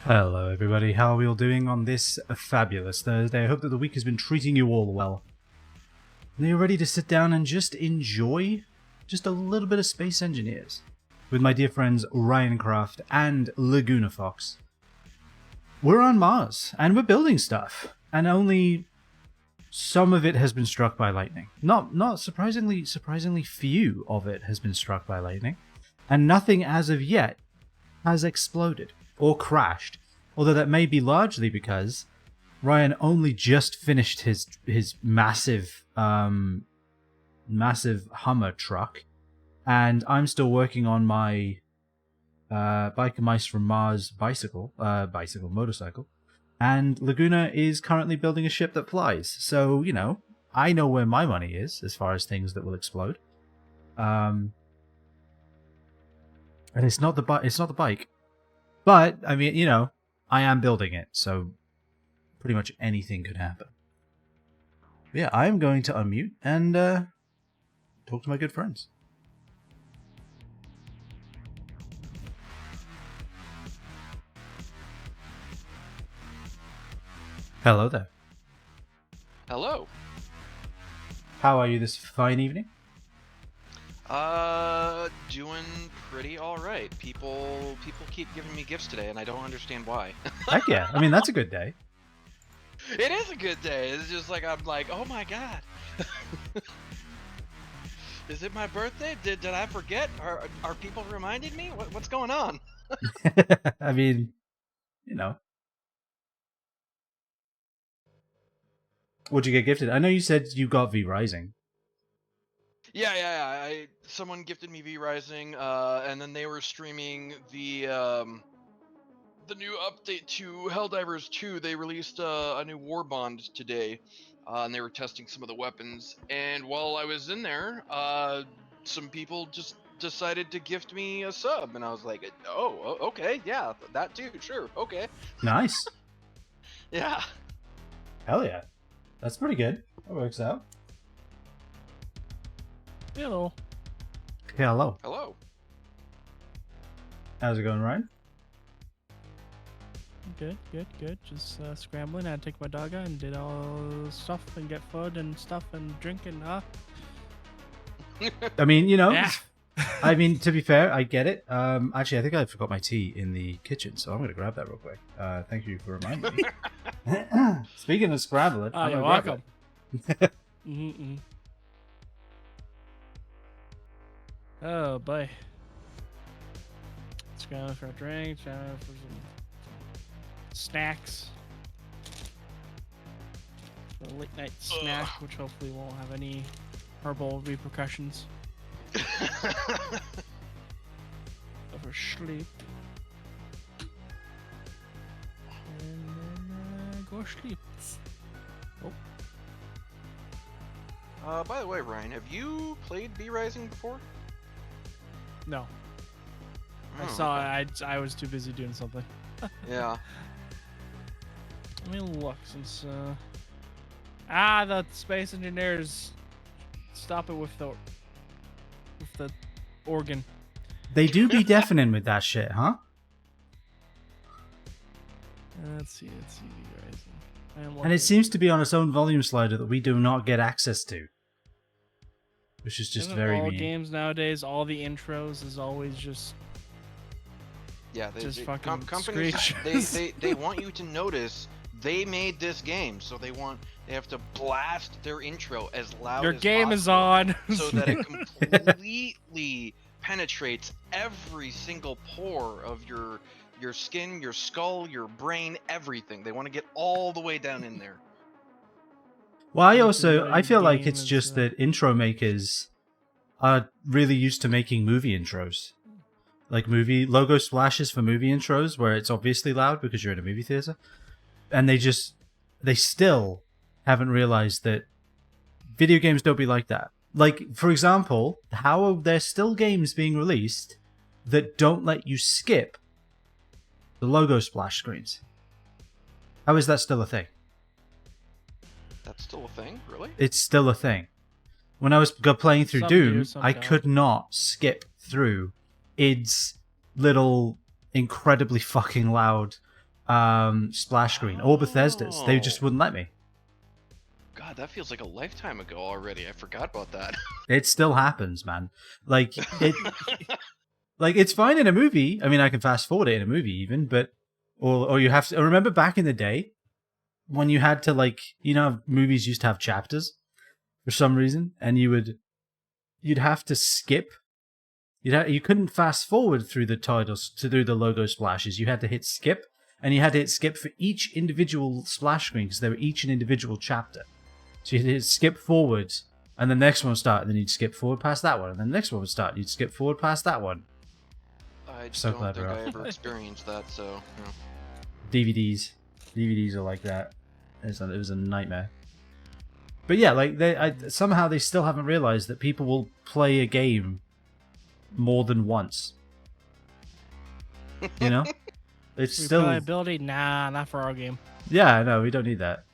Hello everybody, how are we all doing on this fabulous Thursday? I hope that the week has been treating you all well. And you're ready to sit down and just enjoy just a little bit of Space Engineers with my dear friends Ryan Craft and Laguna Fox. We're on Mars, and we're building stuff, and only some of it has been struck by lightning. Not surprisingly few of it has been struck by lightning, and nothing as of yet has exploded or crashed, although that may be largely because Ryan only just finished his massive Hummer truck, and I'm still working on my Bike and Mice from Mars motorcycle, and Laguna is currently building a ship that flies. So I know where my money is as far as things that will explode. And it's not the bike. But, I mean, I am building it, so pretty much anything could happen. But yeah, I am going to unmute and talk to my good friends. Hello there. Hello. How are you this fine evening? Doing pretty alright. People keep giving me gifts today, and I don't understand why. Heck yeah. I mean, that's a good day. It is a good day. It's just like, I'm like, oh my god. Is it my birthday? Did I forget? Are people reminding me? What's going on? I mean, What'd you get gifted? I know you said you got V Rising. Yeah. Someone gifted me V Rising, and then they were streaming the new update to Helldivers 2. They released a new war bond today, and they were testing some of the weapons. And while I was in there, some people just decided to gift me a sub, and I was like, "Oh, okay, yeah, that too, sure, okay." Nice. Yeah. Hell yeah. That's pretty good. That works out. Hello. Hello. Hello. How's it going, Ryan? Good. Just scrambling. I had to take my dog out and did all stuff and get food and stuff and drink and I mean, Yeah. I mean, to be fair, I get it. Actually, I think I forgot my tea in the kitchen, so I'm going to grab that real quick. Thank you for reminding me. Speaking of scrambling, I'm you're gonna welcome. grab Oh boy. Scrambling for a drink, scrambling for some snacks. A late night snack, which hopefully won't have any herbal repercussions. Over sleep. And then go sleep. Oh. By the way, Ryan, have you played V Rising before? No. Oh, I saw okay. I was too busy doing something. Yeah. Let me look since the Space Engineers stop it with the organ. They do be deafening with that shit, huh? Let's see Rising. And it seems to be on its own volume slider that we do not get access to. Which is just Isn't very all mean. games nowadays, all the intros is always just Yeah, fucking companies screeches. they want you to notice they made this game, so they have to blast their intro as loud your as game is possible, on. so that it completely penetrates every single pore of your skin, your skull, your brain, everything. They want to get all the way down in there. Well, I feel like Game it's is, just that intro makers are really used to making movie intros. Like movie logo splashes for movie intros where it's obviously loud because you're in a movie theater. And they still haven't realized that video games don't be like that. Like, for example, how are there still games being released that don't let you skip the logo splash screens? How is that still a thing? That's still a thing, really? It's still a thing. When I was playing through Some Doom, do, some I don't. could not skip through id's little incredibly fucking loud splash screen, or Bethesda's. They just wouldn't let me. God, that feels like a lifetime ago already. I forgot about that. It still happens, man. Like it, like it's fine in a movie. I mean, I can fast forward it in a movie even, but or you have to. I remember back in the day when you had to, like, you know, movies used to have chapters for some reason, and you'd have to skip. You couldn't fast forward through the titles to do the logo splashes. You had to hit skip, and you had to hit skip for each individual splash screen because they were each an individual chapter. So you'd hit skip forward, and the next one would start, and then you'd skip forward past that one, and then the next one would start, and you'd skip forward past that one. I So don't glad think we're I off. ever experienced that, so... Yeah. DVDs are like that. It was a nightmare. But yeah, like somehow they still haven't realized that people will play a game more than once. You know, it's still Replayability? Nah, not for our game. yeah. No, we don't need that.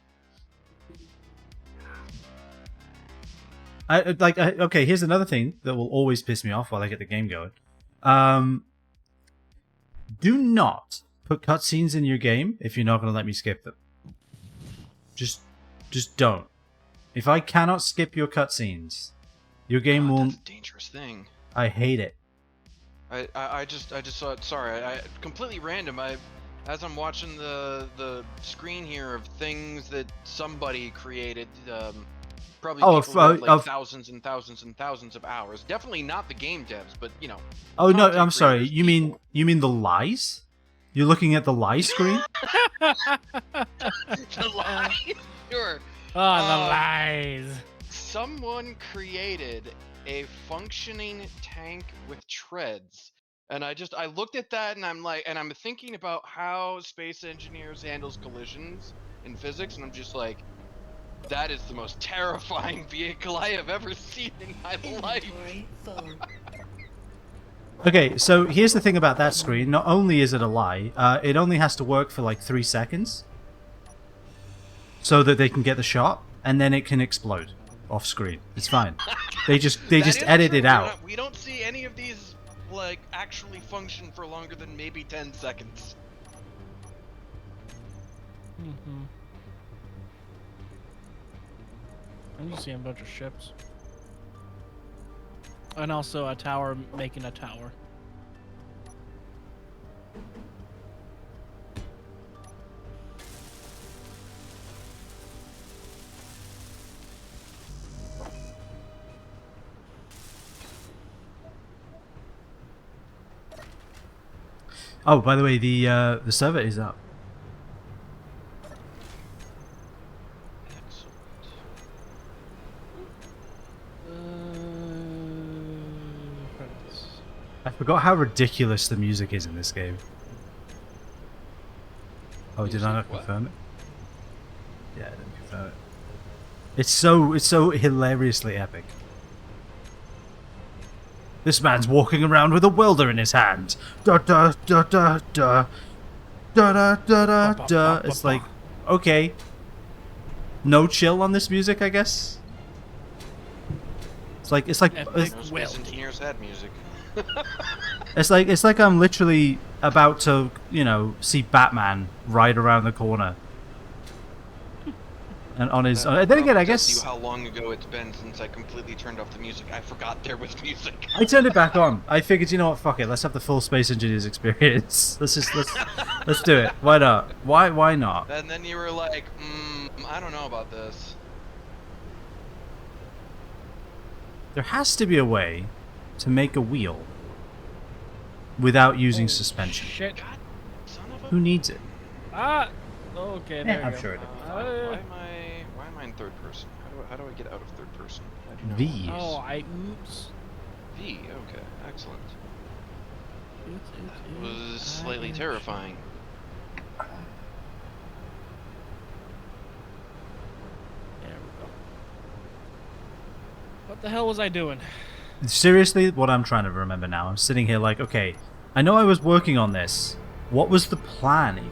Okay. Here's another thing that will always piss me off while I get the game going. Do not put cutscenes in your game if you're not going to let me skip them. Just don't. If I cannot skip your cutscenes, your game God, won't. that's a dangerous thing. I hate it. I just saw it. Sorry, I completely random. As I'm watching the screen here of things that somebody created, probably people with, like, thousands and thousands and thousands of hours. Definitely not the game devs, but you know. Oh no, content I'm sorry. creators, You mean the lies? You're looking at the lie screen? the lies. Sure. Oh, the lies. Someone created a functioning tank with treads, and I looked at that, and I'm thinking about how space engineers handles collisions in physics, and I'm just like, that is the most terrifying vehicle I have ever seen in my life. Okay, so here's the thing about that screen. Not only is it a lie, it only has to work for like 3 seconds, so that they can get the shot, and then it can explode off screen. It's fine. They just edit it out. We don't see any of these like actually function for longer than maybe 10 seconds. Mm-hmm. I'm just seeing a bunch of ships. And also a tower making a tower. Oh, by the way, the server is up. Excellent. I forgot how ridiculous the music is in this game. Oh, did I not What? confirm it? Yeah, I didn't confirm it. It's so hilariously epic. This man's walking around with a welder in his hand. Da da da da da da da da da da. It's like, okay, no chill on this music, I guess. It's like Epic. Those Well. space engineers had music. it's like I'm literally about to, you know, see Batman ride around the corner. And on his, then again, I Tells you guess how long ago it's been since I completely turned off the music. I forgot there was music. I turned it back on. I figured, you know what, fuck it, let's have the full Space Engineers experience. Let's do it. Why not? Why not? And then you were like, I don't know about this. There has to be a way to make a wheel without using suspension. Shit. God, son of a... Who needs it? Ah! Okay, there you I'm go. sure it'll be Why am I in third person? How do I get out of third person? How do you know? V's. Oh, oops. V. Okay, excellent. Oops, oops, That oops. was slightly terrifying. There we go. What the hell was I doing? Seriously, what I'm trying to remember now. I'm sitting here like, okay, I know I was working on this. What was the plan even?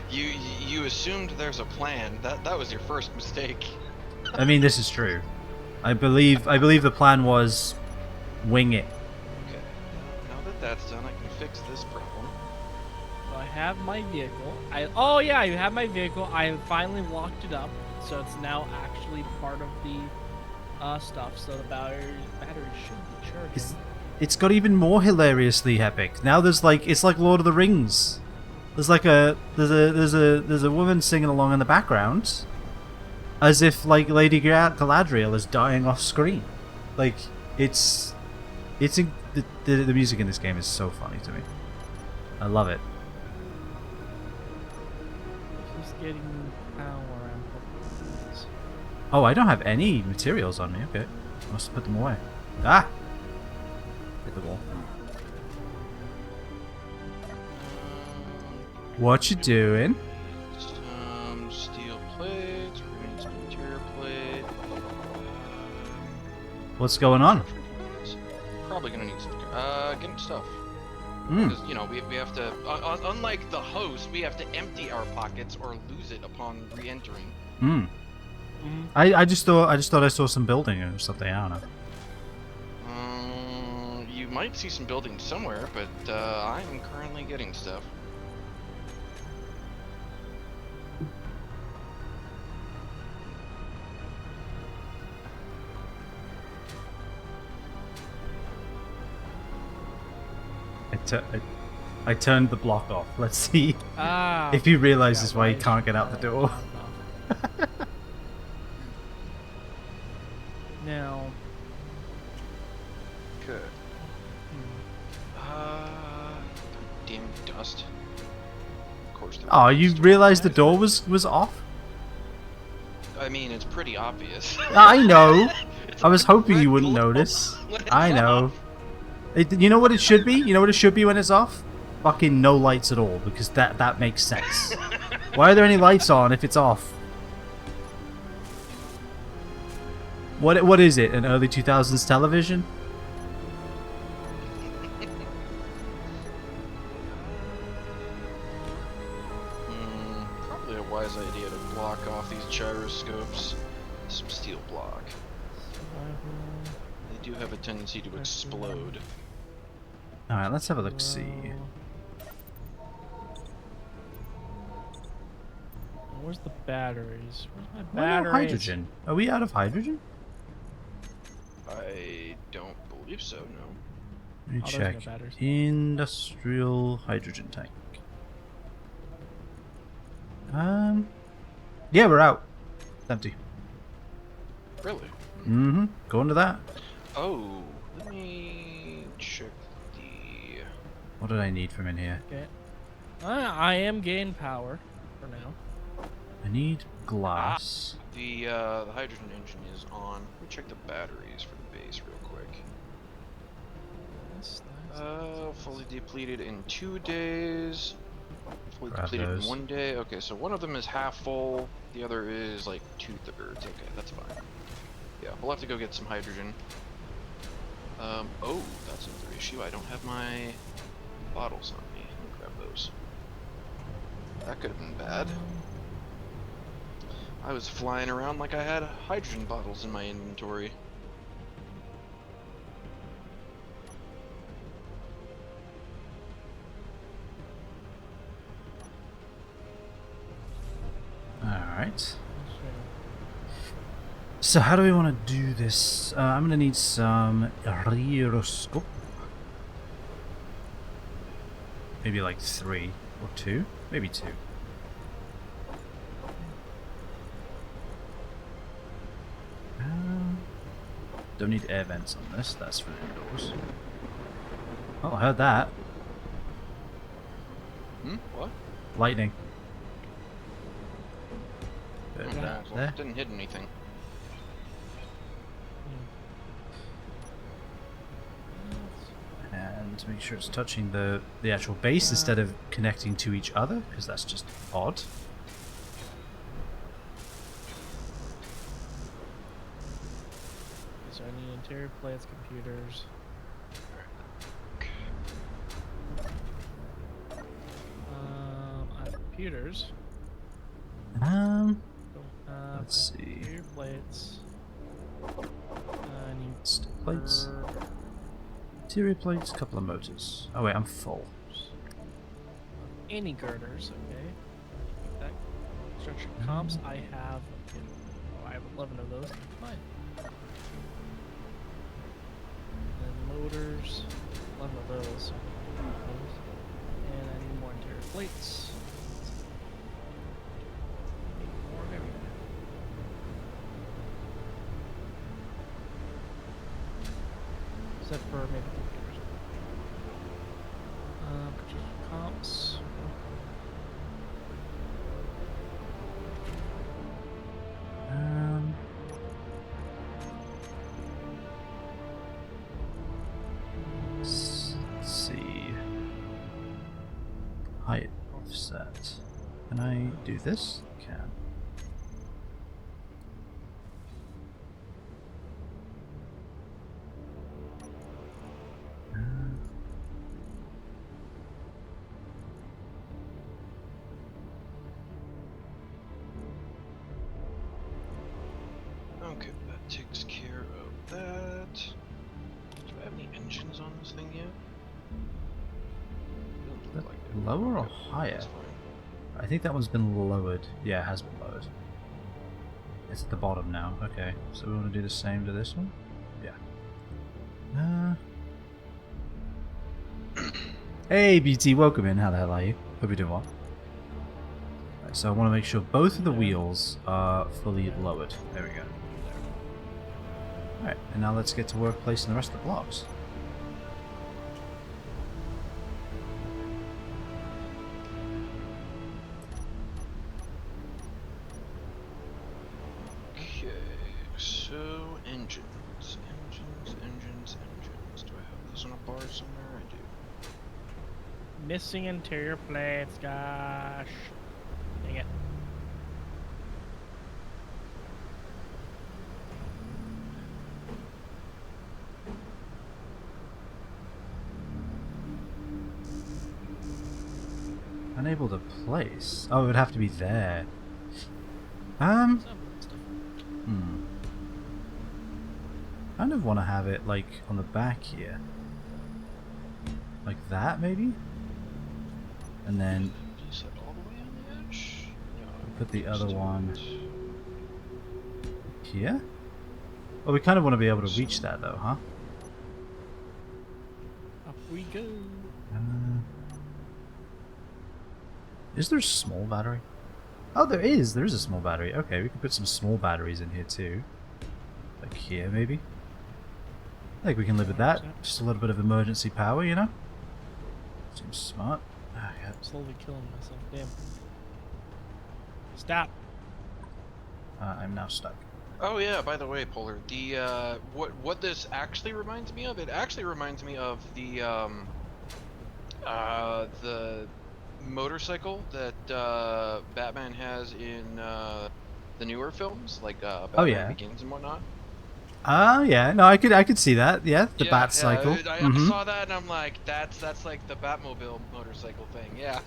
You assumed there's a plan. That was your first mistake. I mean, this is true. I believe the plan was wing it. Okay. Now that that's done, I can fix this problem. So I have my vehicle. Oh yeah, I have my vehicle. I finally locked it up, so it's now actually part of the stuff. So the battery should be charging. It's got even more hilariously epic. Now there's like it's like Lord of the Rings. There's like there's a woman singing along in the background, as if like Lady Galadriel is dying off screen. Like the music in this game is so funny to me. I love it. Just getting power. Oh, I don't have any materials on me. Okay, I must have put them away. Ah. Hit the wall. What you doing? Some steel plates. We're gonna need some interior plate. What's going on? Probably gonna need some. Getting stuff. Hmm. Because, you know, we have to. Unlike the host, we have to empty our pockets or lose it upon re-entering. Hmm. I just thought I saw some building or something. I don't know. You might see some buildings somewhere, but I'm currently getting stuff. I turned the block off. Let's see Ah. if he realizes why he can't get out the door. Now. Good. Damn dust. Of course. Oh, you realized the door was off? I mean, it's pretty obvious. I know. It's I was a hoping red you wouldn't glow notice. when it's I know. off. You know what it should be? You know what it should be when it's off? Fucking no lights at all, because that makes sense. Why are there any lights on if it's off? What is it? An early 2000s television? Probably a wise idea to block off these gyroscopes. Some steel block. They do have a tendency to explode. Alright, let's have a look see. Where's the batteries? Where's my Why no batteries? hydrogen? Are we out of hydrogen? I don't believe so, no. Let me Oh, there's check. no batteries. Industrial hydrogen tank. Yeah, we're out. It's empty. Really? Mm-hmm. Go into that. Oh, let me check the... What did I need from in here? Okay. I am gain power for now. I need glass. The hydrogen engine is on. Let me check the batteries for the base real quick. Nice. Fully depleted in 2 days. Fully Grab depleted those. in 1 day. Okay, so one of them is half full. The other is like 2/3. Okay, that's fine. Yeah, we'll have to go get some hydrogen. Oh, that's another issue. I don't have my bottles on me. Let me grab those. That could have been bad. I was flying around like I had hydrogen bottles in my inventory. Alright. So how do we want to do this? I'm going to need some gyroscope. Maybe like 3 or 2? Maybe 2. Don't need air vents on this, that's for indoors. Oh, I heard that. What? Lightning. Oh, There. well, There. didn't hit anything. And make sure it's touching the actual base instead of connecting to each other, because that's just odd. So I need interior plates, computers. I have computers. Let's see. Interior plates. I need Steel plates. Interior plates, couple of motors. Oh wait, I'm full. any girders. Okay. That construction comps I have. Okay. Oh, I have 11 of those. Fine. And motors. 11 of those. And I need more interior plates. More of everything. Except for maybe computers. Purchase comps. Let's see. Height offset. Can I do this? Can. Okay, that takes care of that. Do I have any engines on this thing yet? Doesn't look like it. Lower or Okay, higher? that's fine. I think that one's been lowered. Yeah, it has been lowered. It's at the bottom now. Okay, so we want to do the same to this one? Yeah. Hey BT, welcome in. How the hell are you? Hope you're doing well. Right, so I want to make sure both of the wheels are fully lowered. There we go. Alright, and now let's get to work placing the rest of the blocks. Okay, so engines. Do I have this on a bar somewhere? I do. Missing interior plates, gosh. Dang it. Unable to place. Oh, it would have to be there. Some stuff. Kind of want to have it like on the back here. Like that, maybe? And then Is that all the way on the edge? No, put the just other do one it. here? Well, we kind of want to be able to reach that though, huh? Up we go. Is there a small battery? Oh, there is. There is a small battery. Okay, we can put some small batteries in here too. Like here, maybe? I think we can live with that. Just a little bit of emergency power, you know? Seems smart. Ah, yeah. I'm slowly killing myself. Damn. Stop. I'm now stuck. Oh yeah, by the way, Polar, the what this actually reminds me of? It actually reminds me of the motorcycle that Batman has in the newer films, like Batman yeah. Begins and whatnot. Yeah. No, I could see that. Yeah, the Yeah, bat cycle. I Mhm. saw that and I'm like, that's like the Batmobile motorcycle thing. Yeah.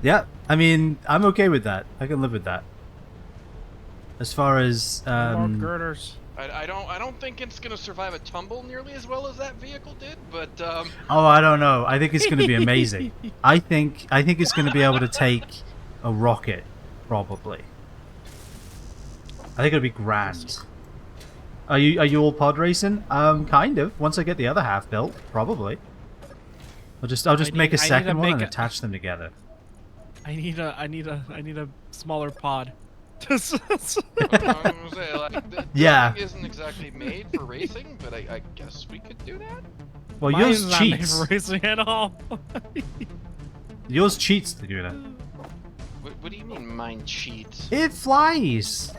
Yeah, I mean, I'm okay with that. I can live with that. As far as More girders. I don't think it's gonna survive a tumble nearly as well as that vehicle did, but oh, I don't know. I think it's going to be amazing. I think it's going to be able to take a rocket, probably. I think it'll be grand. Are you all pod racing? Kind of. Once I get the other half built, probably. I'll just make a second one and attach them together. I need a smaller pod. I was gonna say, like, the Yeah. thing isn't exactly made for racing, but I guess we could do that. Well, Mine's yours not made cheats. for racing at all. Yours cheats to do that. What do you mean mine cheats? It flies.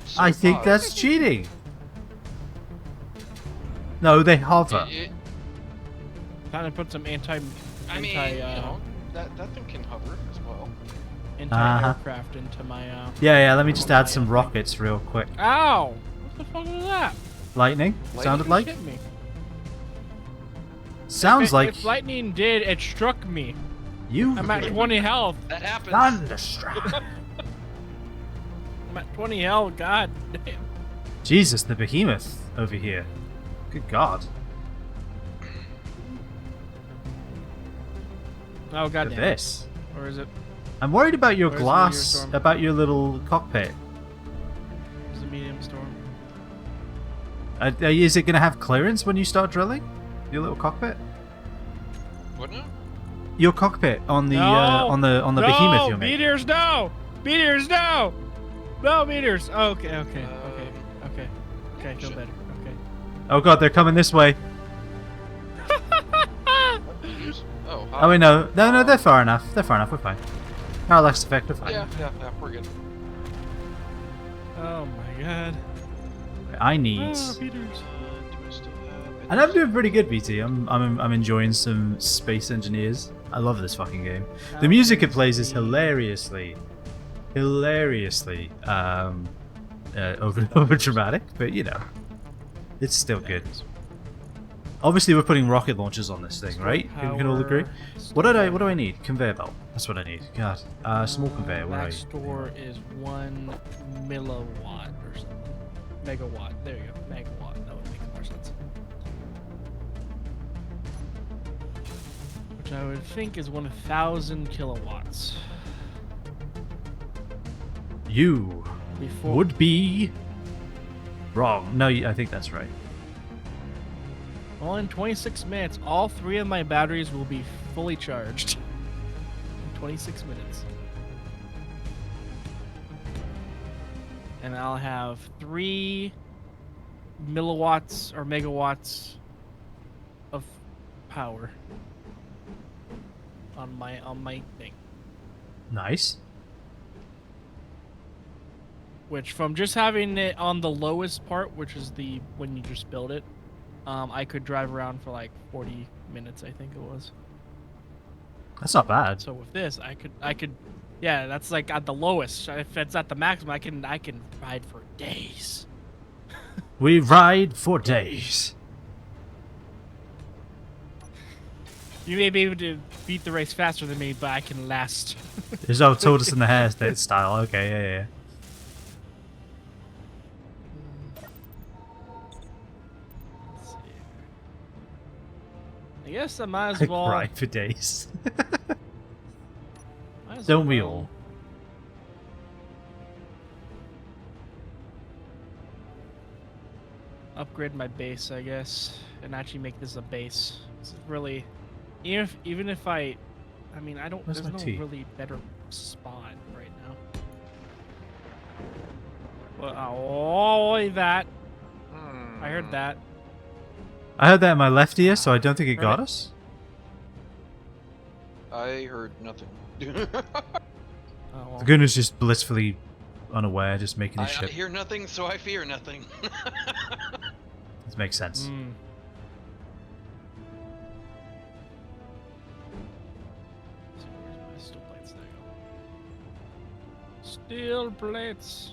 So I think far. that's cheating. No, they hover. Time to put some anti I mean, you know, that thing can hover as well. anti-aircraft into my Yeah. Let me just add some rockets real quick. Ow! What the fuck was that? Lightning? Sounded like? Hit me. Sounds like If lightning did, it struck me. you. I'm at 20 health. That happens. Thunderstruck. I'm at 20 health. God damn. Jesus, the behemoth over here. Good God. Oh god Look at damn. this. Or is it? I'm worried about your Where's the glass, meteor storm? about your little cockpit. Is the medium storm? Is it going to have clearance when you start drilling? Your little cockpit? What now? Your cockpit on the No! on the behemoth you're making. Meteors, no! Meteors, no! No meteors. Oh, okay. Okay, I feel Shit. better. Okay. Oh god, they're coming this way. Oh, Oh wait, no, they're far enough. They're far enough. We're fine. Parallax effect, we're fine. yeah, we're good. Oh my god. I need. Meteors. Do I still have And I'm doing pretty good, BT. I'm enjoying some Space Engineers. I love this fucking game. The music it plays is hilariously over dramatic, but you know, it's still good. Obviously, we're putting rocket launchers on this thing, right? We can all agree. What do I need? Conveyor belt. That's what I need. God, small conveyor. Where are Max you? store is 1 milliwatt or something. Megawatt. There you go. Megawatt. That would make more sense. Which I would think is 1,000 kilowatts. You Before would be wrong. No, I think that's right. Well, in 26 minutes, all 3 of my batteries will be fully charged. In 26 minutes. And I'll have 3 milliwatts or megawatts of power on my thing. Nice. Which, from just having it on the lowest part, which is the when you just build it, I could drive around for like 40 minutes, I think it was. That's not bad. So with this, I could, yeah, that's like at the lowest. If it's at the maximum, I can ride for days. We ride for days. You may be able to beat the race faster than me, but I can last. There's no tortoise in the hare style. Okay, yeah. Let's see. I guess I might as well. Ride for days. might as Don't we well all? upgrade my base, I guess, and actually make this a base. It's really, even if I mean, I don't. Where's There's my no tea? really better spot right now. Well, oh, that. I heard that. I heard that in my left ear, so I don't think it got us. I heard nothing. Oh, well. The gun is just blissfully unaware, just making his I ship. hear nothing, so I fear nothing. This makes sense. Mm. Let's see, where's my steel plates? There you go. Steel plates.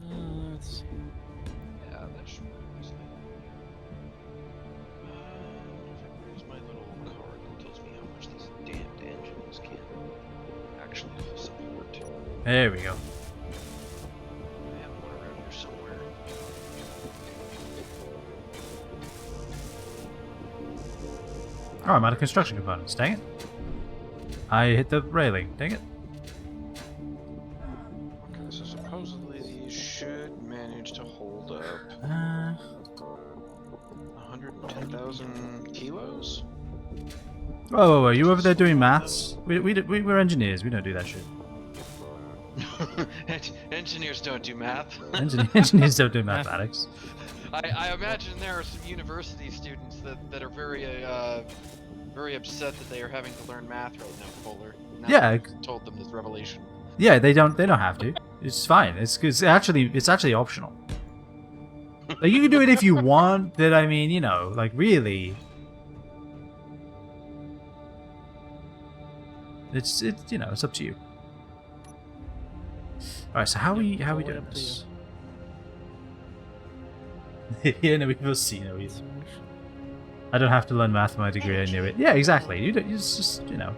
Let's see. Yeah, that should work nicely. Where's my little card that tells me how much these damned engines can actually support? There we go. I have one around here somewhere. Oh, I'm out of construction components. Dang it. I hit the railing. Dang it. Okay, so supposedly these should manage to hold up 110,000 kilos? Whoa, you over there doing maths? We're engineers. We don't do that shit. Engineers don't do math. Engineers don't do mathematics. I imagine there are some university students that are very upset that they are having to learn math right now, Polar. Now Yeah. that you've told them this revelation. Yeah, they don't have to. It's fine. It's actually optional. Like, you can do it if you want. That, I mean, you know, like, really. It's you know, it's up to you. All right, so how we totally doing up to this? Yeah, no, we've seen it. I don't have to learn math for my degree, I knew it. Yeah, exactly. You don't, it's just, you know.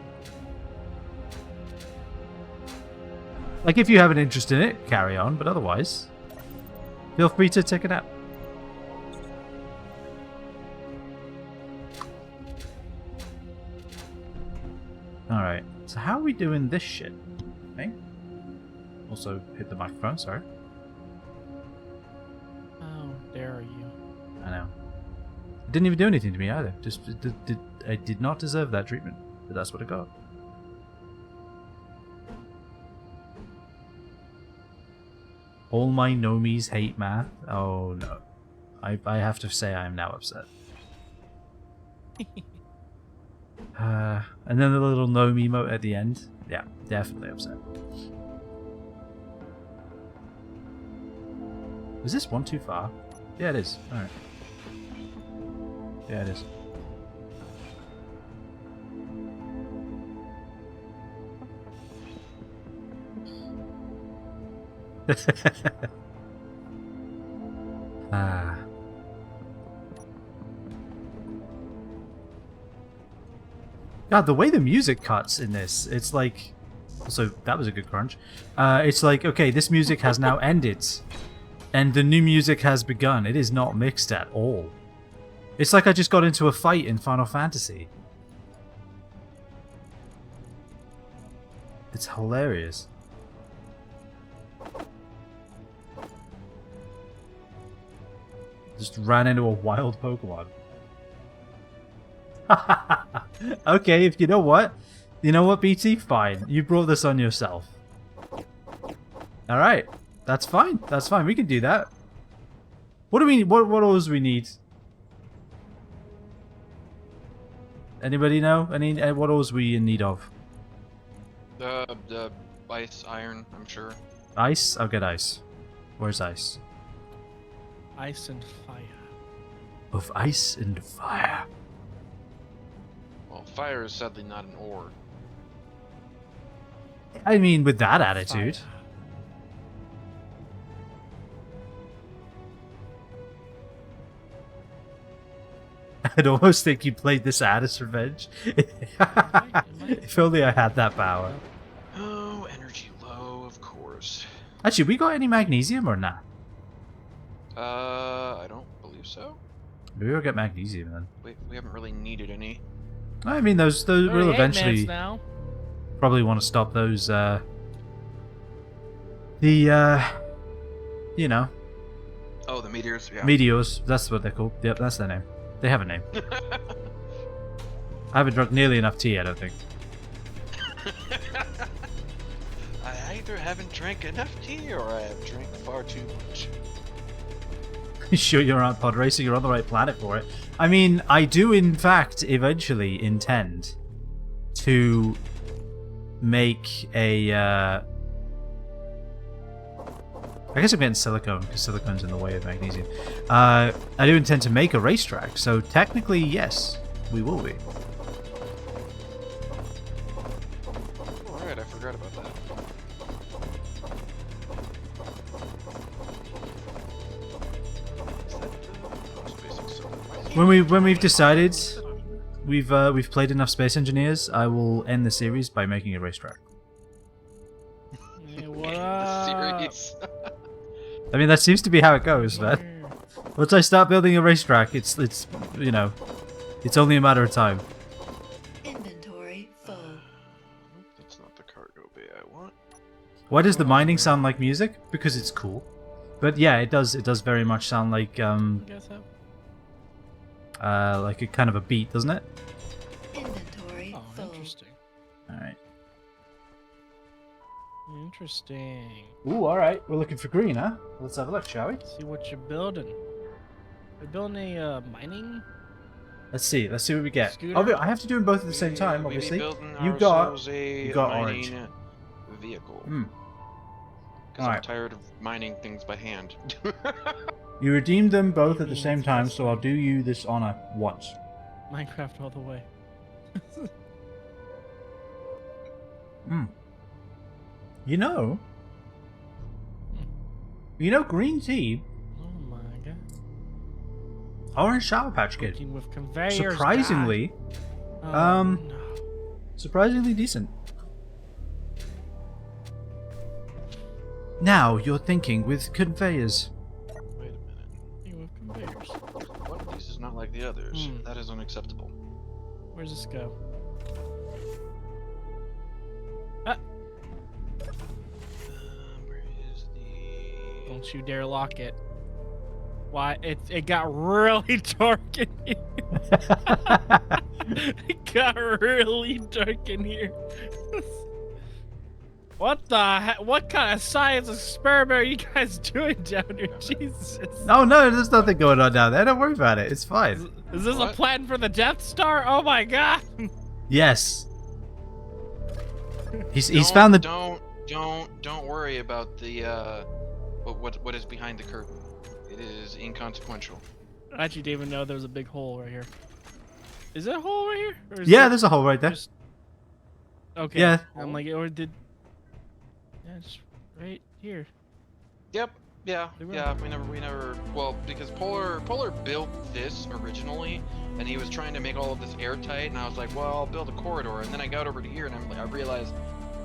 Like, if you have an interest in it, carry on, but otherwise, feel free to take a nap. Alright, so how are we doing this shit? Okay. Also, hit the microphone, sorry. How dare you? I know. It didn't even do anything to me either. Just, I did not deserve that treatment, but that's what I got. All my nomies hate math? Oh no. I have to say I am now upset. And then the little gnome emote at the end. Yeah, definitely upset. Is this one too far? Yeah, it is. Alright. Yeah, it is. Ah. God, the way the music cuts in this, it's like... Also, that was a good crunch. It's like, okay, this music has now ended. And the new music has begun. It is not mixed at all. It's like I just got into a fight in Final Fantasy. It's hilarious. Just ran into a wild Pokemon. Okay, if you know what? You know what, BT? Fine. You brought this on yourself. Alright. That's fine. That's fine. We can do that. What do we what else we need? Anybody know? What else we in need of? The ice, iron, I'm sure. Ice? I'll get ice. Where's ice? Ice and fire. Of ice and fire. Well, fire is sadly not an ore. I mean, with that attitude. Fire. I'd almost think you played this Addis Revenge. If only I had that power. Oh, energy low, of course. Actually, we got any magnesium or not? I don't believe so. Maybe we'll get magnesium then. We haven't really needed any. I mean, those will 38 eventually minutes now. probably want to stop those. You know, Oh, the meteors. Yeah. meteors. That's what they're called. Yep, that's their name. They have a name. I haven't drunk nearly enough tea, I don't think. I either haven't drank enough tea or I have drank far too much. You sure you're on pod racing? You're on the right planet for it. I mean, I do in fact eventually intend to make a. I guess I'm getting silicone because silicone's in the way of magnesium. I do intend to make a racetrack, so technically, yes, we will be. Alright, I forgot about that. When we've decided we've played enough Space Engineers, I will end the series by making a racetrack. Yeah, what The up? series. I mean, that seems to be how it goes, man. Once I start building a racetrack, it's you know, it's only a matter of time. Inventory full. That's not the cargo bay I want. Why does the mining sound like music? Because it's cool. But yeah, it does very much sound like You guys have? like a kind of a beat, doesn't it? Inventory Oh, full. interesting. All right. Interesting. Ooh, all right. We're looking for green, huh? Let's have a look, shall we? See what you're building. You're building a mining? Let's see. Let's see what we get. Scooter? Oh, I have to do them both at the same time, We be obviously. building You got ourselves a orange. mining vehicle. Hmm. Because I'm Alright. tired of mining things by hand. You redeemed them both at the same time, so I'll do you this honor once. Minecraft all the way. Hmm. You know green tea. Oh my god. Orange Sour Patch Kid. Working with conveyors. Surprisingly, God. um, No. surprisingly decent. Now you're thinking with conveyors. Wait a minute. Working with conveyors. One of these is not like the others. Hmm. That is unacceptable. Where's this go? Where is the... Don't you dare lock it. Why? It got really dark in here. It got really dark in here. What the heck? What kind of science experiment are you guys doing down here? Jesus. Oh no, there's nothing going on down there. Don't worry about it. It's fine. Is this a What? plan for the Death Star? Oh my god! Yes. He's Don't- found the. Don't worry about the what is behind the curtain. It is inconsequential. I actually didn't even know there was a big hole right here. Is there a hole right here? Or is Yeah, it there's a hole right there. just... Okay. Yeah. I'm like, or did... Yeah, it's right here. Yep. Yeah. They were. Yeah. We never. Well, because Polar built this originally, and he was trying to make all of this airtight, and I was like, well, I'll build a corridor, and then I got over to here, and I realized,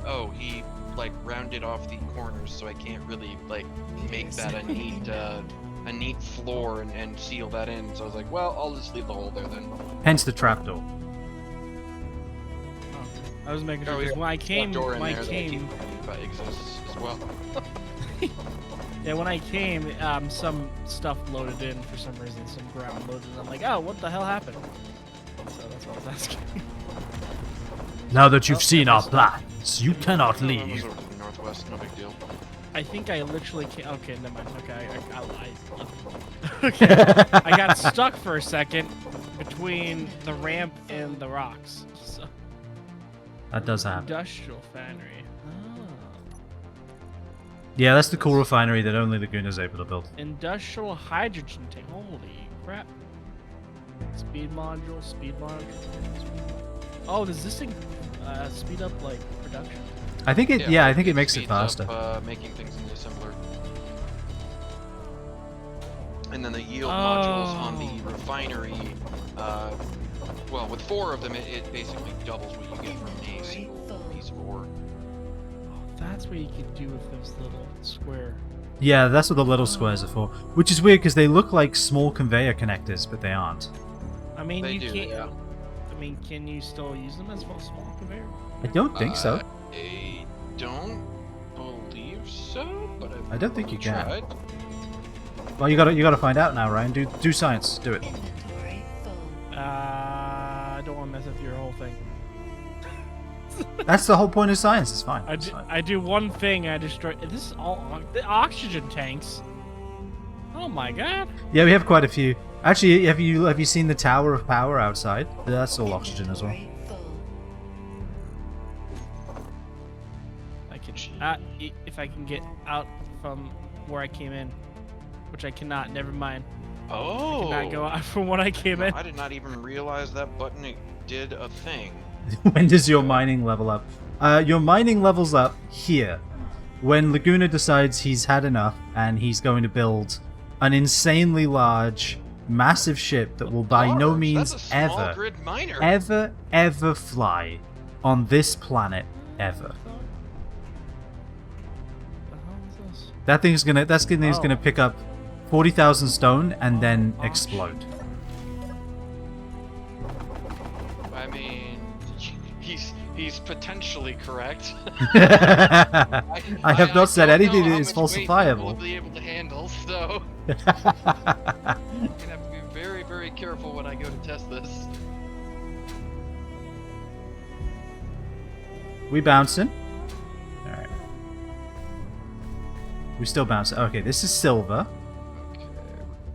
oh, he like rounded off the corners, so I can't really like make that a neat floor and seal that in. So I was like, well, I'll just leave the hole there then. Hence the trapdoor. Oh, I was making sure Oh, because yeah. when I came, Door in when there I that came, that exists as well. yeah, when I came, some stuff loaded in for some reason, some ground loaded. And I'm like, oh, what the hell happened? So that's what I was asking. Now that you've Oh, seen I our missed it. plans, you cannot No, I was leave. over to the northwest. No big deal. I think I literally came. Okay, never mind. Okay, I lied. Okay, I got stuck for a second between the ramp and the rocks. So, That does happen. industrial foundry. Oh. Yeah, that's the cool refinery that only Laguna's able to build. Industrial hydrogen tank. Holy crap. Speed module, speed module. Oh, does this thing speed up like production? I think it. Yeah, I think it makes it speeds up, faster. making things in the assembler. And then the yield modules on the Oh. refinery. Well, with 4 of them, it basically doubles what you get from a single piece of ore. Oh, that's what you can do with those little square. Yeah, that's what the little squares are for. Which is weird because they look like small conveyor connectors, but they aren't. I mean, They you do, can't. yeah. I mean, can you still use them as well, small conveyor? I don't think so. I don't believe so, but I don't think you can. tried. Well, you gotta find out now, Ryan. Do science. Do it. Inventory full. I don't want to mess up your whole thing. That's the whole point of science. It's fine. I It's do, fine. I do one thing, I destroy. This is all the oxygen tanks. Oh my god! Yeah, we have quite a few. Actually, have you seen the Tower of Power outside? That's all oxygen as well. Inventory full. I can, if I can get out from where I came in, which I cannot. Never mind. Oh! Cannot go out from what I came in. I did not even realize that button did a thing. When does your mining level up? Your mining levels up here. When Laguna decides he's had enough and he's going to build an insanely large, massive ship that will by no Large? means That's a small ever, grid miner. ever fly on this planet ever. The hell is this? That thing's gonna Oh. pick up 40,000 stone and then explode. I mean, he's potentially correct. I have not said don't anything know that how is much weight he falsifiable. will be able to handle, so I'm gonna have to be very, very careful when I go to test this. We bouncing? Alright. We still bouncing. Okay, this is silver. Okay.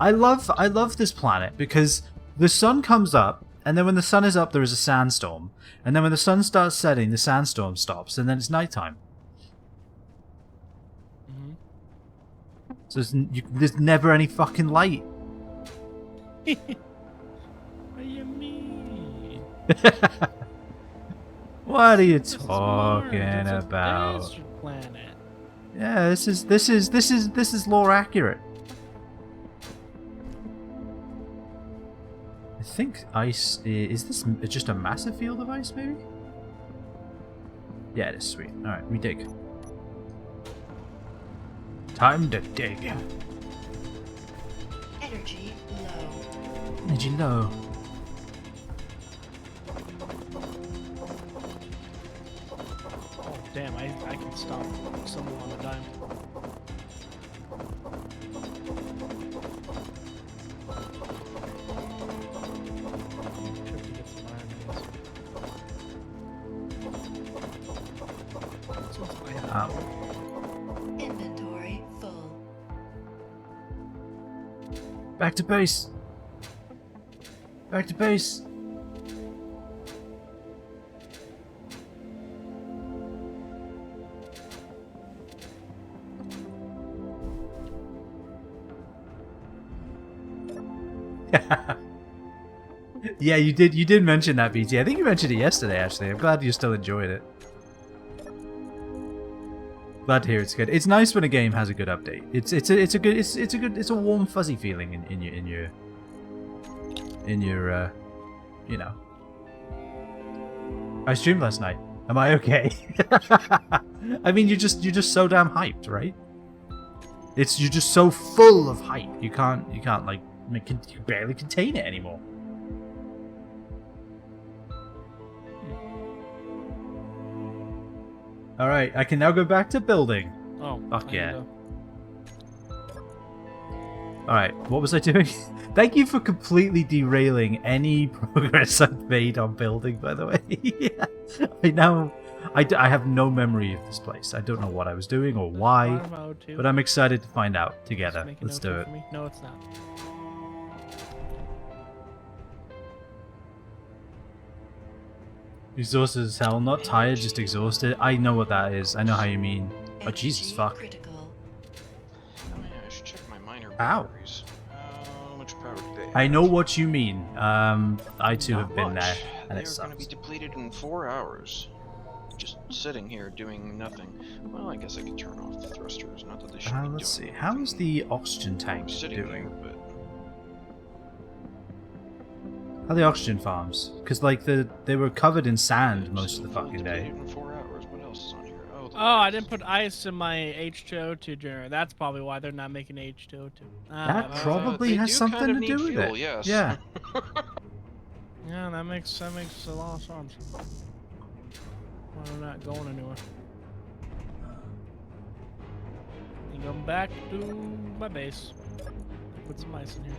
I love this planet because the sun comes up, and then when the sun is up, there is a sandstorm, and then when the sun starts setting, the sandstorm stops, and then it's nighttime. Mhm. So there's never any fucking light. What do you mean? What are you This is Mars, talking it's a about? desert planet. Yeah, this is lore accurate. I think ice is this just a massive field of ice, maybe? Yeah, it is. Sweet. All right, we dig. Time to dig. Energy low. Energy low. Oh, damn, I can stop someone on a dime. Trip to get some iron, I guess. So it's iron. Inventory full. Back to base. Back to base. Yeah, you did mention that, BT. I think you mentioned it yesterday, actually. I'm glad you still enjoyed it. Glad to hear it's good. It's nice when a game has a good update. It's a warm fuzzy feeling in your you know. I streamed last night. Am I okay? I mean, you're just so damn hyped, right? You're just so full of hype. You can't like you can barely contain it anymore. All right, I can now go back to building. Oh, Fuck I yeah. know. All right, what was I doing? Thank you for completely derailing any progress I've made on building, by the way. Yeah. I have no memory of this place. I don't know what I was doing or why, Farm O2. but I'm excited to find out Just together. make a Let's note do here it. for me. No, it's not. Exhausted as hell. Not tired, just exhausted. I know what that is. I know how you mean. Oh, Jesus, Energy fuck. critical. Oh yeah, I should check my minor Ow. batteries. How much power do they have? I know what you mean. I too Not have been there, much. and They it are going to be sucks. depleted in 4 hours. Just sitting here doing nothing. Well, I guess I could turn off the thrusters. Not that they should be Let's see. doing How is anything the oxygen while I'm tank sitting doing? here, but How are the oxygen farms? Because like they were covered in sand it's most of the fully fucking day. depleted in 4 hours. What else is on here? Oh, the Oh, I lights. didn't put ice in my H2O2 generator. That's probably why they're not making H2O2. That that probably they has do something kind of to do need with fuel, it. Yes. Yeah. Yeah, that makes a lot of sense. Why they're not going anywhere. And going back to my base. Put some ice in here.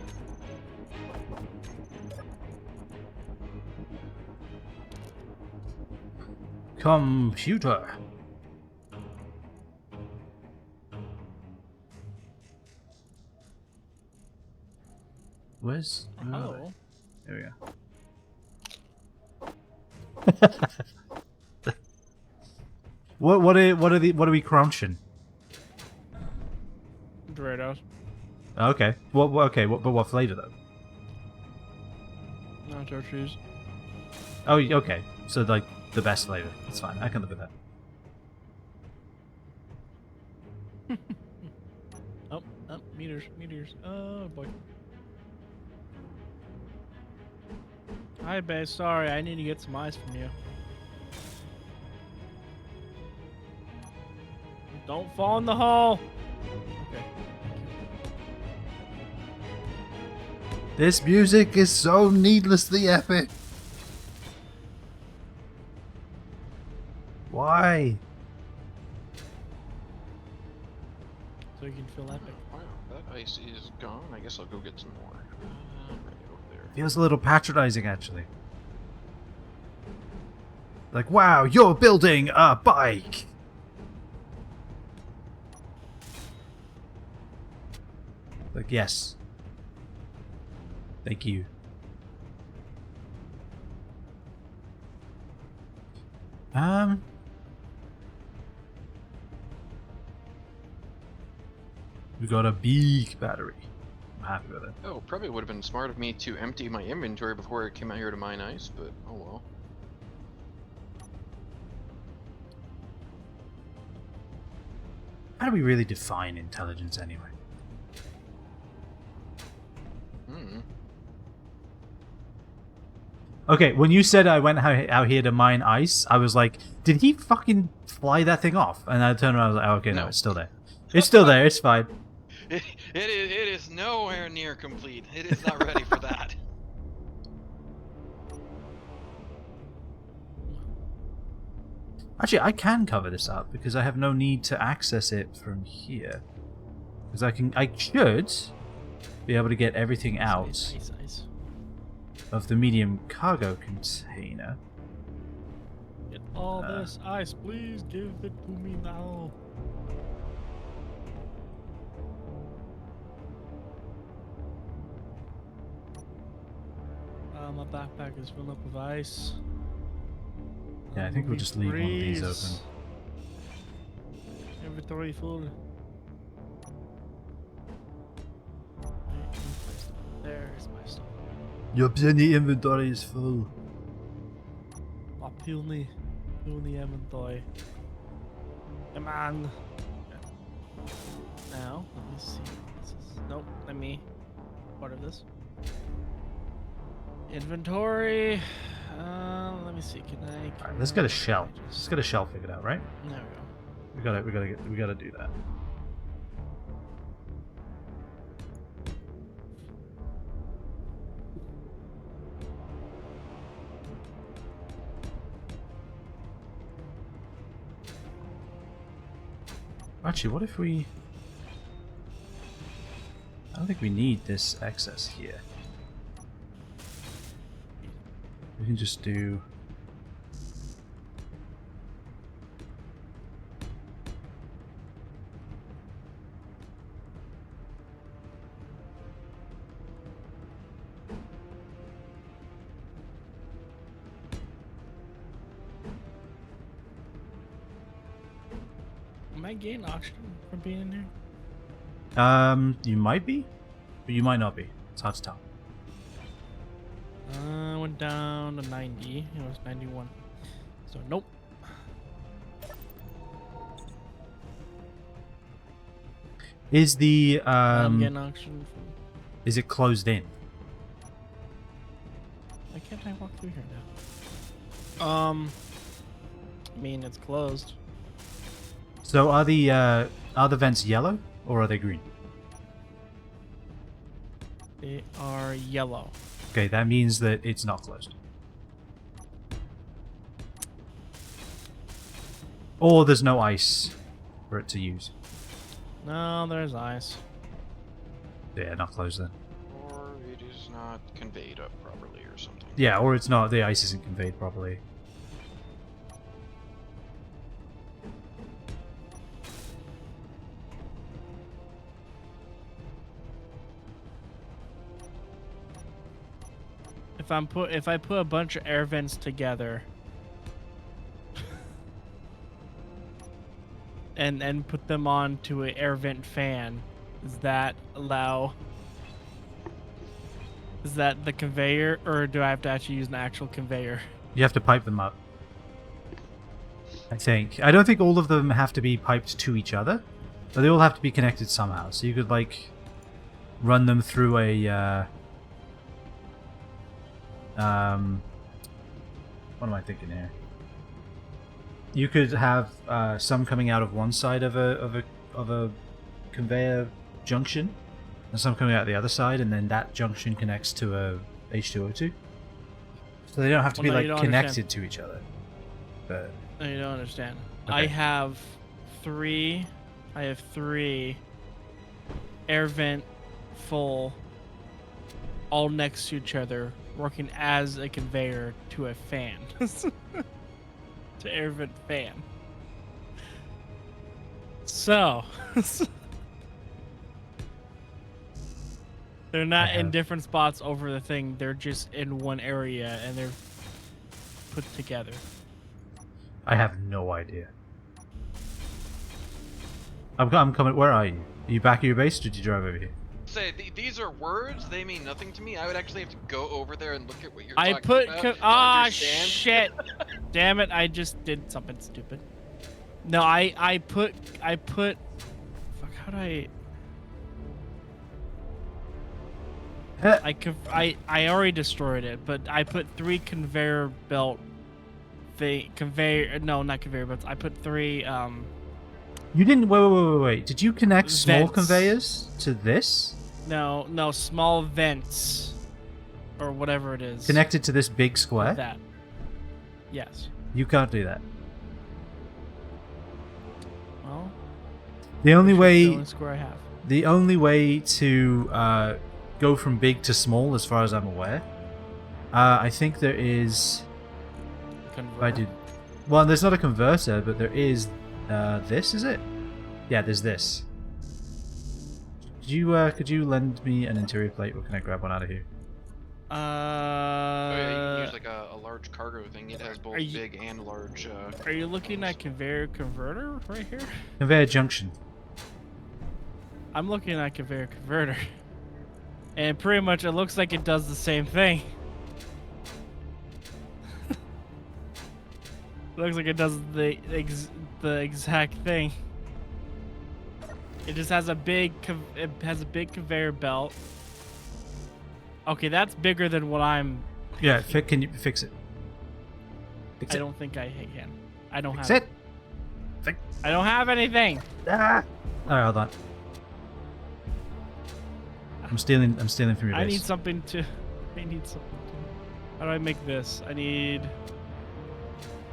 Computer. Where's? where are Oh. they? There we go. What are we crunching? Doritos. Okay. But what flavor though? Nacho cheese. Oh, okay. So like the best flavor. That's fine. I can live with that. Oh, meters. Oh boy. Hi, base. Sorry, I need to get some ice from you. Don't fall in the hole. Okay. This music is so needlessly epic. Why? So you can feel epic. Wow, that ice is gone. I guess I'll go get some more. Right over there. Feels a little patronizing, actually. Like, wow, you're building a bike. Like, yes. Thank you. We got a big battery. I'm happy with it. Oh, probably would have been smart of me to empty my inventory before I came out here to mine ice, but oh well. How do we really define intelligence anyway? Okay, when you said I went out here to mine ice, I was like, did he fucking fly that thing off? And I turned around, I was like, oh, okay, no, No. it's still there. It's still there, it's fine. It is nowhere near complete. It is not ready for that. Actually, I can cover this up because I have no need to access it from here. Because I should be able to get everything out Nice. of the medium cargo container. Get all this ice, please give it to me now. My backpack is filled up with ice. Yeah, I think we'll just leave one of these open. Inventory full. There's my stuff. Your penny inventory is full. My puny inventory. Come on. Now, let me see. Nope, let me. Part of this. Inventory. Let me see. Can I? Alright, let's get a shell. Let's get a shell figured out, right? There we go. We gotta do that. Actually, what if we... I don't think we need this excess here. We can just do... Am I getting oxygen from being in here? You might be, but you might not be. It's hard to tell. Went down to 90. It was 91. So nope. Is the I'm getting oxygen from. is it closed in? Why can't I walk through here now? I mean it's closed. So are the vents yellow or are they green? They are yellow. Okay, that means that it's not closed. Or there's no ice for it to use. No, there's ice. Yeah, not closed then. Or it is not conveyed up properly or something. Yeah, or it's not. The ice isn't conveyed properly. If I put a bunch of air vents together and put them onto an air vent fan, does that is that the conveyor, or do I have to actually use an actual conveyor? You have to pipe them up. I think. I don't think all of them have to be piped to each other, but they all have to be connected somehow. So you could like run them through a what am I thinking here? You could have some coming out of one side of a conveyor junction, and some coming out the other side, and then that junction connects to a H2O2. So they don't have to Well, no, be you like don't connected understand. to each other. But No, you don't understand. Okay. I have three air vent full, all next to each other, working as a conveyor to a fan. To air vent fan. So they're not in have- different spots over the thing, they're just in one area and they're put together. I have no idea. I'm coming. Where are you? Are you back at your base, or did you drive over here? Say these are words. They mean nothing to me. I would actually have to go over there and look at what you're I talking put about. to understand. shit. Damn it, I just did something stupid. No, I put fuck, how do I I already destroyed it, but I put 3 conveyor belt no, not conveyor belts. I put 3 You didn't. Wait. Did you connect small Vents. conveyors to this? no, small vents or whatever it is. Connected to this big Like square? that. Yes. You can't do that. Well, The only it's the way. only square I have. The only way to go from big to small, as far as I'm aware, I think there is. If I Converter. did. Well, there's not a converter, but there is. This is it? Yeah, there's this. Could you lend me an interior plate, or can I grab one out of here? Oh, yeah, you can use like a large cargo thing. It has both are you- big and large. Are you looking at conveyor converter right here? Conveyor junction. I'm looking at conveyor converter. And pretty much it looks like it does the same thing. Looks like it does the exact thing. It just has a big conveyor belt. Okay, that's bigger than what I'm. Yeah, can you fix it? Fix I it. don't think I can. I don't Fix have. it. I don't have anything. Ah. All right, hold on. I'm stealing from your I base. need something to. How do I make this? I need.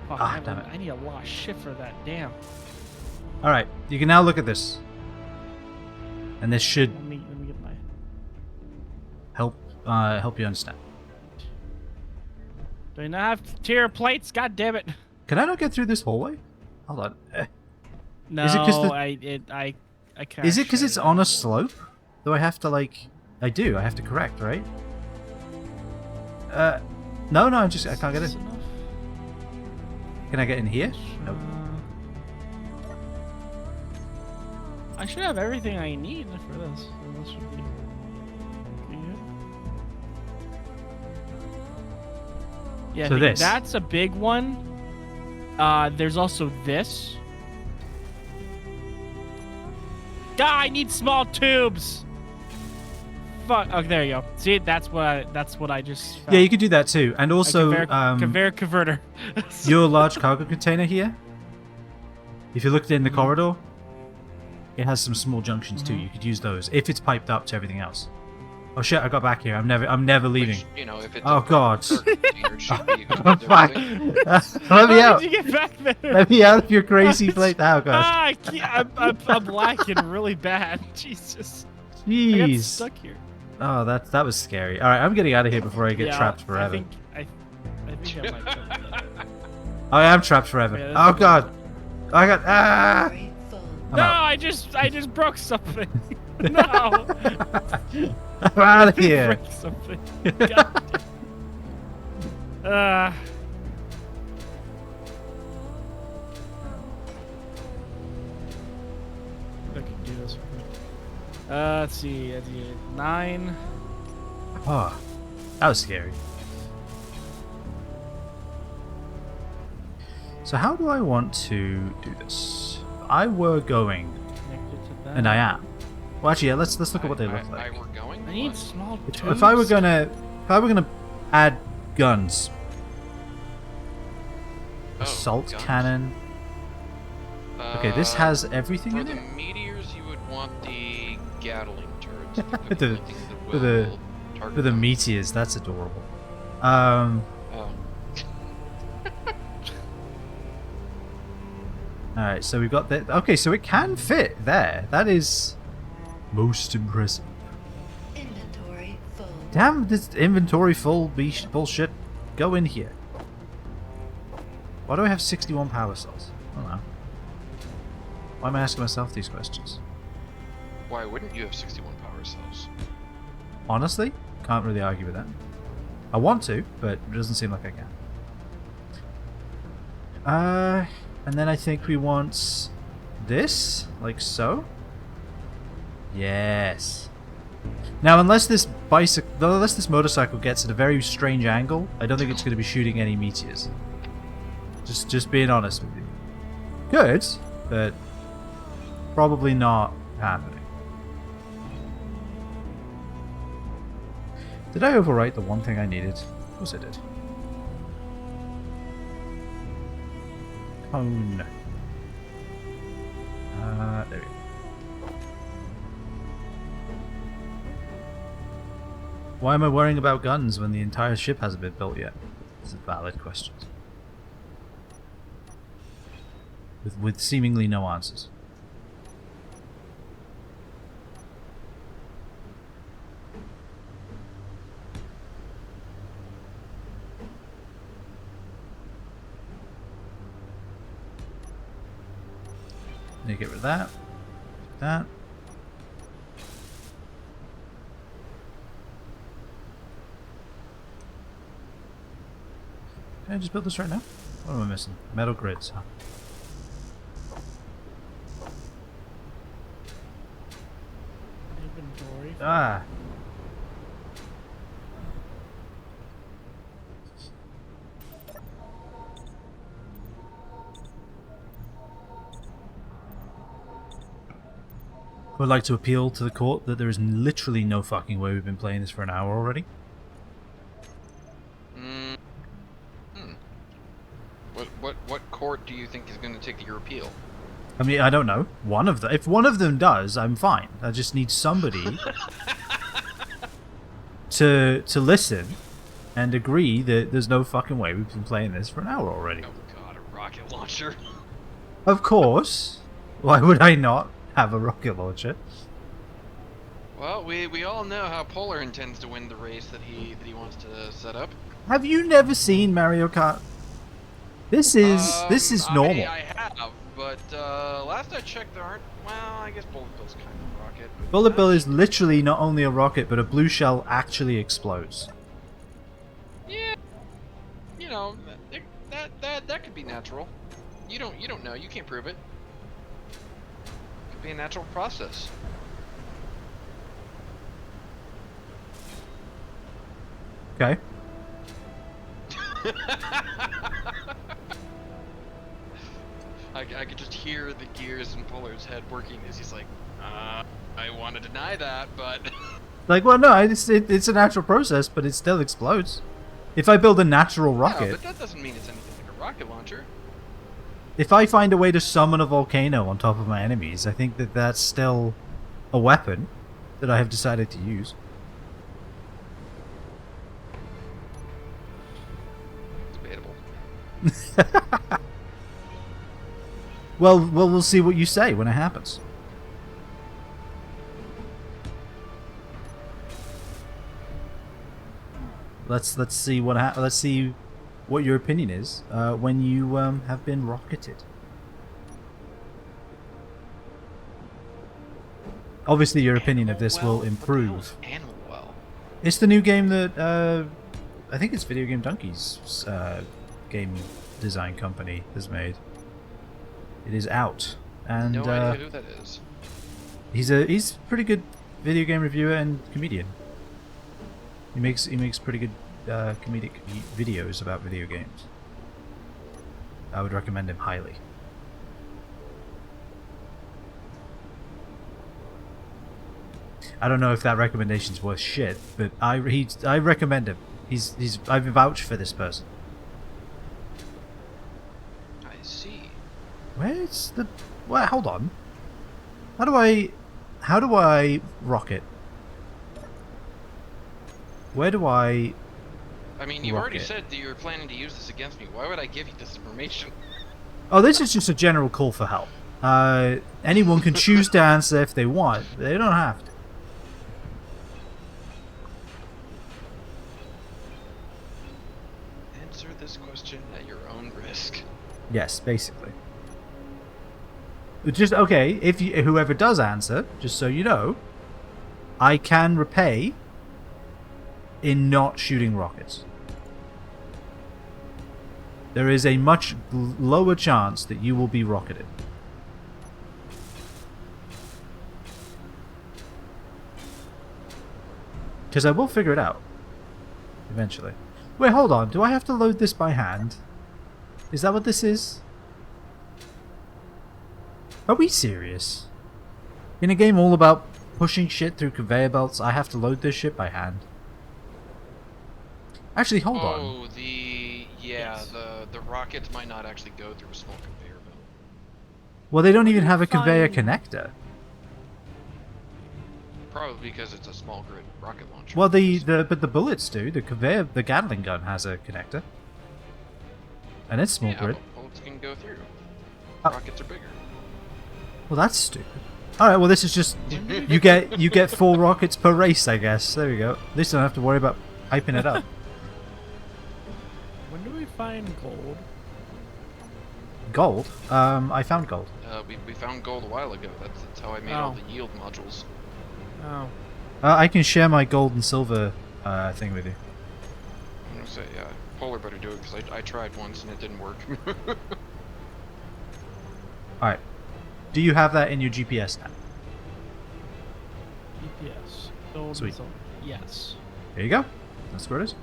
Fuck, Ah, damn it. I need a lot of shit for that. Damn. All right, you can now look at this, and this should Let me get my. help you understand. Do I not have tier plates? God damn it. Can I not get through this hallway? Hold on. No, Is it 'cause the- I can't. Is it because it's on a slope? Do I have to like? I do. I have to correct, right? No, I can't get in. Can I get in here? Nope. I should have everything I need for this. So this should be good. Yeah, So I think this. that's a big one. There's also this. Ah, I need small tubes. Fuck. Oh, there you go. See, that's what I just. Found. Yeah, you could do that too. And A also, conveyor converter. your large cargo container here. If you looked in the corridor, it has some small junctions too. You could use those if it's piped up to everything else. Oh shit! I got back here. I'm never leaving. Which, you know, if it's Oh, a God. cargo container, it should be good Oh, with fuck. everything. Let me How out. did you get back there? Let me out of your crazy plate now, guys. Ah, I can't, I'm lagging really bad. Jesus. I got Jeez. stuck here. Oh, that was scary. All right, I'm getting out of here before I get Yeah, trapped forever. I think I might jump. I am trapped forever. Yeah, Oh that's god. I got Inventory full. I'm No, out. I just broke something. No. I'm out of here. Break something. God damn. I can do this. Let's see. I did 9. Oh, that was scary. So how do I want to do this? I were going, Connected to that. and I am. Well, actually, yeah, let's look at what they look I like. were going. I need What? small If tubes. I were gonna add guns, Oh, assault guns. cannon. Okay, this has everything For in the it. meteors, you would want the Gatling turrets. the The- equivalent things that for the- will target For the them. meteors, that's adorable. Oh. Alright, so we've got that. Okay, so it can fit there. That is most impressive. Inventory full. Damn, this inventory full bullshit. Go in here. Why do I have 61 power cells? I don't know. Why am I asking myself these questions? Why wouldn't you have 61 power cells? Honestly, can't really argue with that. I want to, but it doesn't seem like I can. And then I think we want this, like so. Yes. Now, unless this motorcycle gets at a very strange angle, I don't think it's going to be shooting any meteors. Just being honest with you. Good, but probably not happening. Did I overwrite the one thing I needed? Of course I did. Cone. There we go. Why am I worrying about guns when the entire ship hasn't been built yet? This is a valid question. With seemingly no answers. Need to get rid of that. That. Can I just build this right now? What am I missing? Metal grids, huh? Inventory. Ah! I would like to appeal to the court that there is literally no fucking way we've been playing this for an hour already. What court do you think is going to take your appeal? I mean, I don't know. One of them. If one of them does, I'm fine. I just need somebody to listen and agree that there's no fucking way we've been playing this for an hour already. Oh god, a rocket launcher. Of course. Why would I not have a rocket launcher? Well, we all know how Polar intends to win the race that he wants to set up. Have you never seen Mario Kart? This is normal. I have, but last I checked, there aren't. Well, I guess Bullet Bill's kind of a rocket. But Bullet Bill is literally not only a rocket, but a blue shell actually explodes. Yeah, you know that could be natural. You don't know. You can't prove it. Could be a natural process. Okay. I could just hear the gears in Polar's head working as he's like, I want to deny that, but... Like, well, no, it's a natural process, but it still explodes. If I build a natural rocket... Yeah, but that doesn't mean it's anything like a rocket launcher. If I find a way to summon a volcano on top of my enemies, I think that that's still a weapon that I have decided to use. Debatable. Well, we'll see what you say when it happens. Let's see what your opinion is when you have been rocketed. Obviously, your opinion of this will improve. Animal well. It's the new game that I think it's Video Game Donkey's game design company has made. It is out, and No idea who that is. he's a pretty good video game reviewer and comedian. He makes pretty good comedic videos about video games. I would recommend him highly. I don't know if that recommendation's worth shit, but I recommend him. I've vouched for this person. I see. Where's the... Well, hold on. How do I rocket? Where do I... I mean, you've already Rocket. said that you're planning to use this against me. Why would I give you this information? Oh, this is just a general call for help. Anyone can choose to answer if they want. But they don't have to. Answer this question at your own risk. Yes, basically. Just okay. Whoever does answer, just so you know, I can repay in not shooting rockets. There is a much lower chance that you will be rocketed. Because I will figure it out eventually. Wait, hold on. Do I have to load this by hand? Is that what this is? Are we serious? In a game all about pushing shit through conveyor belts, I have to load this shit by hand. Actually, hold on. Oh, Yes. the rockets might not actually go through a small conveyor belt. Well, they don't Where even do have you a conveyor find- connector. Probably because it's a small grid rocket launcher. Well, but the bullets do. The conveyor, the Gatling gun has a connector, and it's small yeah, grid. but bullets can go through. Oh. Rockets are bigger. Well, that's stupid. All right. Well, this is just you get 4 rockets per race, I guess. There we go. At least I don't have to worry about hyping it up. When do we find gold? Gold. I found gold. We found gold a while ago. That's how I made all the yield modules. Oh. I can share my gold and silver thing with you. I'm gonna say, yeah, Polar better do it because I tried once and it didn't work. All right. Do you have that in your GPS now? GPS. Gold. Sweet. Silver. Yes. There you go. That's where it is.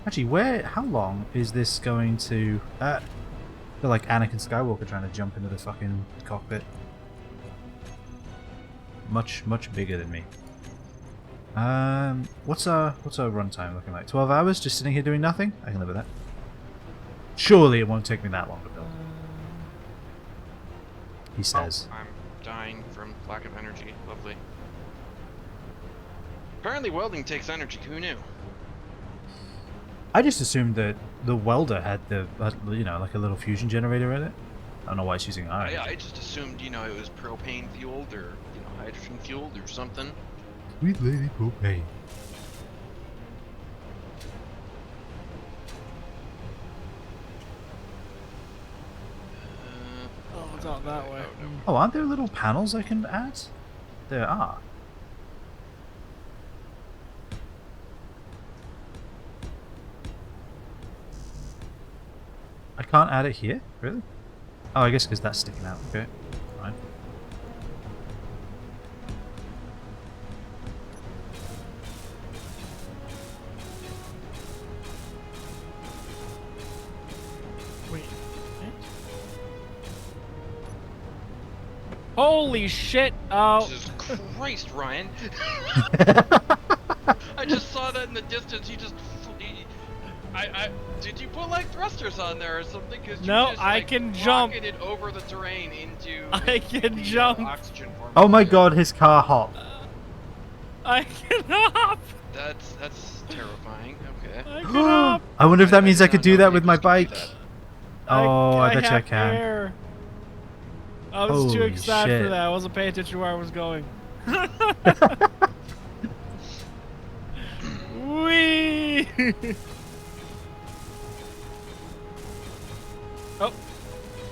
Actually, how long is this going to... I feel like Anakin Skywalker trying to jump into the fucking cockpit. Much bigger than me. What's our runtime looking like? 12 hours just sitting here doing nothing? I can live with that. Surely it won't take me that long to build. He says. I'm dying from lack of energy. Lovely. Apparently welding takes energy. Who knew? I just assumed that the welder had like a little fusion generator in it. I don't know why it's using iron. I just assumed, it was propane fueled or, hydrogen fueled or something. Sweet lady propane. Oh, it's out that way. Oh, no. Oh, aren't there little panels I can add? There are. I can't add it here? Really? Oh, I guess because that's sticking out. Okay, fine. Wait. Holy shit! Oh. Jesus Christ, Ryan. I just saw that in the distance. You just... did you put like thrusters on there or something? Cause you No, just, I can jump. Rocketed over the terrain into I can the, jump. Oxygen formation. Oh my god, his car hopped. I can hop! That's terrifying. Okay. I can hop! I wonder if that I means did I not could do know that with my vehicles could do bike. that. Oh, I bet you I have can. air. I was too Holy excited shit. for that. I wasn't paying attention to where I was going. Whee! Oh,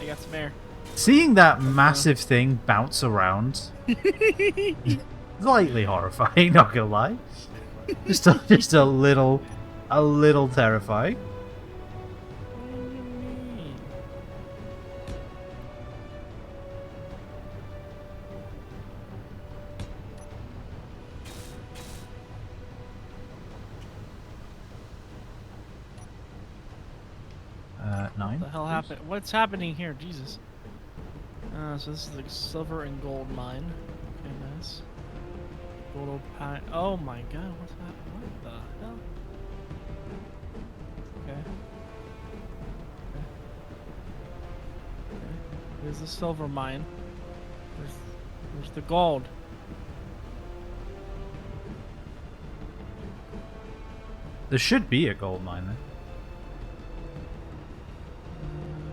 I got some air. Seeing that massive thing bounce around, slightly horrifying, not gonna lie. Just a little terrifying. What do you mean? Nine. What the hell happened? What's happening here? Jesus. So this is the silver and gold mine. Okay, nice. Gold pine. Oh my god, what's happening? What the hell? Okay. Okay. Here's the silver mine. Where's the gold? There should be a gold mine there.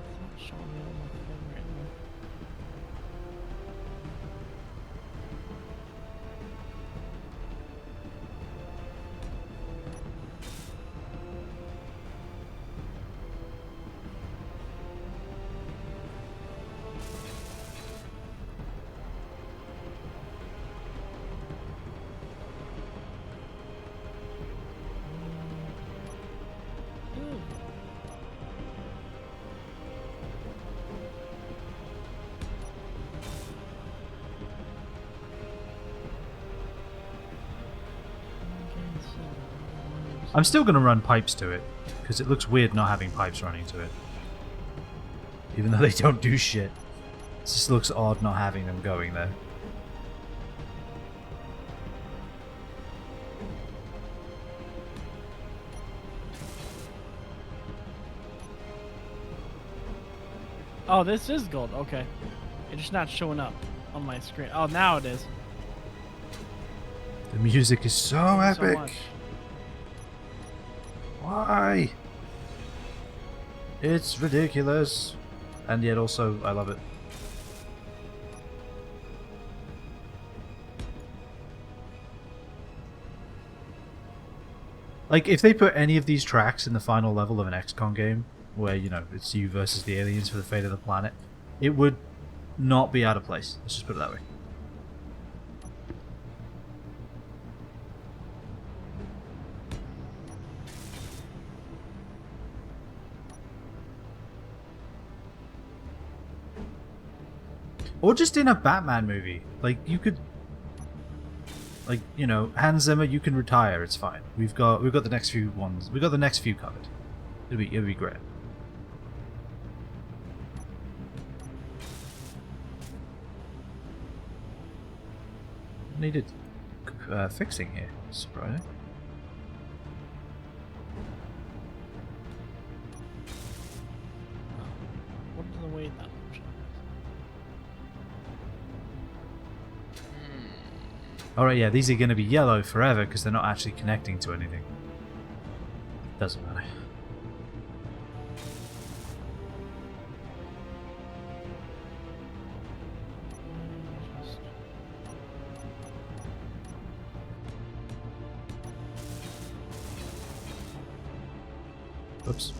It's not showing me on my thing right now. Ooh. I'm still gonna run pipes to it because it looks weird not having pipes running to it, even though they don't do shit. It just looks odd not having them going there. Oh, this is gold. Okay. It's just not showing up on my screen. Oh, now it is. The music is so Thank you epic. so much. Why? It's ridiculous. And yet also, I love it. Like, if they put any of these tracks in the final level of an XCOM game, where, you know, it's you versus the aliens for the fate of the planet, it would not be out of place. Let's just put it that way. Or just in a Batman movie. Like, you could... Like, you know, Hans Zimmer, you can retire, it's fine. We've got the next few ones. We've got the next few covered. It'll be great. Needed fixing here. Surprising. What does the weight that much? Alright, yeah, these are going to be yellow forever because they're not actually connecting to anything. Doesn't matter. Oops.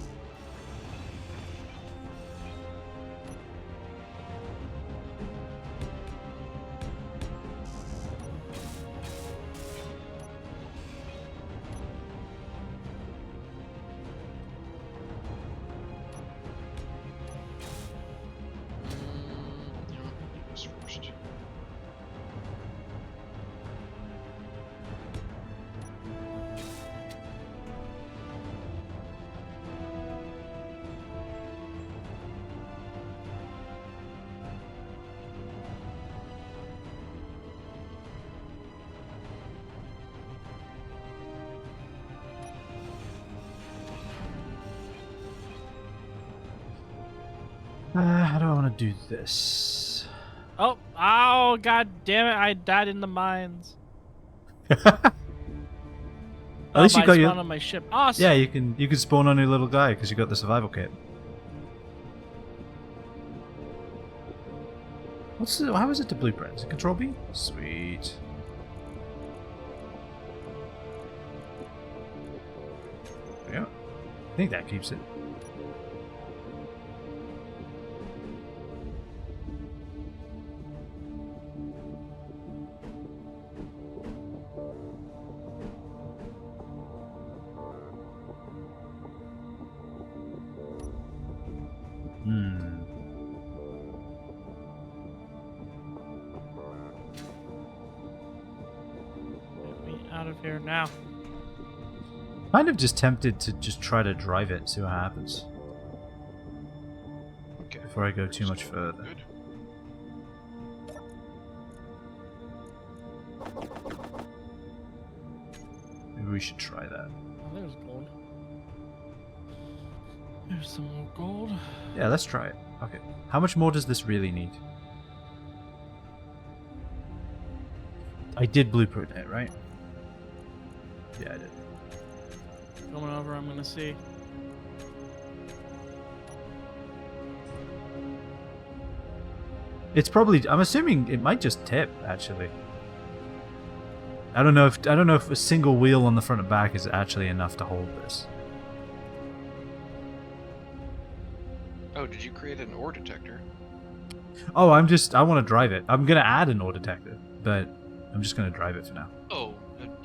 This first. How do I want to do this? Oh, god damn it, I died in the mines. At least you I got spawned your... on my ship. Awesome. Yeah, you can spawn on your little guy because you got the survival kit. How is it to blueprint? Is it Control B? Sweet. Yeah. I think that keeps it. Get me out of here now. Kind of just tempted to just try to drive it and see what happens Okay. before I go too much further. Good. Maybe we should try that. Oh, there's gold. There's some more gold. Yeah, let's try it. Okay. How much more does this really need? I did blueprint it, right? Yeah, I did. Coming over, I'm gonna see. It's probably... I'm assuming it might just tip, actually. I don't know if a single wheel on the front and back is actually enough to hold this. Oh, did you create an ore detector? Oh, I want to drive it. I'm going to add an ore detector, but I'm just going to drive it for now. Oh,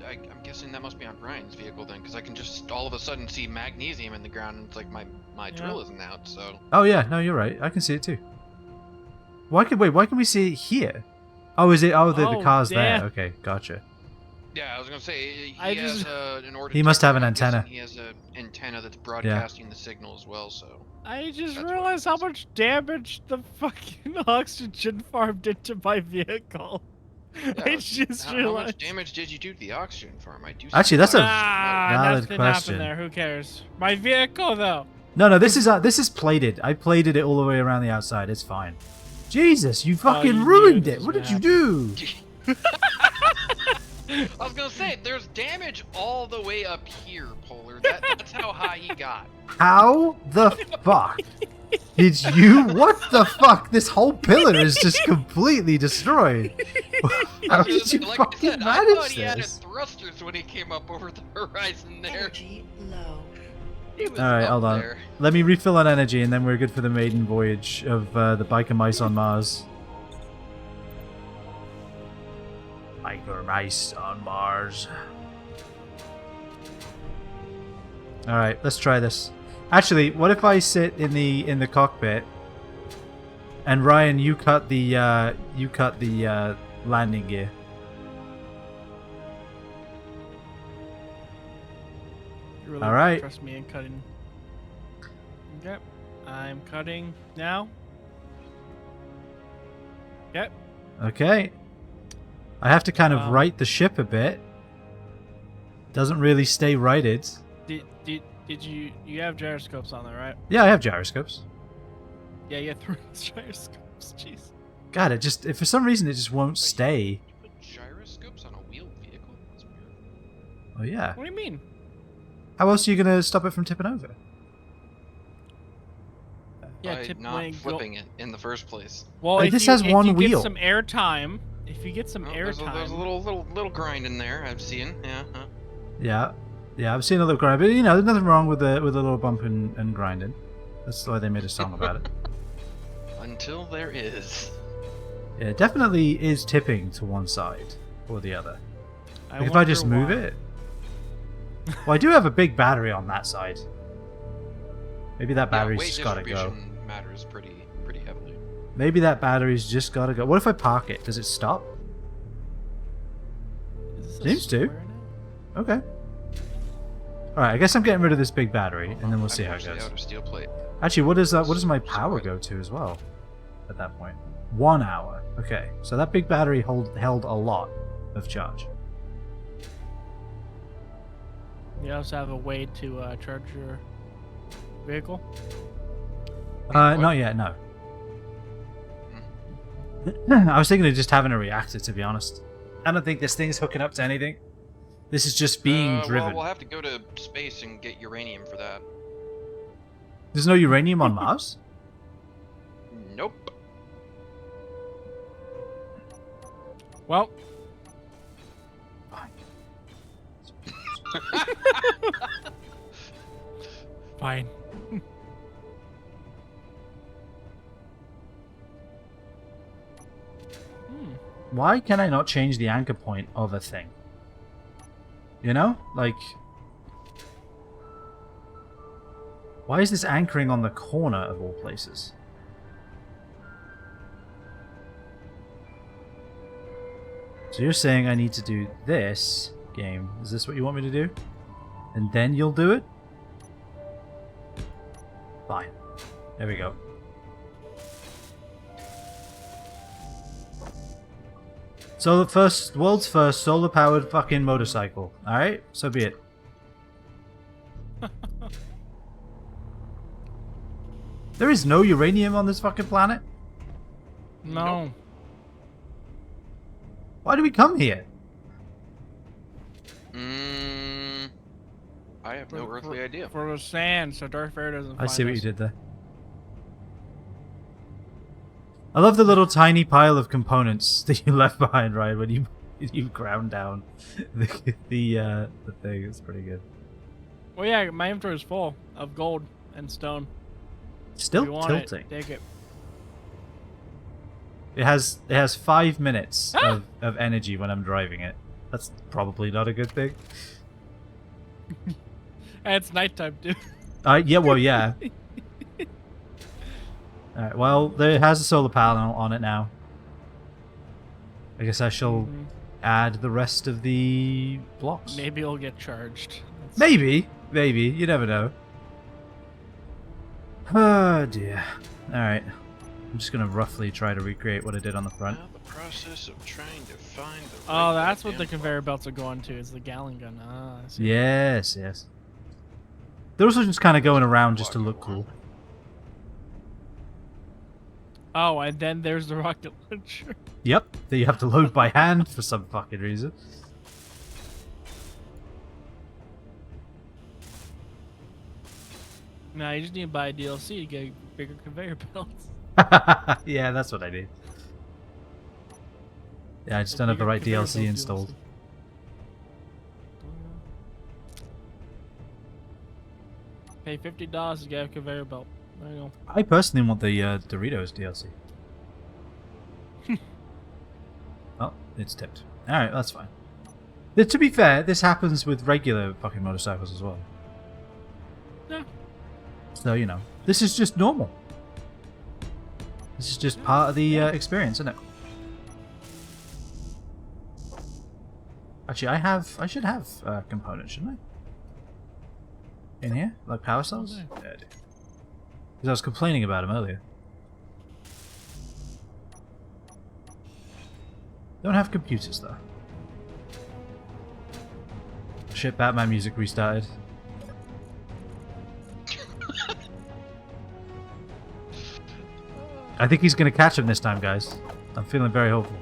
I'm guessing that must be on Brian's vehicle then, because I can just all of a sudden see magnesium in the ground, and it's like my drill isn't out. So. Oh yeah, no, you're right. I can see it too. Why can we see it here? Oh, is it? Oh, the car's damn. there. Okay, gotcha. Yeah, I was gonna say he I has just- an ore. He must have an detector, and I'm antenna. guessing He has an antenna that's broadcasting the signal as well. So. I just That's what realized it how is. much damage the fucking oxygen farm did to my vehicle. I just How realized. much damage did you do to the oxygen farm? I do. Actually, that's a- Ah, valid nothing question. happened there. Who cares? My vehicle, though. No, this is plated. I plated it all the way around the outside. It's fine. Jesus, you fucking you knew ruined this it. was What gonna did you do? I was gonna say, there's damage all the way up here, Polar. That's how high he got. How the fuck did you? What the fuck? This whole pillar is just completely destroyed. How did you Like fucking I said, I thought manage he had his this? thrusters when he came up over the horizon there. Energy low. He was Alright, up hold on. there. Let me refill on energy and then we're good for the maiden voyage of the biker mice on Mars. Biker mice on Mars. Alright, let's try this. Actually, what if I sit in the cockpit and Ryan, you cut the landing gear. You really All right. trust me in cutting. Okay. I'm cutting now. Okay. Okay. I have to kind of right the ship a bit. Doesn't really stay righted. Did you have gyroscopes on there, right? Yeah, I have gyroscopes. Yeah, you have 3 gyroscopes. Jeez. God, it just, if for some reason it just won't stay. You put gyroscopes on a wheeled vehicle? That's weird. Oh yeah. What do you mean? How else are you gonna stop it from tipping over? Yeah, By tip not when flipping it in the first place. Well, Like, if this you, has if one you wheel. Get some air time. If you get some Oh, air there's time. a little grind in there. I've seen. Yeah. Huh. Yeah. Yeah, I've seen a little grind, but you know, there's nothing wrong with a little bump and grinding. That's why they made a song about it. Until there is. Yeah, it definitely is tipping to one side or the other. Like if I wonder just move why. it. Well, I do have a big battery on that side. Maybe that battery's weight just gotta go. distribution matters pretty heavily. Maybe that battery's just gotta go. What if I park it? Does it stop? Is this a Seems to. square now? Okay. Alright, I guess I'm getting rid of this big battery, and then we'll see I'm how it actually goes. out of steel plate. Actually, what does my power go to as well? At that point, 1 hour. Okay, so that big battery held a lot of charge. You also have a way to charge your vehicle. Not yet, no. I was thinking of just having a reactor, to be honest. I don't think this thing's hooking up to anything. This is just being driven. Well, we'll have to go to space and get uranium for that. There's no uranium on Mars? Nope. Well, fine. Why can I not change the anchor point of a thing? You know? Like... Why is this anchoring on the corner of all places? So you're saying I need to do this game. Is this what you want me to do? And then you'll do it? Fine. There we go. So the world's first solar-powered fucking motorcycle. Alright? So be it. There is no uranium on this fucking planet? No. Nope. Why do we come here? I have no earthly idea. For the sand, so Darth Vader doesn't I find see what you us. did there. I love the little tiny pile of components that you left behind, Ryan, when you ground down the thing. It's pretty good. Well, yeah, my inventory is full of gold and stone. Still If you want tilting. It, take it. It has 5 minutes of energy when I'm driving it. That's probably not a good thing. And it's nighttime, dude. Yeah, well, yeah. Alright, well, it has a solar panel on it now. I guess I shall Mhm. add the rest of the blocks. Maybe it'll get charged. Maybe. You never know. Oh, dear. Alright. I'm just going to roughly try to recreate what I did on the front. Now the process of trying to find the Oh, right that's what the goddamn conveyor belts are going to, is the gallon gun. Ah, I see. Yes. They're also just kind of going around just to look cool. Oh, and then there's the rocket launcher. Yep, that you have to load by hand for some fucking reason. Nah, you just need to buy a DLC to get bigger conveyor belts. Yeah, that's what I need. Yeah, I just don't have the right DLC installed. Pay $50 to get a conveyor belt. There you go. I personally want the Doritos DLC. Oh, it's tipped. Alright, that's fine. To be fair, this happens with regular fucking motorcycles as well. Yeah. So, you know, this is just normal. This is just part of the experience, isn't it? Actually, I should have components, shouldn't I? In here? Like power cells? Okay. Yeah, I do. Because I was complaining about them earlier. Don't have computers, though. Shit, Batman music restarted. I think he's going to catch him this time, guys. I'm feeling very hopeful.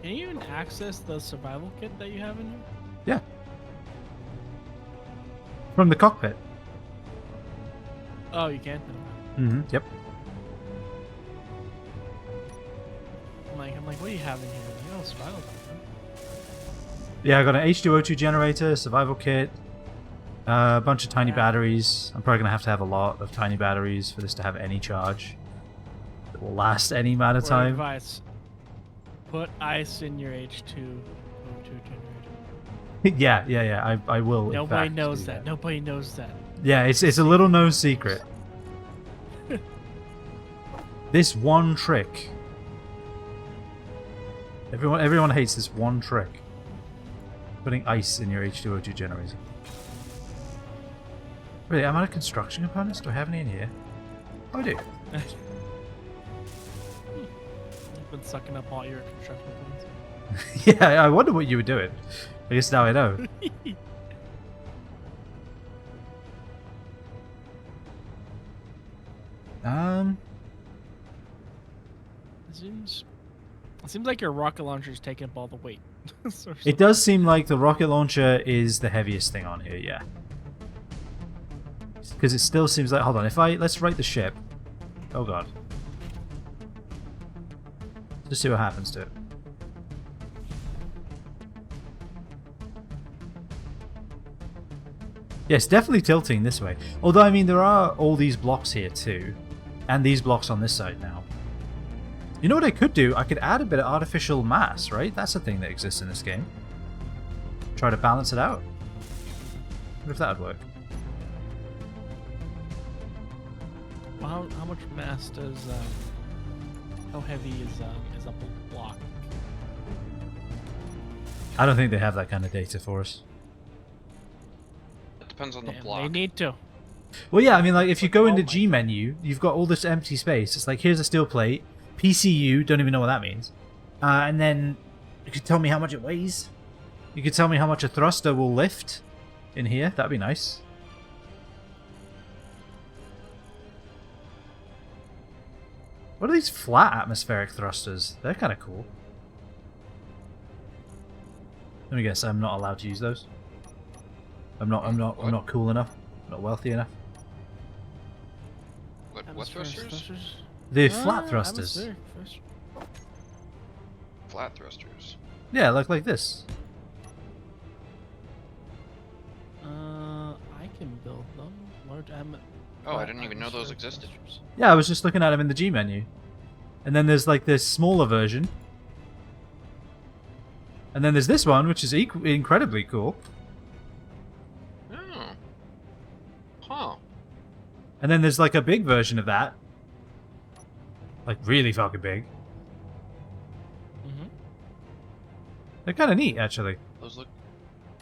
Can you even access the survival kit that you have in here? Yeah. From the cockpit. Oh, you can? Mm-hmm. Yep. I'm like, what do you have in here? You know, survival kit. Yeah, I got an H2O2 generator, survival kit, a bunch of tiny batteries. I'm probably going to have a lot of tiny batteries for this to have any charge. That will last any amount of Word time. advice. Put ice in your H2O2 generator. Yeah. I will. Nobody in fact, knows do that. Nobody knows that. Yeah, it's a little known secret. This one trick. Everyone hates this one trick. Putting ice in your H2O2 generator. Really, am I out of construction components? Do I have any in here? Oh, I do. You've been sucking up all your construction points. Yeah, I wonder what you were doing. I guess now I know. It seems like your rocket launcher is taking up all the weight. It does seem like the rocket launcher is the heaviest thing on here, yeah. Because it still seems like... Hold on, let's right the ship. Oh god. Just see what happens to it. Yes, definitely tilting this way. Although, I mean, there are all these blocks here too. And these blocks on this side now. You know what I could do? I could add a bit of artificial mass, right? That's a thing that exists in this game. Try to balance it out. What if that would work? Well, how much mass does... how heavy is a block? I don't think they have that kind of data for us. It depends on the Damn, block. they need to. Well, yeah, I mean, like, if you go into Oh my G menu, you've got all this empty space. It's like, here's a steel plate, PCU, don't even know what that means. And then you could tell me how much it weighs. You could tell me how much a thruster will lift in here. That'd be nice. What are these flat atmospheric thrusters? They're kind of cool. Let me guess, I'm not allowed to use those. I'm not cool enough. I'm not wealthy enough. What thrusters? The flat thrusters. atmospheric thrusters. Flat thrusters. Yeah, like this. I can build them. Large Oh, I didn't even know those existed. Yeah, I was just looking at them in the G menu. And then there's like this smaller version. And then there's this one, which is incredibly cool. Oh. Huh. And then there's like a big version of that. Like really fucking big. Mm-hmm. They're kind of neat, actually. Those look.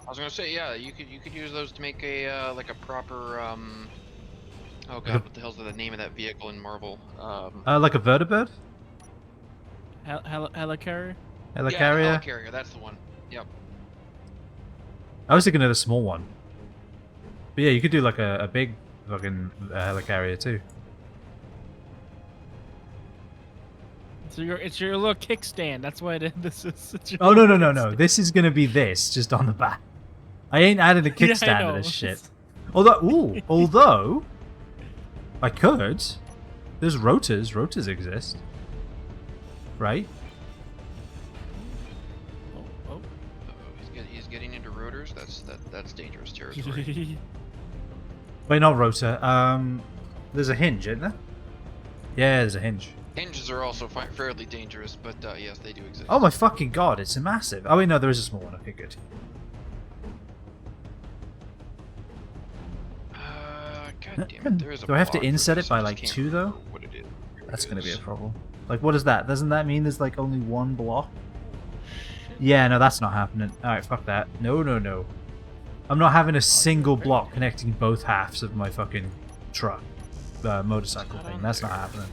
I was gonna say, yeah, you could use those to make a like a proper Oh god, what the hell's the name of that vehicle in Marvel? Like a vertibird? Helicarrier? Helicarrier? Yeah, helicarrier, that's the one. Yep. I was thinking of the small one. But yeah, you could do like a big fucking helicarrier too. So it's your little kickstand. That's what this is. It's your Oh no little no no no! kickstand. This is gonna be this just on the back. I ain't added a Yeah, I kickstand to know. this shit. Although I could. There's rotors. Rotors exist, right? Oh, He's getting into rotors. That's dangerous territory. Wait, not rotor. There's a hinge, isn't there? Yeah, there's a hinge. Hinges are also fairly dangerous, but yes, they do exist. Oh my fucking god! It's a massive. Oh wait, no, there is a small one. Okay, good. God damn it, there is a Do I have to block for inset this, it by I just like can't 2 though? remember what it is. Here That's it gonna be a is. problem. Like, what is that? Doesn't that mean there's like only one block? Yeah, no, that's not happening. Alright, fuck that. No, no, no. I'm not having a single block connecting both halves of my fucking truck, motorcycle Not thing. on That's not there. happening.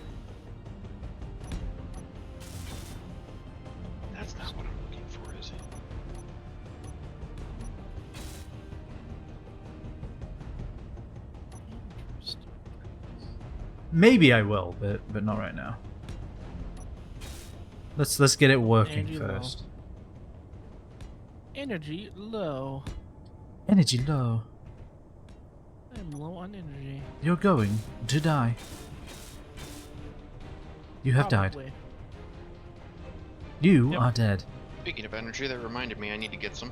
That's not what I'm looking for, is it? Maybe I will, but not right now. Let's get it working Energy low. first. Energy low. Energy low. I'm low on energy. You're going to die. You have died. Probably. You Yep. are dead. Speaking of energy, that reminded me I need to get some.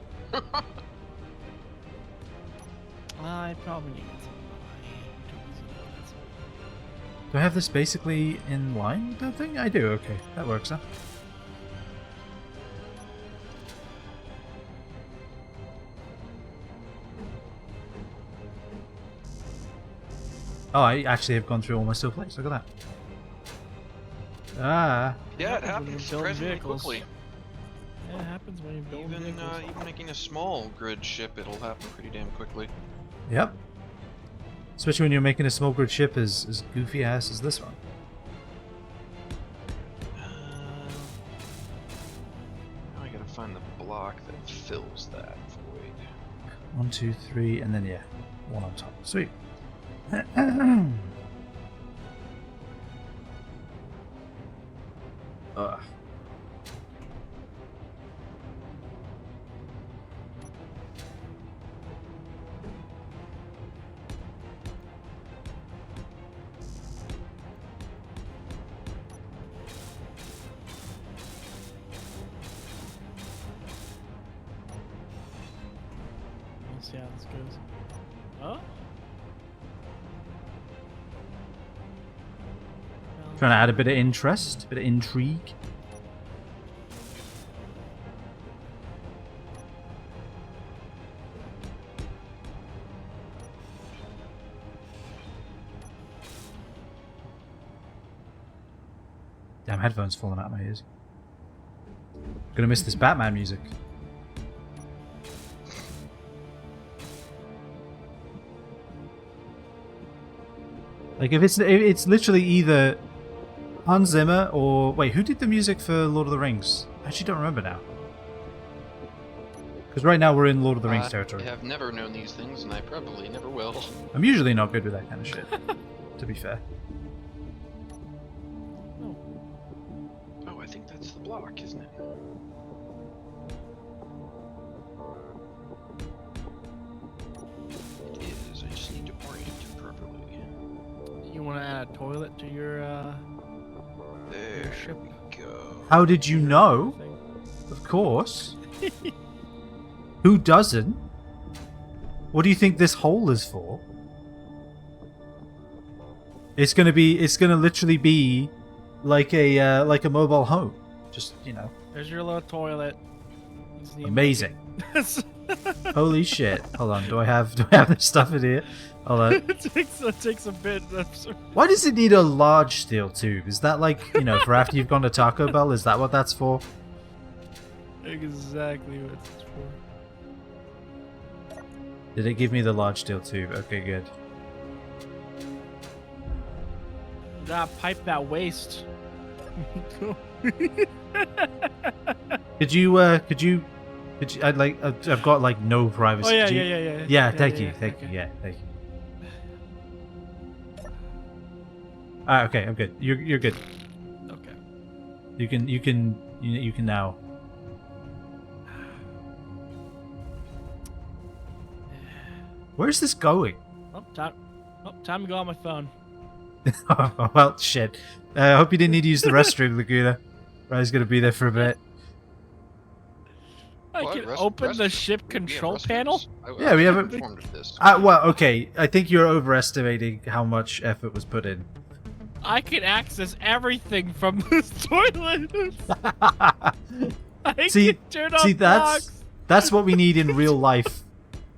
I probably need some. Do I have this basically in line with that thing? I do, okay. That works, huh? Oh, I actually have gone through all my still plates. Look at that. Ah. Yeah, it happens when happens you're building surprisingly vehicles. quickly. Yeah, it happens when you build Even vehicles. even making a small grid ship, it'll happen pretty damn quickly. Yep. Especially when you're making a small grid ship as goofy ass as this one. Now I gotta find the block that fills that void. 1, 2, 3, and then yeah, one on top. Sweet. Ugh. Let's see how this goes. Oh? Trying to add a bit of interest, a bit of intrigue. Damn, headphones falling out of my ears. Gonna miss this Batman music. Like if it's literally either Hans Zimmer or wait, who did the music for Lord of the Rings? I actually don't remember now. Because right now we're in Lord of the Rings territory. I have never known these things, and I probably never will. I'm usually not good with that kind of shit. To be fair. Oh, I think that's the block, isn't it? It is. I just need to orient it properly. You want to add a toilet to your There ship? we go. How did you know? thing? Of course. Who doesn't? What do you think this hole is for? It's gonna literally be like a mobile home. Just, you know. There's your little toilet. You just need to Amazing. make it- Holy shit. Hold on, do I have this stuff in here? Hold on. it takes a bit. Why does it need a large steel tube? Is that like, you know, for after you've gone to Taco Bell? Is that what that's for? Exactly what it's for. Did it give me the large steel tube? Okay, good. You gotta pipe that waste. Could you Could you, I've got like no privacy. Oh yeah, Could you- yeah. Yeah, thank you. Okay. Yeah, thank you. Ah, okay, I'm good. You're good. Okay. You can now. Where's this going? Oh, time to go on my phone. Oh, well, shit. I hope you didn't need to use the restroom, Laguna. Ryan's gonna be there for a bit. I What? can open the ship We have control restrooms? panel. Yeah, we have I a- was informed of this. Well, okay. I think you're overestimating how much effort was put in. I can access everything from this toilet. I See- can turn on See, blocks. that's what we need in real life.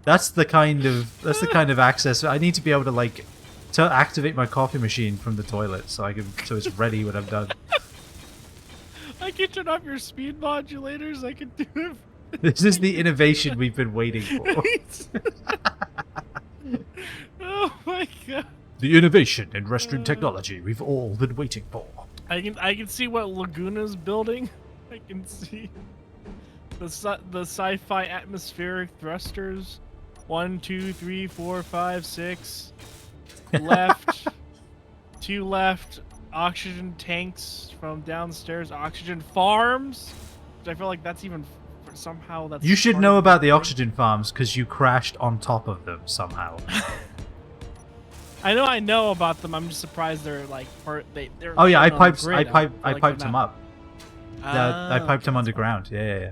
That's the kind of access I need to be able to like to activate my coffee machine from the toilet so it's ready when I'm done. I can turn off your speed modulators. I can do it. This is the innovation we've been waiting for. Oh my god! The innovation in restroom technology we've all been waiting for. I can see what Laguna's building. I can see the sci-fi atmospheric thrusters. 1, 2, 3, 4, 5, 6. Left. 2 left. Oxygen tanks from downstairs. Oxygen farms. Which I feel like that's even somehow that's. You should part know of about the thing. oxygen farms because you crashed on top of them somehow. I know about them. I'm just surprised they're like part. They're. Oh yeah, I shown on the piped grid. I feel piped like them they're not- up. I piped them okay, underground. Yeah.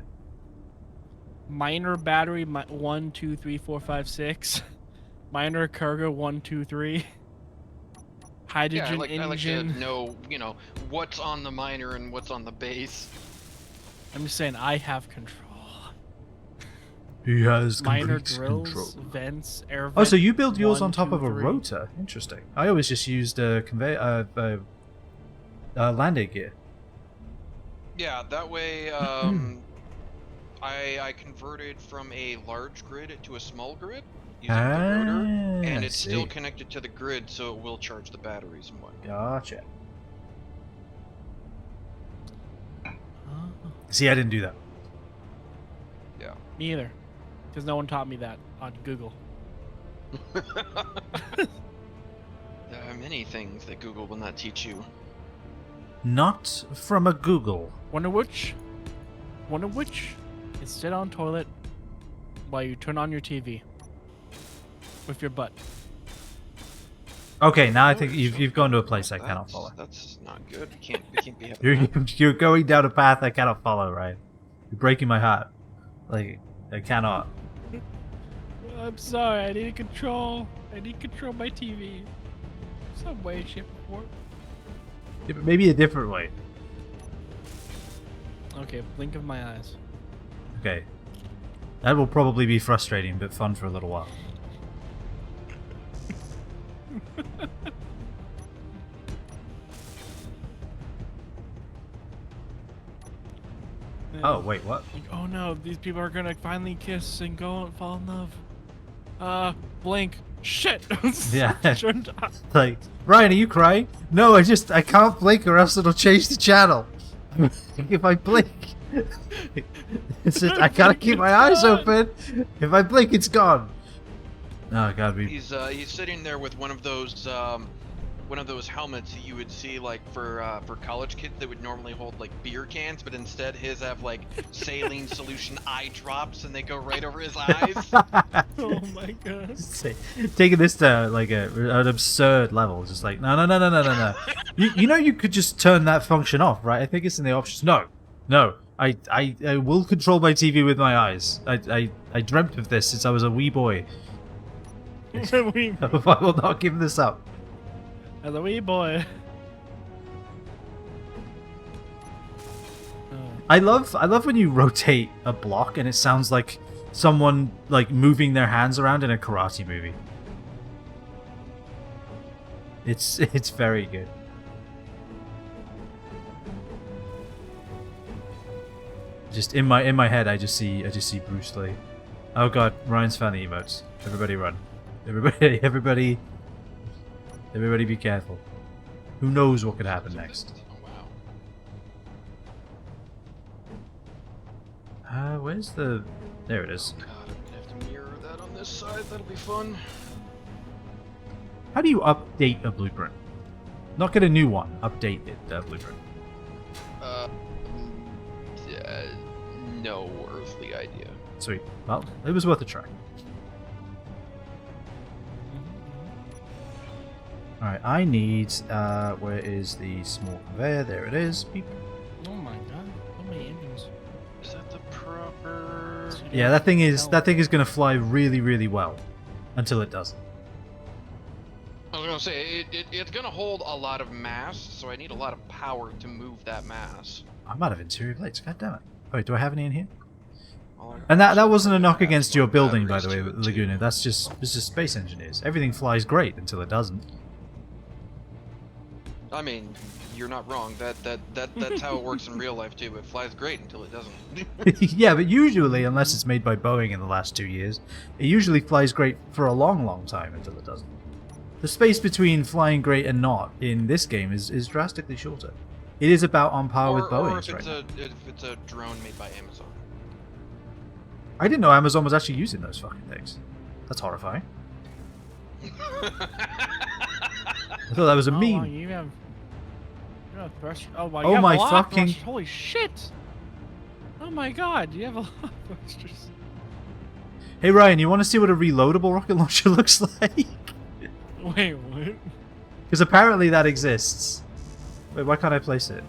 Minor battery 1, 2, 3, 4, 5, 6. Minor cargo 1, 2, 3. Yeah, Hydrogen I like to engine. know, what's on the miner and what's on the base. I'm just saying I have control. He has Minor complete drills, control. vents, air vents. Oh, so you build yours 1, on top 2, of a 3. rotor? Interesting. I always just used a landing gear. Yeah, that way, I converted from a large grid to a small grid using the rotor, and it's still connected to the grid, so it will charge the batteries and whatnot. Gotcha. Oh, See, I didn't do that. Yeah. me either. Because no one taught me that on Google. There are many things that Google will not teach you. Not from a Google. One of which is sit on toilet while you turn on your TV with your butt. Okay, now I think you've gone to a place I cannot follow. That's not good. We can't be having You're going down a path I cannot follow, right? You're breaking my heart. Like, I cannot. I'm sorry, I need control. I need control my TV. Some way, shape, or form. Maybe a different way. Okay, blink of my eyes. Okay. That will probably be frustrating, but fun for a little while. Oh, wait, what? Like, oh no, these people are gonna finally kiss and go and fall in love. Blink. Shit! Yeah. Turned off. Like, Ryan, are you crying? No, I can't blink or else it'll change the channel. If I blink, it's just, I gotta keep my eyes open. If I blink, it's gone. Oh god, He's sitting there with one of those helmets that you would see like for college kids that would normally hold like beer cans, but instead his have like saline solution eye drops and they go right over his eyes. Oh my god. taking this to like an absurd level. Just like no. you know you could just turn that function off, right? I think it's in the options. No. I will control my TV with my eyes. I dreamt of this since I was a wee boy. I will not give this up. As a wee boy. I love when you rotate a block and it sounds like someone like moving their hands around in a karate movie. It's very good. Just in my head I just see Bruce Lee. Oh god, Ryan's found the emotes. Everybody run. Everybody be careful. Who knows what could happen next? Oh Where's the... There it is. God, I'm gonna have to mirror that on this side. That'll be fun. How do you update a blueprint? Not get a new one, update it, blueprint. No earthly idea. Sweet. Well, it was worth a try. Alright, I need... where is the small conveyor? There it is. Beep. Oh my god, how many engines? Is that the proper? Yeah, that thing is going to fly really, really well. Until it doesn't. I was gonna say it's gonna hold a lot of mass, so I need a lot of power to move that mass. I'm out of interior blades, god damn it. Oh, wait, do I have any in here? All I- And that wasn't a knock against your building, by batteries the way, to it, Laguna. too. That's just space engineers. Everything flies great until it doesn't. I mean, you're not wrong. That's how it works in real life too. It flies great until it doesn't. Yeah, but usually, unless it's made by Boeing in the last 2 years, it usually flies great for a long, long time until it doesn't. The space between flying great and not in this game is drastically shorter. It is about on par with or Boeing's if right it's now. if it's a drone made by Amazon. I didn't know Amazon was actually using those fucking things. That's horrifying. I thought that was a Oh, meme. wow, you have thruster. Oh my, Oh you have my a lot of fucking- thrusters. Holy shit! Oh my god, you have a lot of thrusters. Hey Ryan, you want to see what a reloadable rocket launcher looks like? Wait, what? Because apparently that exists. Wait, why can't I place it?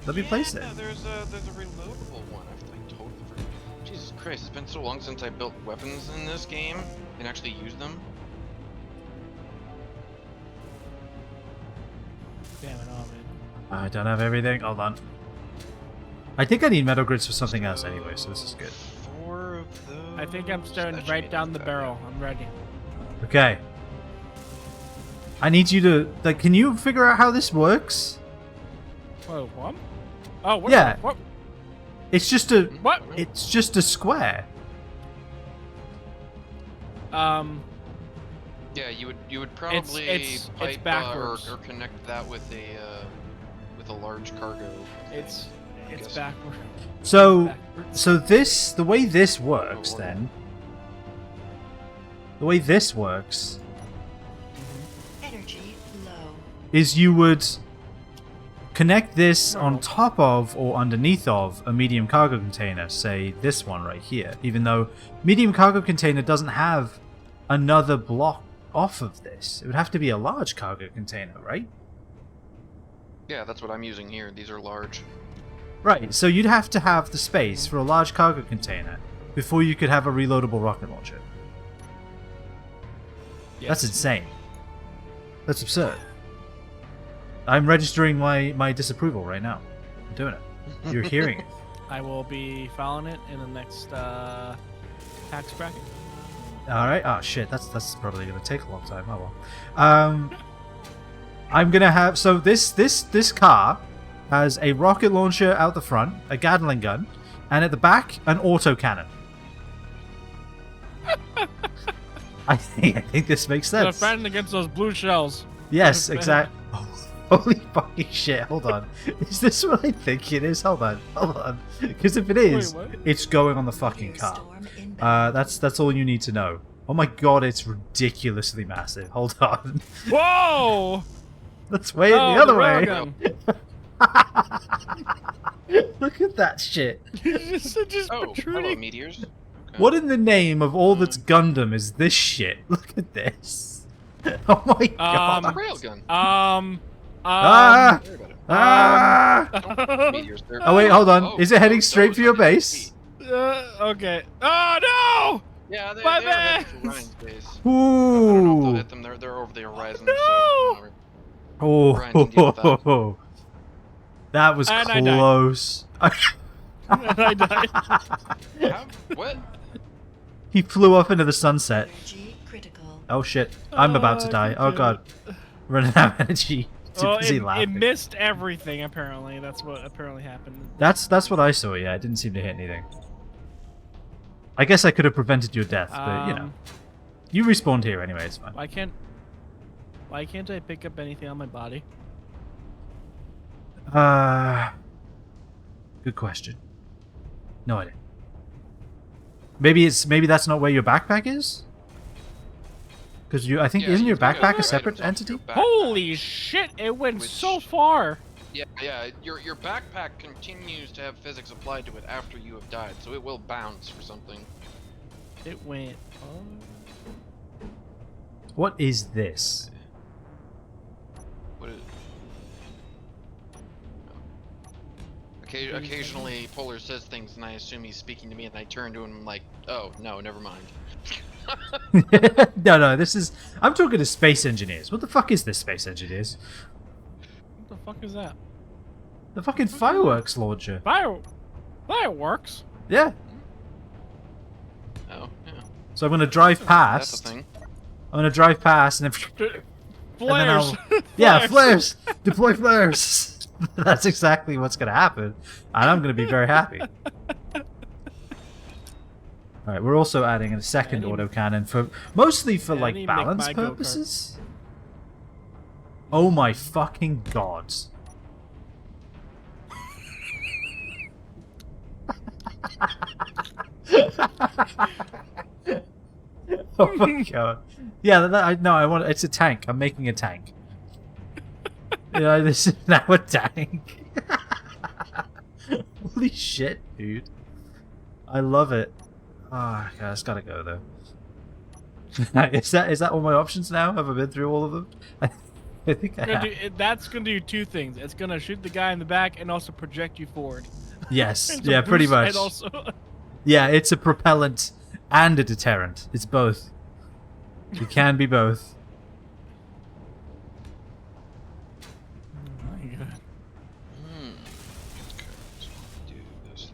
Let me place it. Yeah, there's a reloadable one. I totally forgot. Jesus Christ, it's been so long since I built weapons in this game and actually used them. Damn it, oh man. I don't have everything. Hold on. I think I need metal grids for something else anyway, so this is good. 4 of those. I think I'm starting That right should down be the enough. barrel. I'm ready. Okay. I need you to like. Can you figure out how this works? Whoa, what? Oh, what? Yeah. What? It's just a. What? It's just a square. Yeah, you would probably it's pipe backwards. or connect that with a large cargo. thing, It's I'm guessing. backward. So, Backwards. so this the way this works Oh, then. The way this works Energy low. is you would connect this on top of or underneath of a medium cargo container, say this one right here, even though medium cargo container doesn't have another block off of this. It would have to be a large cargo container, right? Yeah, that's what I'm using here. These are large. Right, so you'd have to have the space for a large cargo container before you could have a reloadable rocket launcher. That's insane. That's absurd. I'm registering my disapproval right now. I'm doing it. You're hearing it. I will be filing it in the next tax bracket. Alright. Oh shit, that's probably gonna take a long time. Oh well. I'm gonna have so this car has a rocket launcher out the front, a Gatling gun, and at the back an autocannon. I think this makes They're sense. fighting against those blue shells. Yes, exactly. Holy fucking shit! Hold on. Is this what I think it is? Hold on. Because if it is, Wait, what? it's going on the fucking car. Storm inbound. That's all you need to know. Oh my god, it's ridiculously massive. Hold on. Whoa! Let's weigh it Oh, the other way. railgun. Look at that shit. just Oh, hello, protruding. meteors. Okay. What in the name of all that's Gundam is this shit? Look at this. Oh my god. A railgun. Ah! Worry about it. Ah! Meteors. They're- Oh wait, hold on. Oh, Is it heading oh, straight those for your are the base? Okay. Oh Yeah, My they're heading for bad. Ryan's base. I don't know if they'll Ooh. hit them. They're over the horizon. No! So whatever. Oh. Ryan can deal with that. That was And I died. close. no! And I died. How? What? He flew off into the sunset. Energy critical. Oh shit. I'm about to die. Oh god. Running out of energy. Too Well, busy it laughing. missed everything. Apparently, that's what apparently happened. That's what I saw, yeah. It didn't seem to hit anything. I guess I could have prevented your death, but you know. You respawned here anyway, it's fine. Why can't I pick up anything on my body? Good question. No idea. Maybe that's not where your backpack is. Because I think isn't your you have backpack other a separate items on entity? your backpack. Holy shit! It went so Which- far. Yeah. Your backpack continues to have physics applied to it after you have died, so it will bounce for something. It went. What is this? What is? Occasionally, Polar says things, and I assume he's speaking to me, and I turn to him and I'm like, "Oh no, never mind." No, this is. I'm talking to space engineers. What the fuck is this, space engineers? What the fuck is that? The fucking fireworks launcher. Fireworks. Yeah. Oh yeah. So I'm gonna drive That's a past. thing. I'm gonna drive past and then. Flares. Yeah, flares. Deploy flares. That's exactly what's gonna happen, and I'm gonna be very happy. All right, we're also adding a second autocannon for mostly for Yeah, I like need to make balance my go-kart. purposes. Oh my fucking god! Oh my god! Yeah, I want. It's a tank. I'm making a tank. Yeah, this is now a tank. Holy shit, dude! I love it. Ah, oh, that's gotta go though. is that all my options now? Have I been through all of them? I think I have. That's gonna do two things. It's gonna shoot the guy in the back and also project you forward. Yes, It's a yeah, pretty boost much. And also, Yeah, it's a propellant and a deterrent. It's both. It can be both. oh my god. Okay, so do this.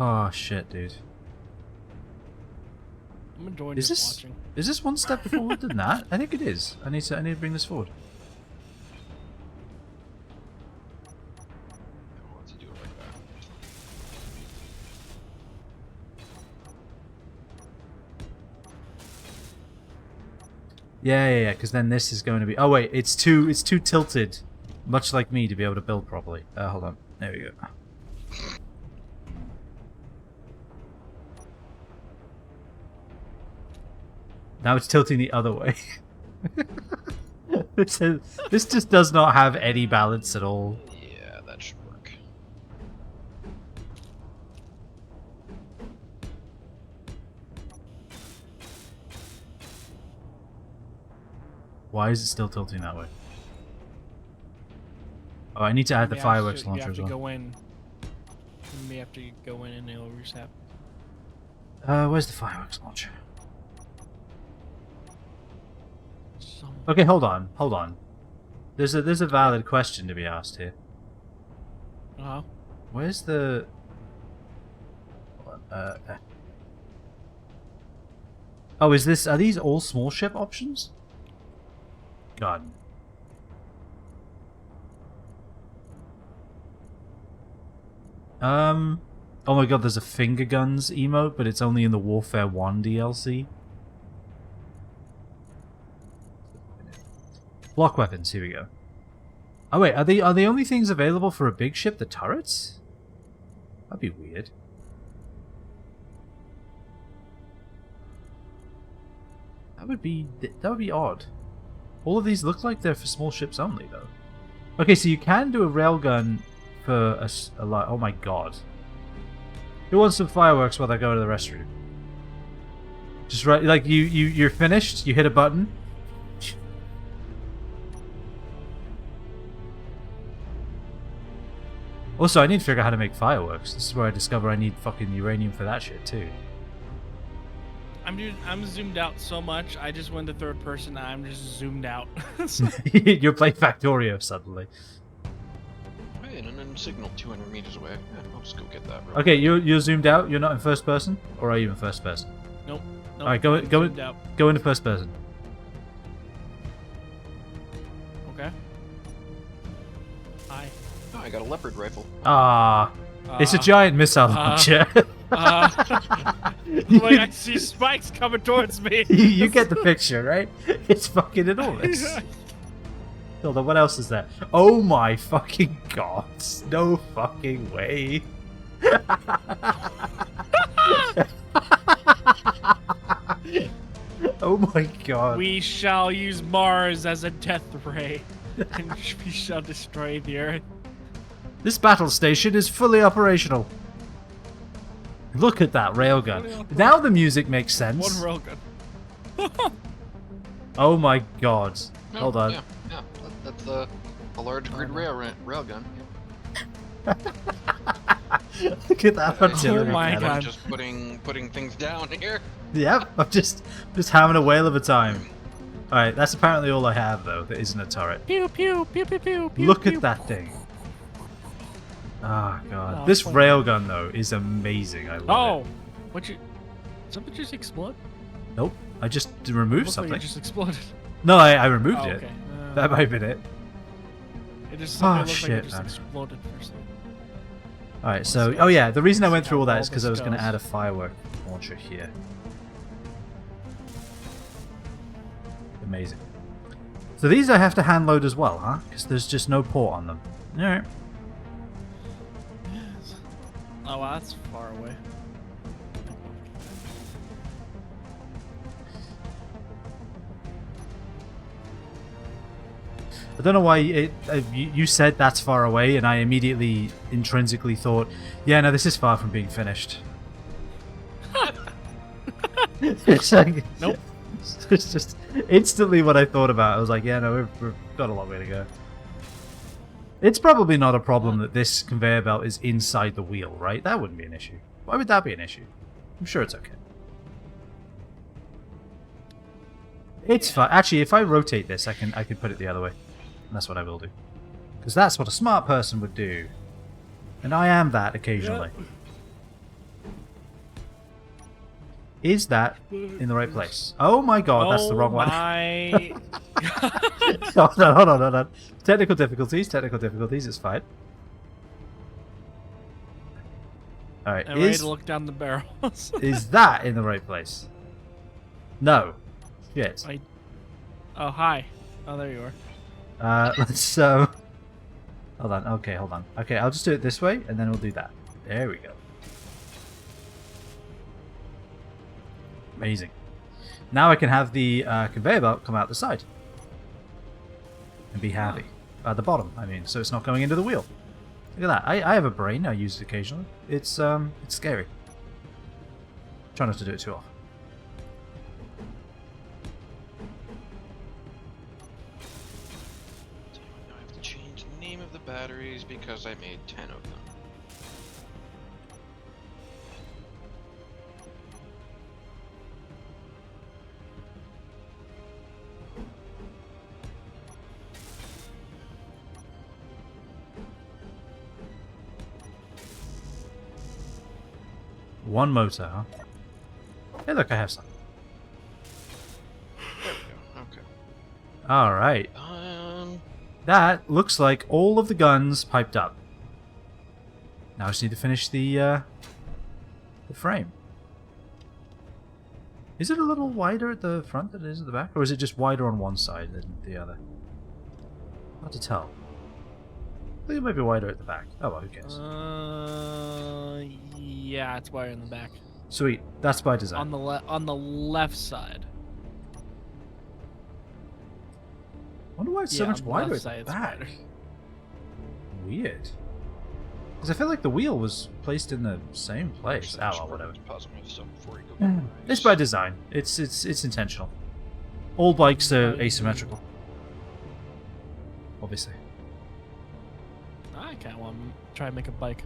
Oh shit, dude. I'm enjoying Is just this watching. is this one step forward than that? I think it is. I need to bring this forward. I want to do it like that. Yeah. Because then this is going to be. Oh wait, it's too tilted, much like me to be able to build properly. Hold on. There we go. Now it's tilting the other way. This just does not have any balance at all. Yeah, that should work. Why is it still tilting that way? Oh, I need to add the fireworks You launcher have as to well. go in. You may have to go in and it'll reset. Where's the fireworks launcher? Some- Okay, hold on. There's a valid question to be asked here. Uh-huh. Where's the? Oh, is this? Are these all small ship options? God. Oh my god, there's a finger guns emote, but it's only in the Warfare 1 DLC. Block weapons, here we go. Oh wait, are the only things available for a big ship the turrets? That'd be weird. That would be odd. All of these look like they're for small ships only, though. Okay, so you can do a railgun for a lot. Oh my god. Who wants some fireworks while they go to the restroom? Just right, like you're finished. You hit a button. Also, I need to figure out how to make fireworks. This is where I discover I need fucking uranium for that shit too. I'm zoomed out so much. I just went to third person. I'm just zoomed out. You're playing Factorio suddenly. Hey, and then signal 200 meters away. Yeah, I'll just go get that. Real Okay, you're zoomed out. You're not in first person, or are you in first person? Nope. All right, go zoomed out. go into first person. Okay. Hi. Oh, I got a leopard rifle. Ah, it's a giant missile launcher. Like I see spikes coming towards me. You get the picture, right? It's fucking enormous. Hold on, what else is there? Oh my fucking god! No fucking way! Oh my god. We shall use Mars as a death ray, and we shall destroy the Earth. This battle station is fully operational. Look at that railgun. Now the music makes sense. One railgun. Oh my god. No, Hold on. Yeah. That's a large grid railgun. Look at that artillery Oh my cannon. god. Just putting things down here. Yep, I'm just having a whale of a time. Alright, that's apparently all I have though, that isn't a turret. Pew pew pew pew pew. pew Look pew. at that thing. Oh god. Oh, This fun. railgun though is amazing. I love Oh, it. what you? Something just explode? Nope. I just removed Looks something. Like it just exploded. No, I removed Oh, it. okay. That might have been it. It just Oh, something looked shit, like it just man. exploded for some. Alright, so oh yeah, the reason I went through all that All is because the I was going to skulls. add a firework launcher here. Amazing. So these I have to hand load as well, huh? Because there's just no port on them. Alright. Oh wow, that's far away. I don't know why you said that's far away, and I immediately intrinsically thought, yeah, no, this is far from being finished. It's like, Nope. It's just instantly what I thought about. I was like, yeah, no, we've got a long way to go. It's probably not a problem that this conveyor belt is inside the wheel, right? That wouldn't be an issue. Why would that be an issue? I'm sure it's okay. It's fine. Actually, if I rotate this, I can put it the other way. And that's what I will do. Because that's what a smart person would do. And I am that occasionally. Is that in the right place? Oh my god, that's the wrong one. My... Hold on. Technical difficulties, it's fine. Alright, I'm ready to look down the barrels. is that in the right place? No. Shit. Oh, hi. Oh, there you are. Let's hold on. Okay, hold on. Okay, I'll just do it this way, and then we'll do that. There we go. Amazing. Now I can have the conveyor belt come out the side and be happy. At the bottom, I mean, so it's not going into the wheel. Look at that. I have a brain. I use it occasionally. It's scary. Try not to do it too often. Now I have to change the name of the batteries because I made 10 of them. One motor, huh? Hey, look, I have some. There we go. Okay. Alright. That looks like all of the guns piped up. Now I just need to finish the frame. Is it a little wider at the front than it is at the back? Or is it just wider on one side than the other? Hard to tell. I think it might be wider at the back. Oh well, who cares? Yeah, it's wider in the back. Sweet. That's by design. On the left side. Wonder why it's so Yeah, much on the wider left at side the it's back. wider. Weird. Because I feel like the wheel was placed in the same place. Actually, Oh, well, whatever. Pause some of the stuff before you go. It's by design. It's intentional. All bikes are asymmetrical. Obviously. I kind of want to try and make a bike.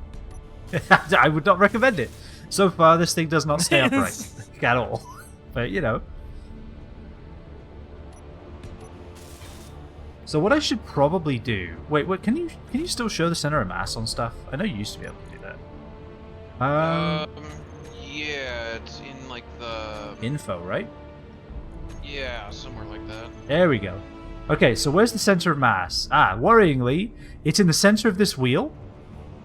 I would not recommend it. So far, this thing does not stay upright at all. But you know. So what I should probably do? Wait, can you still show the center of mass on stuff? I know you used to be able to do that. Yeah, it's in like the Info, right? yeah, somewhere like that. There we go. Okay, so where's the center of mass? Ah, worryingly, it's in the center of this wheel.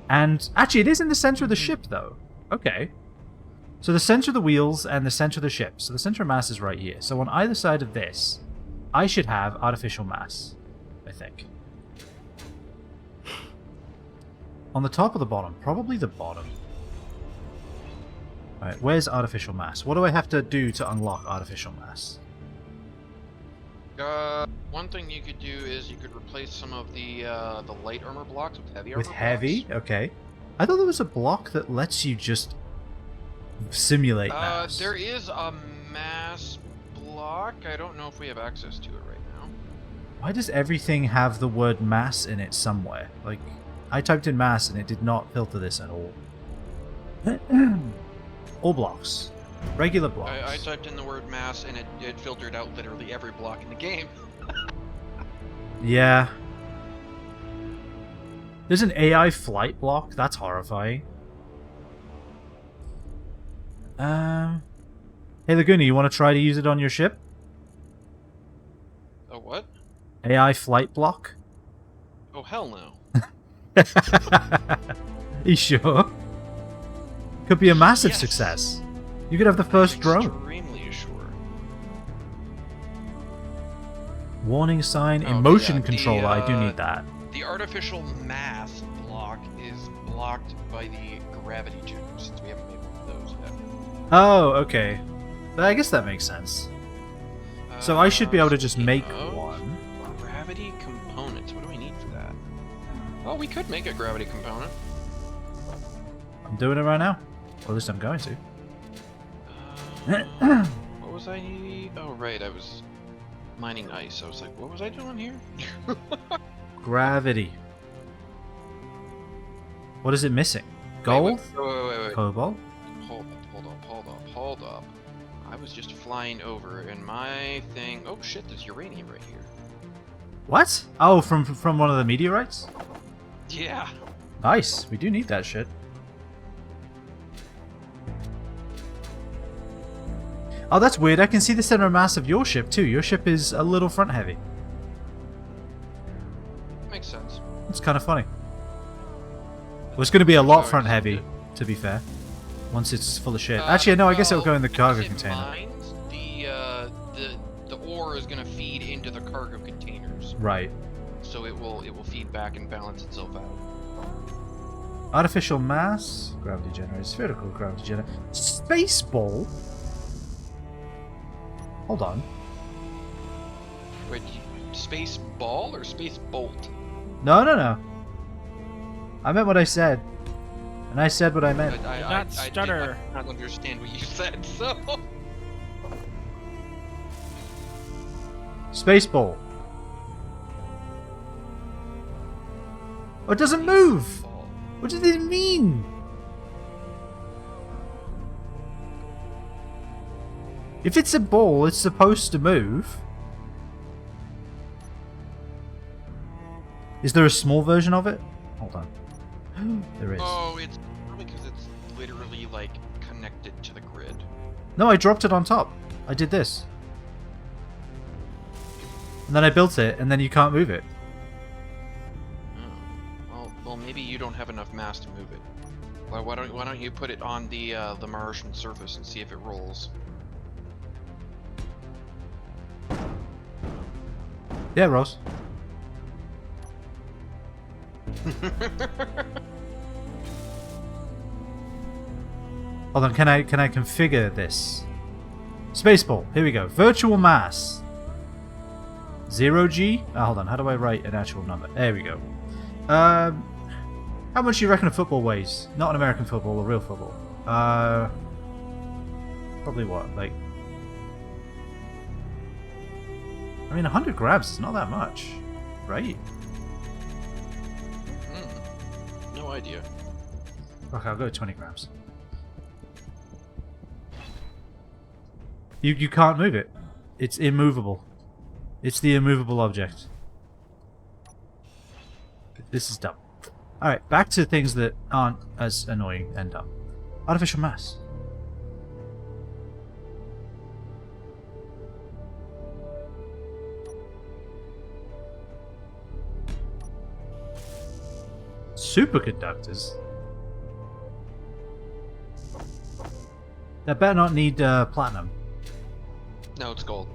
And actually, it is in the center of the ship, though. Okay. So the center of the wheels and the center of the ship. So the center of mass is right here. So on either side of this, I should have artificial mass, I think. On the top or the bottom? Probably the bottom. Alright, where's artificial mass? What do I have to do to unlock artificial mass? One thing you could do is you could replace some of the light armor blocks with heavy armor With heavy? blocks. Okay. I thought there was a block that lets you just simulate mass. There is a mass block. I don't know if we have access to it right now. Why does everything have the word mass in it somewhere? Like, I typed in mass and it did not filter this at all. All blocks. Regular blocks. I typed in the word mass and it filtered out literally every block in the game. Yeah. There's an AI flight block. That's horrifying. Hey Laguna, you want to try to use it on your ship? A what? AI flight block? Oh, hell no. You sure? Could be a massive Yes. success. You could have the first drone. Extremely sure. Warning sign, Oh, emotion yeah, the, controller. I do need that. The artificial mass block is blocked by the gravity generator, since we haven't made one of those yet. Oh, okay. I guess that makes sense. So I should be able to just make one. Gravity components. What do we need for that? Well, we could make a gravity component. I'm doing it right now. Or at least I'm going to. What was I? Oh, right. I was mining ice. I was like, what was I doing here? Gravity. What is it missing? Gold? Wait. Cobalt? Hold up. I was just flying over, and my thing. Oh shit! There's uranium right here. What? Oh, from one of the meteorites? Yeah. Nice. We do need that shit. Oh, that's weird. I can see the center of mass of your ship too. Your ship is a little front heavy. Makes sense. It's kind of funny. Well, it's going to be a lot Sorry, front just heavy, did. to be fair. Once it's full of shit. Actually, no, I guess it'll go in the cargo if it container. mines, the ore is gonna feed into the cargo containers, Right. so it will feed back and balance itself out. Artificial mass, gravity generator, spherical gravity generator, space ball. Hold on. Wait, space ball or space bolt? No. I meant what I said. And I said what I meant. I stutter. did not understand what you said. So Space ball. Oh, it doesn't move! Ball. What does it mean? If it's a ball, it's supposed to move. Is there a small version of it? Hold on. There is. Oh, it's probably because it's literally like connected to the grid. No, I dropped it on top. I did this. And then I built it, and then you can't move it. Oh. Well, maybe you don't have enough mass to move it. Well, why don't you put it on the Martian surface and see if it rolls? Yeah, Ross. Hold on, can I configure this? Spaceball, here we go. Virtual mass. 0G? Oh, hold on, how do I write an actual number? There we go. How much do you reckon a football weighs? Not an American football, a real football. Probably what, like... I mean, 100 grams is not that much, right? No idea. Okay, I'll go 20 grams. You can't move it. It's immovable. It's the immovable object. This is dumb. Alright, back to things that aren't as annoying and dumb. Artificial mass. Superconductors? That better not need platinum. No, it's gold.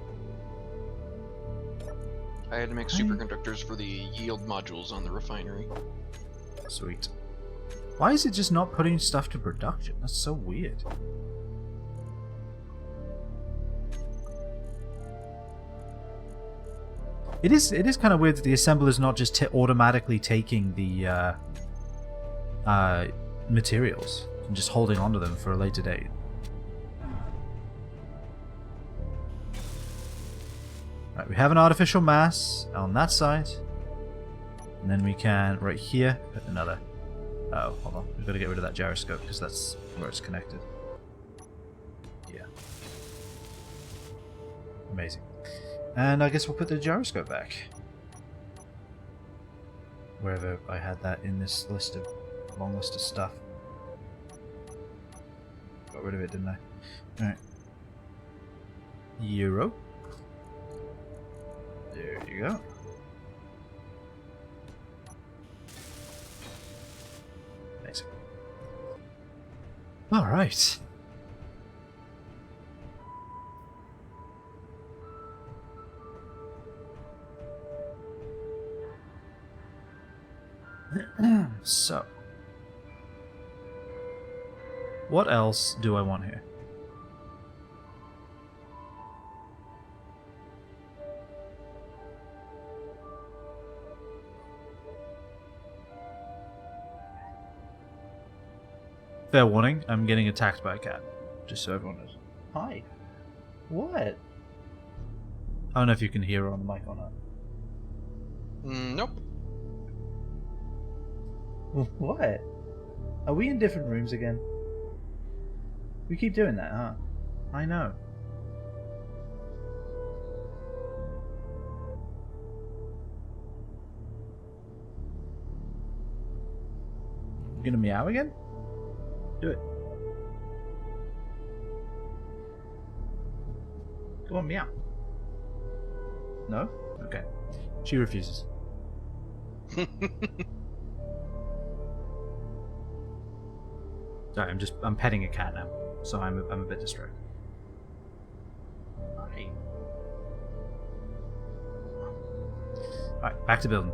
I had to make superconductors for the yield modules on the refinery. Sweet. Why is it just not putting stuff to production? That's so weird. It is kind of weird that the assembler's not just automatically taking the materials and just holding onto them for a later date. Right, we have an artificial mass on that side. And then we can, right here, put another... Oh, hold on. We've got to get rid of that gyroscope because that's where it's connected. Yeah. Amazing. And I guess we'll put the gyroscope back. Wherever I had that in this list of long list of stuff. Got rid of it, didn't I? Alright. Euro. There you go. Amazing. Alright. So, what else do I want here? Fair warning, I'm getting attacked by a cat. Just so everyone knows. Hi. What? I don't know if you can hear her on the mic or not. Nope. What? Are we in different rooms again? We keep doing that, huh? I know. You gonna meow again? Do it. Go on, meow. No? Okay. She refuses. Sorry, I'm petting a cat now, so I'm a bit distracted. Hi. Alright, back to building.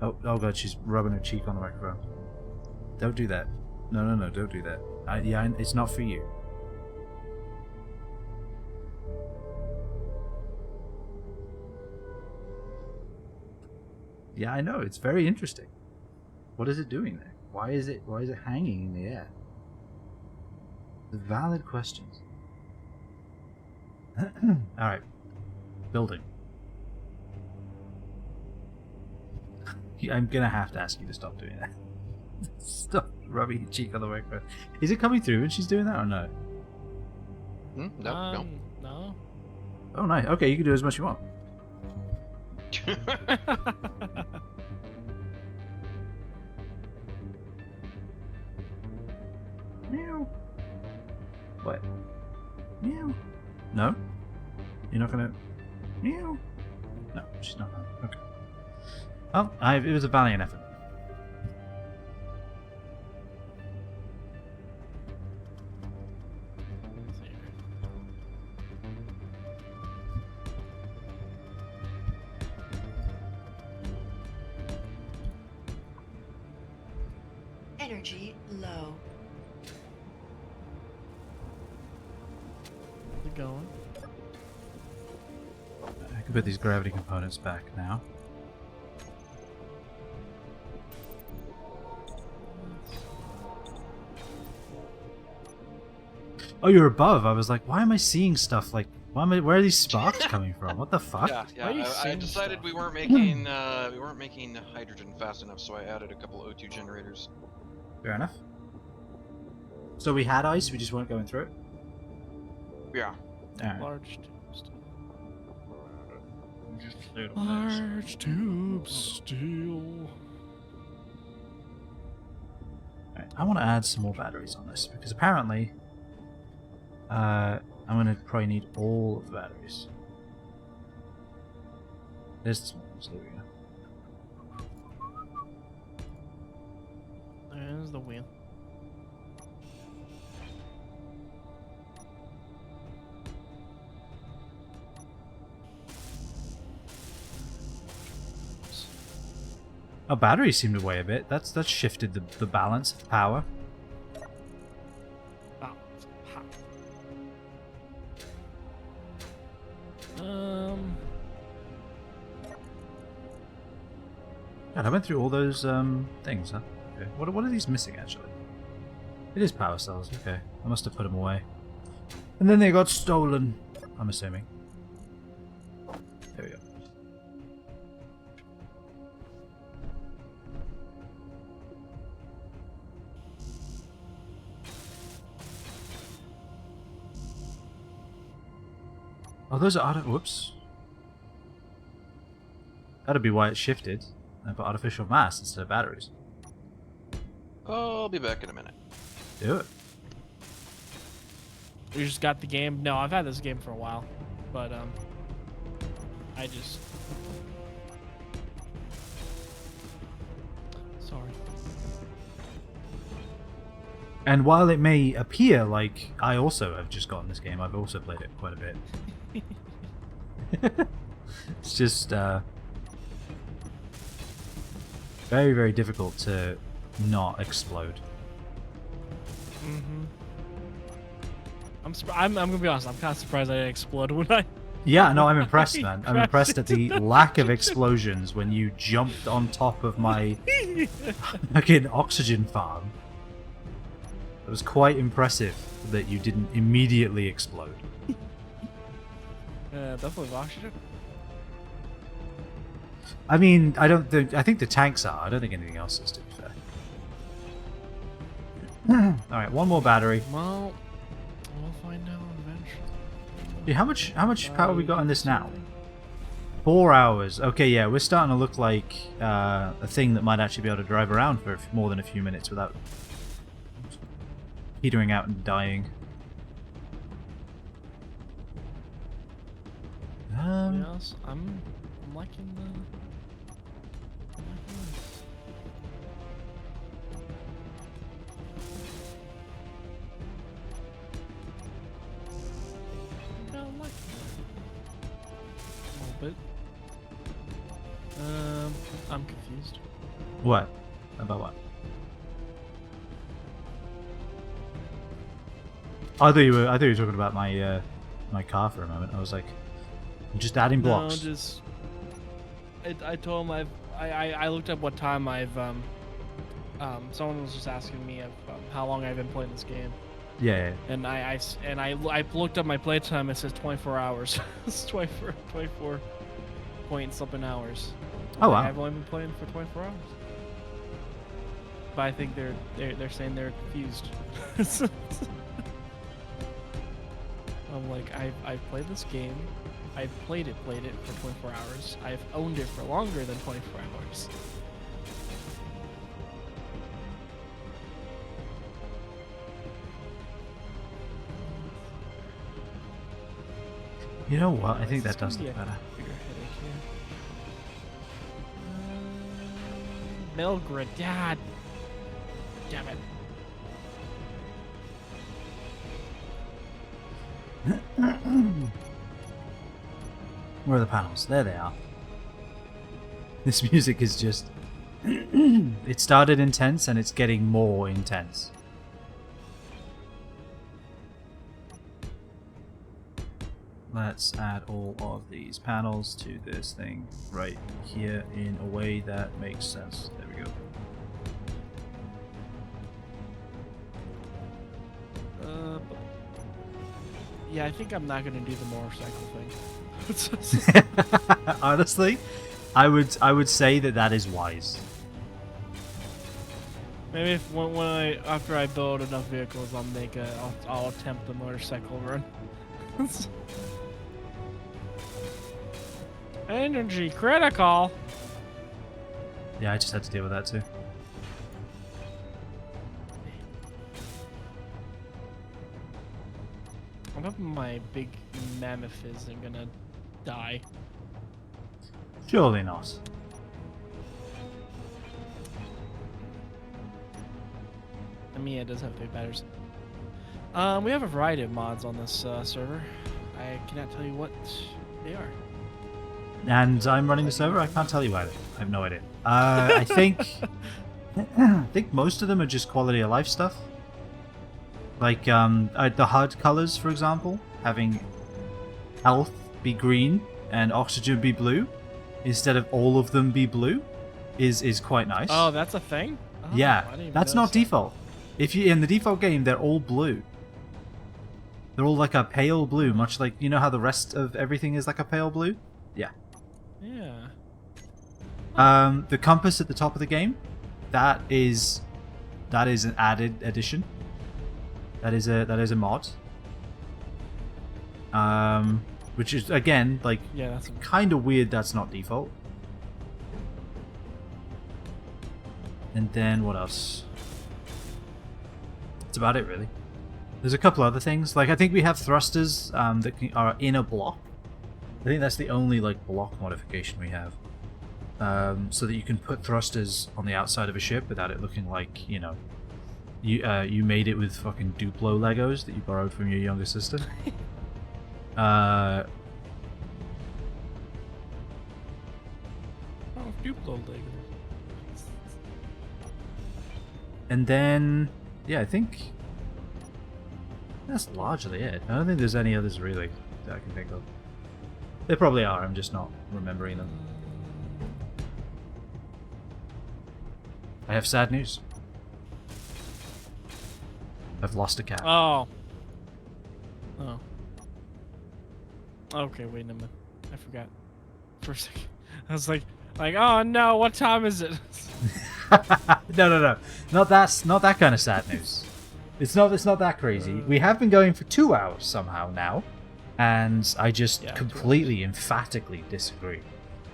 Oh god, she's rubbing her cheek on the microphone. Don't do that. No, don't do that. It's not for you. Yeah, I know, it's very interesting. What is it doing there? Why is it hanging in the air? The valid questions. Alright. Building. I'm gonna have to ask you to stop doing that. Stop rubbing your cheek on the microphone. Is it coming through when she's doing that or no? No. No. Oh, nice. Okay, you can do as much as you want. Meow. What? Meow. No? You're not gonna... Meow. No, she's not gonna... Okay. Well, it was a valiant effort. Energy low. How's it going? I can put these gravity components back now. Oh, you're above. I was like, why am I seeing stuff like... where are these sparks coming from? What the fuck? Yeah. Why are you I saying decided stuff? we weren't making hydrogen fast enough, so I added a couple O2 generators. Fair enough. So we had ice, we just weren't going through it? Yeah. Alright. Large tube steel. Large Large tube steel. Alright, I want to add some more batteries on this, because apparently... I'm going to probably need all of the batteries. There's the small ones, there we go. There's the wheel. Oh, batteries seem to weigh a bit. That's shifted the balance of power. Oh, it's hot. God, I went through all those things, huh? Okay. What are these missing, actually? It is power cells, okay. I must have put them away. And then they got stolen, I'm assuming. There we go. Oh, those are whoops. That'd be why it shifted. I put artificial mass instead of batteries. I'll be back in a minute. Do it. You just got the game? No, I've had this game for a while, but I just sorry. And while it may appear like I also have just gotten this game, I've also played it quite a bit. It's just very, very difficult to not explode. Mm-hmm. I'm gonna be honest. I'm kind of surprised I didn't explode when I. Yeah, no, I'm impressed, man. I'm crashed impressed at the into the lack of explosions when you jumped on top of my fucking oxygen farm. It was quite impressive that you didn't immediately explode. Definitely oxygen. I mean, I think the tanks are. I don't think anything else is, to be fair. Alright, one more battery. Well, we'll find out eventually. Dude, how much power we got in this now? 4 hours. Okay, yeah, we're starting to look like a thing that might actually be able to drive around for more than a few minutes without petering out and dying. Yes, I'm liking the. I'm liking this. I like it. A little bit. I'm confused. What? About what? I thought you were talking about my my car for a moment. I was like, I'm just adding blocks. No, just. I told him I looked up what time someone was just asking me how long I've been playing this game. Yeah. And I looked up my playtime. It says 24 hours. It's 24 point something hours. Oh wow. I've only been playing for 24 hours. But I think they're saying they're confused. I'm like, I've played this game. I've played it for 24 hours. I've owned it for longer than 24 hours. You know what? I think This that does is gonna look be a better. bigger headache here. Belgrade, God damn it. Where are the panels? There they are. This music is just... It started intense and it's getting more intense. Let's add all of these panels to this thing right here in a way that makes sense. There we go. Yeah, I think I'm not gonna do the motorcycle thing. Honestly, I would say that is wise. Maybe if after I build enough vehicles, I'll attempt the motorcycle run. Energy critical. Yeah, I just had to deal with that too. I'm hoping my big mammoth isn't gonna die. Surely not. I mean, it does have 3 batteries. We have a variety of mods on this server. I cannot tell you what they are. And I'm running the server. I can't tell you either. I have no idea. I think most of them are just quality of life stuff. Like the HUD colors, for example, having health be green and oxygen be blue, instead of all of them be blue. is quite nice. Oh, that's a thing? Oh, I Yeah, didn't even that's not notice that. default. If you in the default game, they're all blue. They're all like a pale blue, much like you know how the rest of everything is like a pale blue. Yeah. Yeah. The compass at the top of the game, that is an added addition. That is a mod. Which is again like Yeah, that's kind of weird. That's not default. And then what else? That's about it, really. There's a couple other things. Like I think we have thrusters that are in a block. I think that's the only like block modification we have. So that you can put thrusters on the outside of a ship without it looking like, you know, you made it with fucking Duplo Legos that you borrowed from your younger sister. Oh, Duplo Lego. And then, yeah, I think that's largely it. I don't think there's any others really that I can think of. There probably are, I'm just not remembering them. I have sad news. I've lost a cat. Oh. Oh. Okay, wait a minute. I forgot. For a second. I was like, oh no, what time is it? No. Not that kind of sad news. It's not that crazy. We have been going for 2 hours somehow now, and I just Yeah, completely emphatically disagree.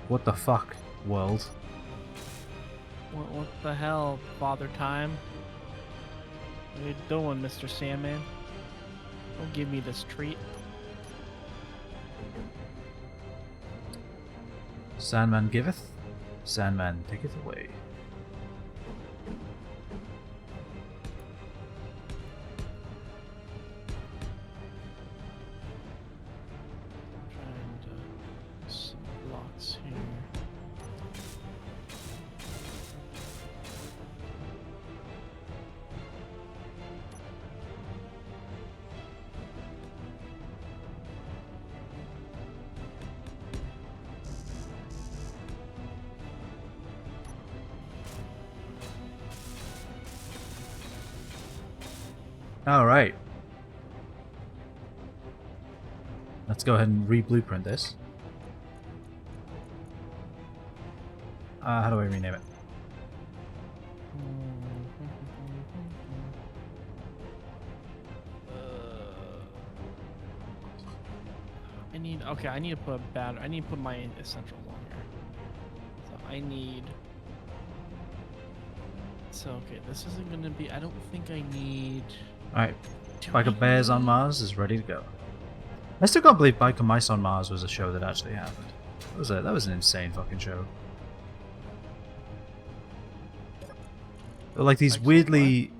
What the fuck, world? What the hell, Father Time? What are you doing, Mr. Sandman? Don't give me this treat. Sandman giveth, Sandman taketh away. Trying to some blocks here. Alright. Let's go ahead and re-blueprint this. How do I rename it? I need to put a battery. I need to put my essentials on here. So I need. So okay, this isn't gonna be. I don't think I need. Alright. Do Biker I Bears on need- Mars is ready to go. I still can't believe Biker Mice on Mars was a show that actually happened. That was an insane fucking show. Like these Like, weirdly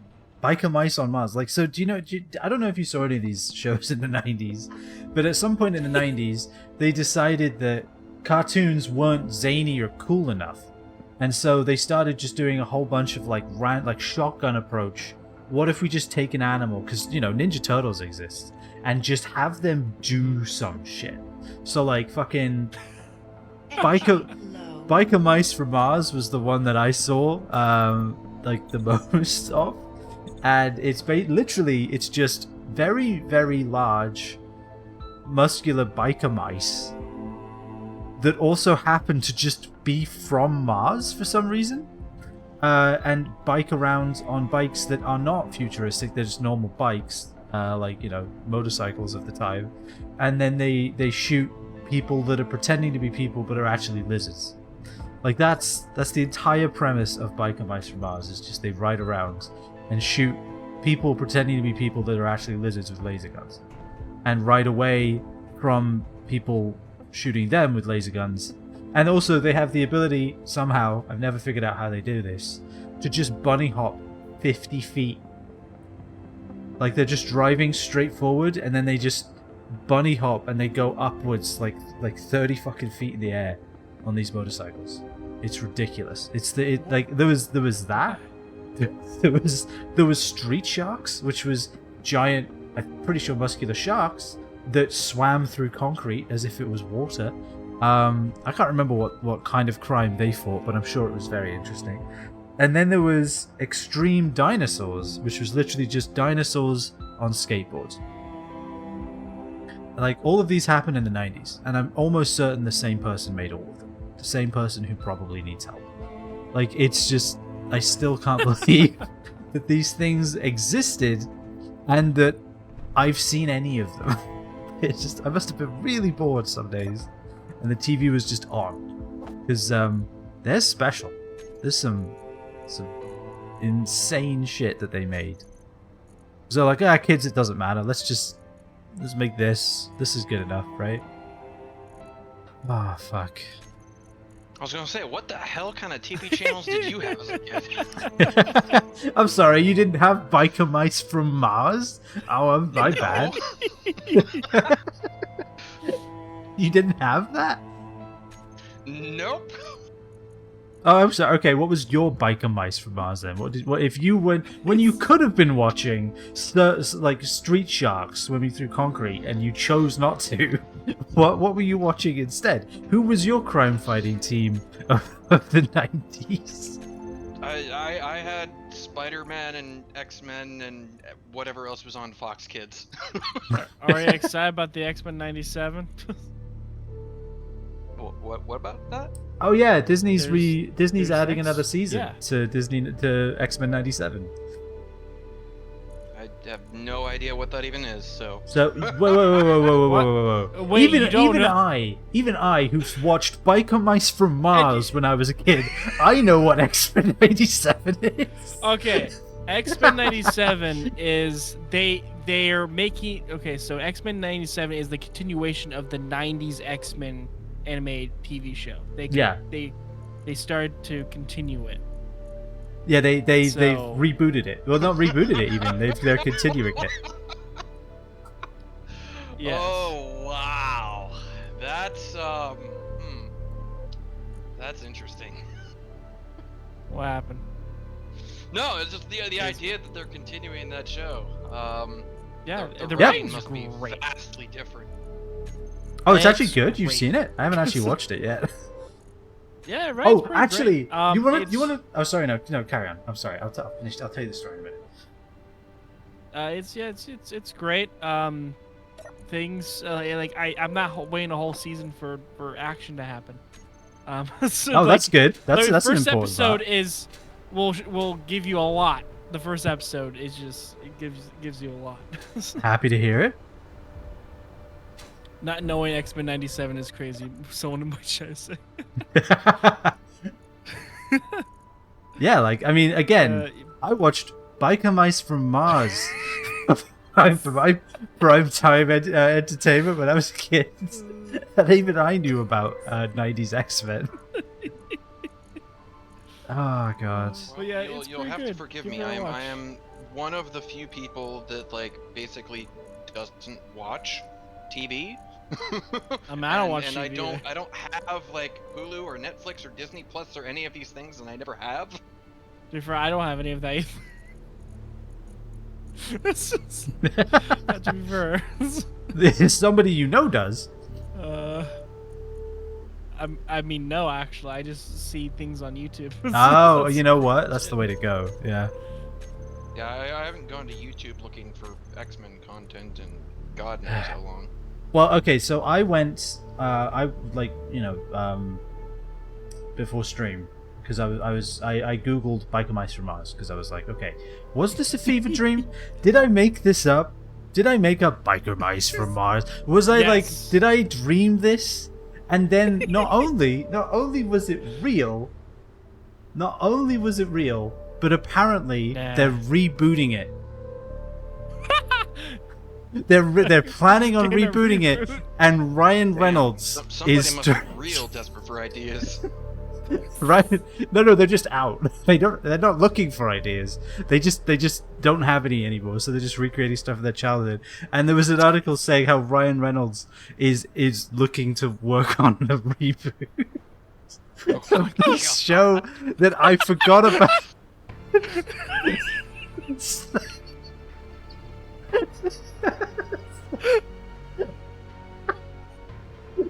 Biker Mice on Mars. Like, so do you know? I don't know if you saw any of these shows in the 90s, but at some point in the 90s, they decided that cartoons weren't zany or cool enough, and so they started just doing a whole bunch of like shotgun approach. What if we just take an animal, because you know Ninja Turtles exist, and just have them do some shit? So like fucking Biker Mice from Mars was the one that I saw like the most of, and it's literally it's just very, very large muscular biker mice that also happen to just be from Mars for some reason, and bike around on bikes that are not futuristic. They're just normal bikes, like, you know, motorcycles of the time, and then they shoot people that are pretending to be people but are actually lizards. Like that's the entire premise of Biker Mice from Mars, is just they ride around and shoot people pretending to be people that are actually lizards with laser guns, and ride away from people shooting them with laser guns. And also they have the ability somehow, I've never figured out how they do this, to just bunny hop 50 feet. Like they're just driving straight forward and then they just bunny hop and they go upwards like 30 fucking feet in the air on these motorcycles. It's ridiculous. Like there was that. There was street sharks, which was giant, I'm pretty sure muscular sharks that swam through concrete as if it was water. I can't remember what kind of crime they fought, but I'm sure it was very interesting. And then there was Extreme Dinosaurs, which was literally just dinosaurs on skateboards. Like, all of these happened in the 90s, and I'm almost certain the same person made all of them. The same person who probably needs help. Like, it's just, I still can't believe that these things existed and that I've seen any of them. It's just, I must have been really bored some days, and the TV was just on. Because, they're special. There's some insane shit that they made. So, like, kids, it doesn't matter. Let's make this. This is good enough, right? Ah, oh, fuck. I was gonna say, what the hell kind of TV channels did you have as a kid? I'm sorry, you didn't have biker mice from Mars? Oh, my bad. You didn't have that? Nope. Oh, I'm sorry. Okay, what was your biker mice from Mars then? What if you went when you could have been watching like Street Sharks swimming through concrete and you chose not to? What were you watching instead? Who was your crime fighting team of the 90s? I had Spider-Man and X-Men and whatever else was on Fox Kids. Are you excited about the X-Men 97? What about that? Oh yeah, Disney's there's adding another season yeah. to X-Men 97. I have no idea what that even is. So whoa. Wait, even you don't even I, who's watched Biker Mice from Mars when I was a kid, I know what X-Men 97 is. Okay, X-Men 97 is they're making so X-Men 97 is the continuation of the 90s X-Men animated TV show. They started to continue it. Yeah, they've rebooted it. Well, not rebooted it even. They're continuing it. Yes. Oh wow, that's interesting. What happened? No, it's just the idea that they're continuing that show. Yeah, the the writing writing's must be great. vastly different. Oh, it's It's actually good. You've great. seen it? I haven't actually watched it yet. Yeah, right. Oh, actually, you want it's- to? Oh, sorry, no, carry on. I'm sorry. I'll tell you the story in a minute. It's great. Things like I'm not waiting a whole season for action to happen. So, Oh, that's good. the That's an first important episode part. is will give you a lot. The first episode is just it gives you a lot. Happy to hear it. Not knowing X-Men 97 is crazy. Someone might try to say. Yeah, like, I mean, again, I watched Biker Mice from Mars for my prime time entertainment when I was a kid. And even I knew about 90s X-Men. Oh, God. But yeah, it's You'll pretty have to good. forgive Give me. it a I watch. am one of the few people that like basically doesn't watch TV. I don't watch and TV I either. don't have like Hulu or Netflix or Disney Plus or any of these things, and I never have. To be fair, I don't have any of that either. It's just, not to be fair. Somebody you know does. I mean, no, actually, I just see things on YouTube. Oh, you know what? That's the way to go. Yeah. Yeah, I haven't gone to YouTube looking for X-Men content in God knows how long. Well, okay, so I went, before stream, because I googled Biker Mice from Mars, because I was like, okay, was this a fever dream? Did I make this up? Did I make up Biker Mice from Mars? Was I Yes. did I dream this? And then not only was it real, but apparently Nah. they're rebooting it. They're planning on Gonna rebooting it, reboot. and Ryan Reynolds Somebody is must be real desperate for ideas. Ryan. No, they're just out. They're not looking for ideas. They just don't have any anymore. So they're just recreating stuff from their childhood. And there was an article saying how Ryan Reynolds is looking to work on a reboot of this show that I forgot about.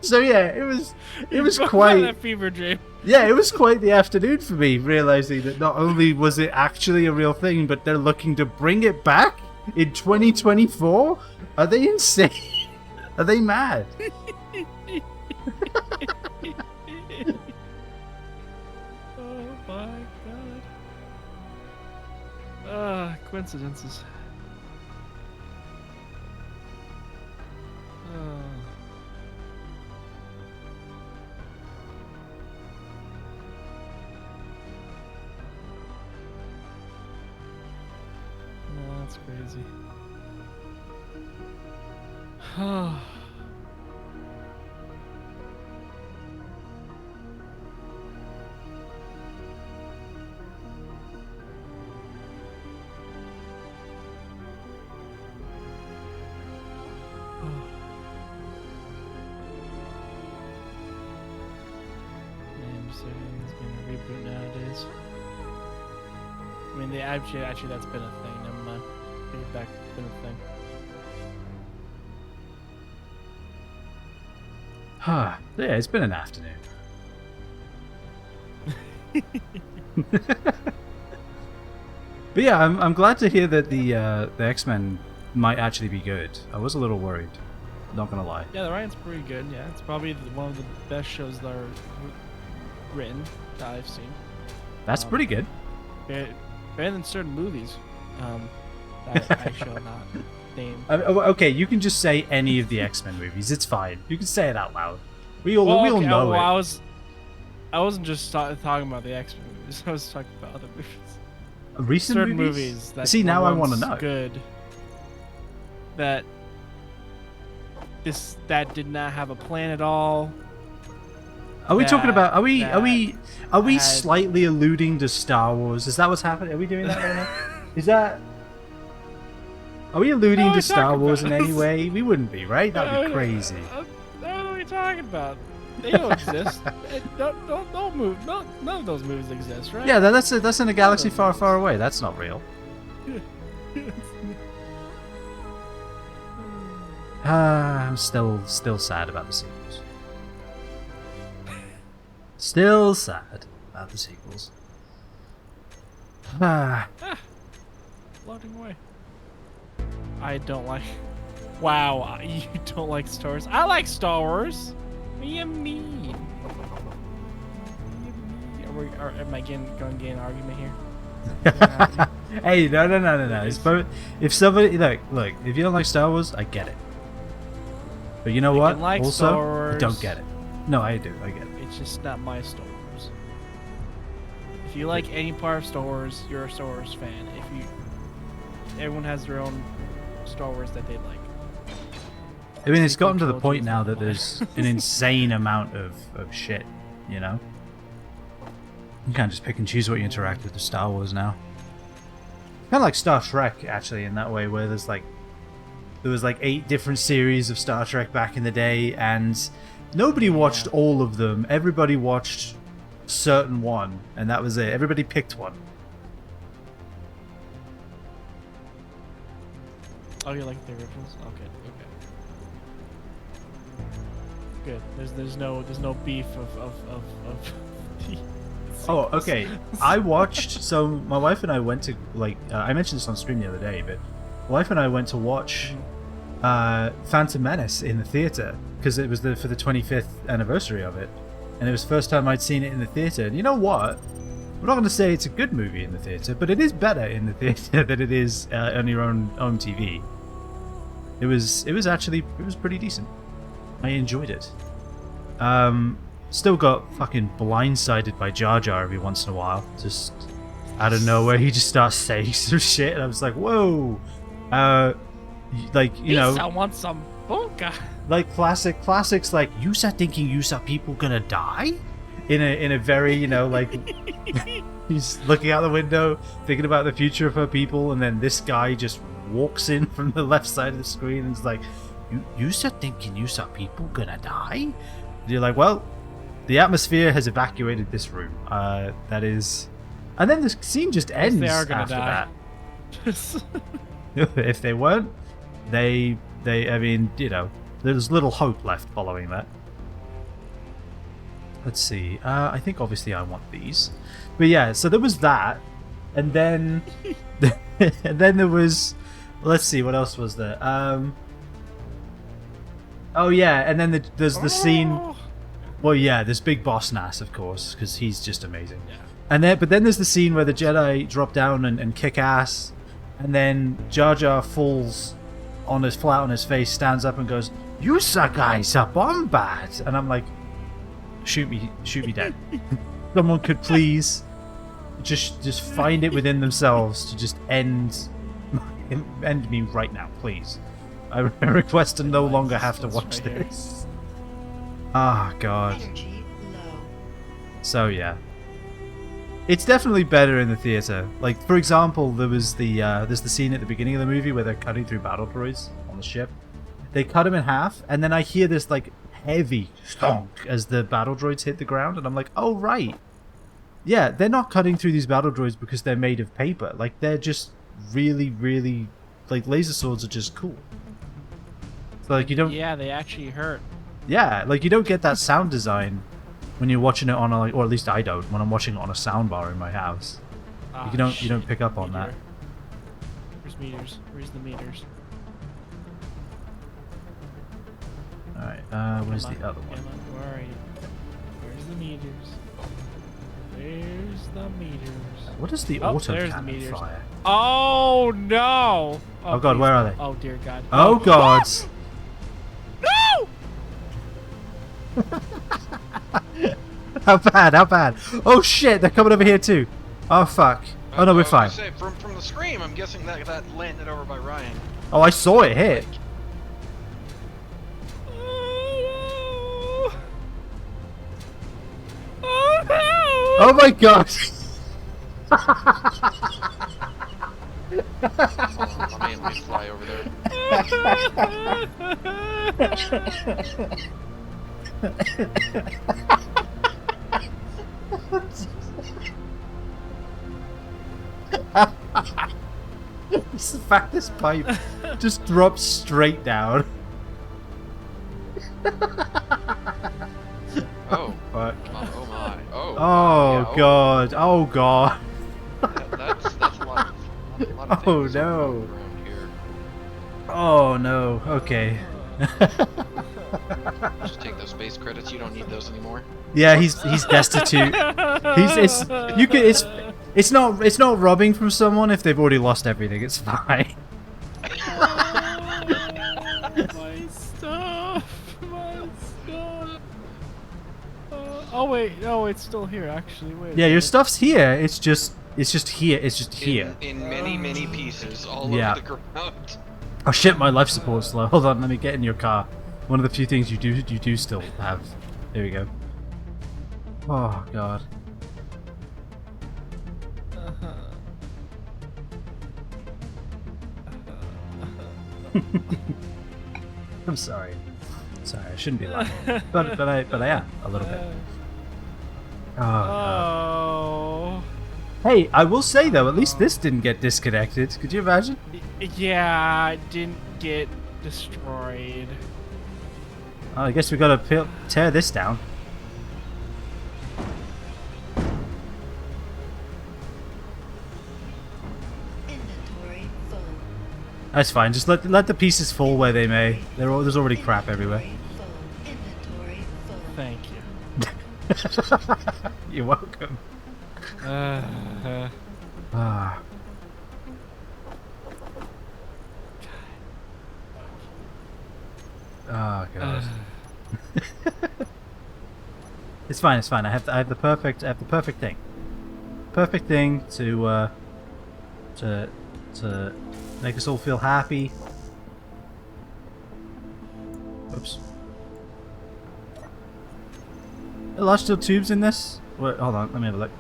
So yeah, it was Go find quite that fever dream. yeah, it was quite the afternoon for me, realizing that not only was it actually a real thing, but they're looking to bring it back in 2024. Are they insane? Are they mad? Oh my god. Coincidences. Oh, that's crazy. Everything's been a reboot nowadays. I mean, actually, that's been a thing. Never mind. Take it back. It's been a thing. Yeah, it's been an afternoon. But yeah, I'm glad to hear that the X-Men might actually be good. I was a little worried, not gonna lie. Yeah, the writing's pretty good. Yeah, it's probably one of the best shows that are written that I've seen. That's pretty good. Better than certain movies that I shall not name. Okay, you can just say any of the X-Men movies. It's fine. You can say it out loud. We all know it. I wasn't just talking about the X-Men movies. I was talking about other movies. Recent certain movies that see, now I want to once know. Good. That did not have a plan at all. Are we talking about? Are we had- slightly alluding to Star Wars? Is that what's happening? Are we doing that right now? Is that? Are we alluding No, to we're Star talking Wars in about- any way? We wouldn't be, right? That'd be crazy. What are we talking about? They don't exist. Don't move. None of those movies exist, right? Yeah, that's in a galaxy far, far away. That's not real. I'm still sad about the sequels. Still sad about the sequels. Floating away. I don't like. Wow, you don't like Star Wars? I like Star Wars. What do you mean? Am I going to get an argument here? Hey, no. It's both. If somebody look, if you don't like Star Wars, I get it. But you know You what? can like Also, Star Wars. I don't get it. No, I do. I get it. It's just not my Star Wars. If you like any part of Star Wars, you're a Star Wars fan. Everyone has their own Star Wars that they like. I mean, it's gotten to the Trilogy point is now not that mine. there's an insane amount of shit, you know? You can't just pick and choose what you interact with Star Wars now. Kind of like Star Trek, actually, in that way, where there was like 8 different series of Star Trek back in the day, and nobody watched all of them. Everybody watched certain one, and that was it. Everybody picked one. Oh, you like the originals? Okay. Good. There's no beef of the Oh, okay. I watched. So my wife and I went to I mentioned this on stream the other day, but my wife and I went to watch Phantom Menace in the theater because it was for the 25th anniversary of it, and it was the first time I'd seen it in the theater. And you know what? I'm not going to say it's a good movie in the theater, but it is better in the theater than it is on your own TV. It was pretty decent. I enjoyed it. Still got fucking blindsided by Jar Jar every once in a while. Just out of nowhere, he just starts saying some shit, and I was like, "Whoa!" I want some bunga. Like classics. Like you start thinking you saw people gonna die, in a very like he's looking out the window, thinking about the future of her people, and then this guy just walks in from the left side of the screen and is like, "You start thinking you saw people gonna die?" And you're like, "Well, the atmosphere has evacuated this room." That is, and then the scene just ends They are gonna after die. that. If they weren't, I mean, there's little hope left following that. let's see. I think obviously I want these, but yeah. So there was that, and then and then there was. Let's see, what else was there? Oh yeah, and then there's the scene. Oh. Well, yeah, there's Big Boss Nass, of course, because he's just amazing. Yeah. And but then there's the scene where the Jedi drop down and kick ass, and then Jar Jar falls flat on his face, stands up and goes, "You guys are bombat," and I'm like, shoot me dead. Someone could please just find it within themselves to just end me right now, please. I request to no longer have to watch this. Ah, God. Energy low. So yeah, it's definitely better in the theater. Like, for example, there's the scene at the beginning of the movie where they're cutting through battle droids on the ship. They cut them in half, and then I hear this like heavy thunk as the battle droids hit the ground, and I'm like, oh right, yeah, they're not cutting through these battle droids because they're made of paper. Like, they're just really, really, like, laser swords are just cool. So like, you don't. Yeah, they actually hurt. Yeah, like, you don't get that sound design when you're watching it on a, like, or at least I don't when I'm watching it on a soundbar in my house. Ah, you don't pick up on that. Where's meters? Where's the meters? All right, where's the other one? Where are you? Where's the meters? Where's the meters? What is the Oh, auto there's the cannon meters. fire? Oh no! Oh God, please. where are they? Oh dear God. Oh God! No! How bad? How bad? Oh shit! They're coming over here too. Oh fuck! Oh no, we're I fine. was gonna say, from the scream, I'm guessing that landed over by Ryan. Oh, I saw it hit. Oh no! Oh my God! Let me fly over there. It's the fact this pipe just drops straight down. Oh. Fuck. Oh my. Oh. Oh yeah, God! Oh God! That's a lot of Oh, things no. around here. Oh no! Okay. Just take those space credits. You don't need those anymore. Yeah, he's destitute. It's not robbing from someone if they've already lost everything. It's fine. My stuff. My stuff. Oh wait, no, it's still here. Actually, wait. Yeah, your stuff's here. It's just here. It's just here. In many pieces all Yeah. over the ground. Oh shit! My life support's low. Hold on, let me get in your car. One of the few things you do still have. There we go. Oh God. I'm sorry. Sorry, I shouldn't be laughing, but I am a little bit. Oh, God. Oh. Hey, I will say though, at least this didn't get disconnected. Could you imagine? Yeah, it didn't get destroyed. Oh, I guess we gotta tear this down. Inventory full. That's fine. Just let the pieces fall where they may. There's already crap everywhere. Inventory full. Thank you. You're welcome. Ah. Oh God. It's fine. It's fine. I have the perfect thing. Perfect thing to make us all feel happy. Oops. Are large steel tubes in this? Wait, hold on. Let me have a look.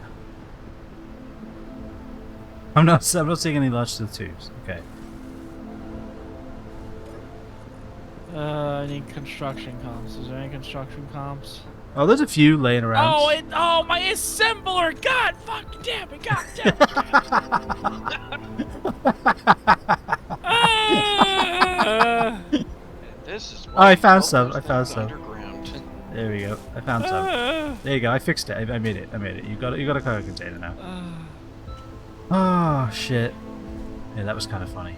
I'm not seeing any large steel tubes. Okay. I need construction comps. Is there any construction comps? Oh, there's a few laying around. Oh, my assembler! God fucking damn it! God damn it! This is Oh, I found why some. we I found some. underground. There we go. I found some. There you go. I fixed it. I made it. I made it. You got a cargo container now. Oh shit. Yeah, that was kind of funny.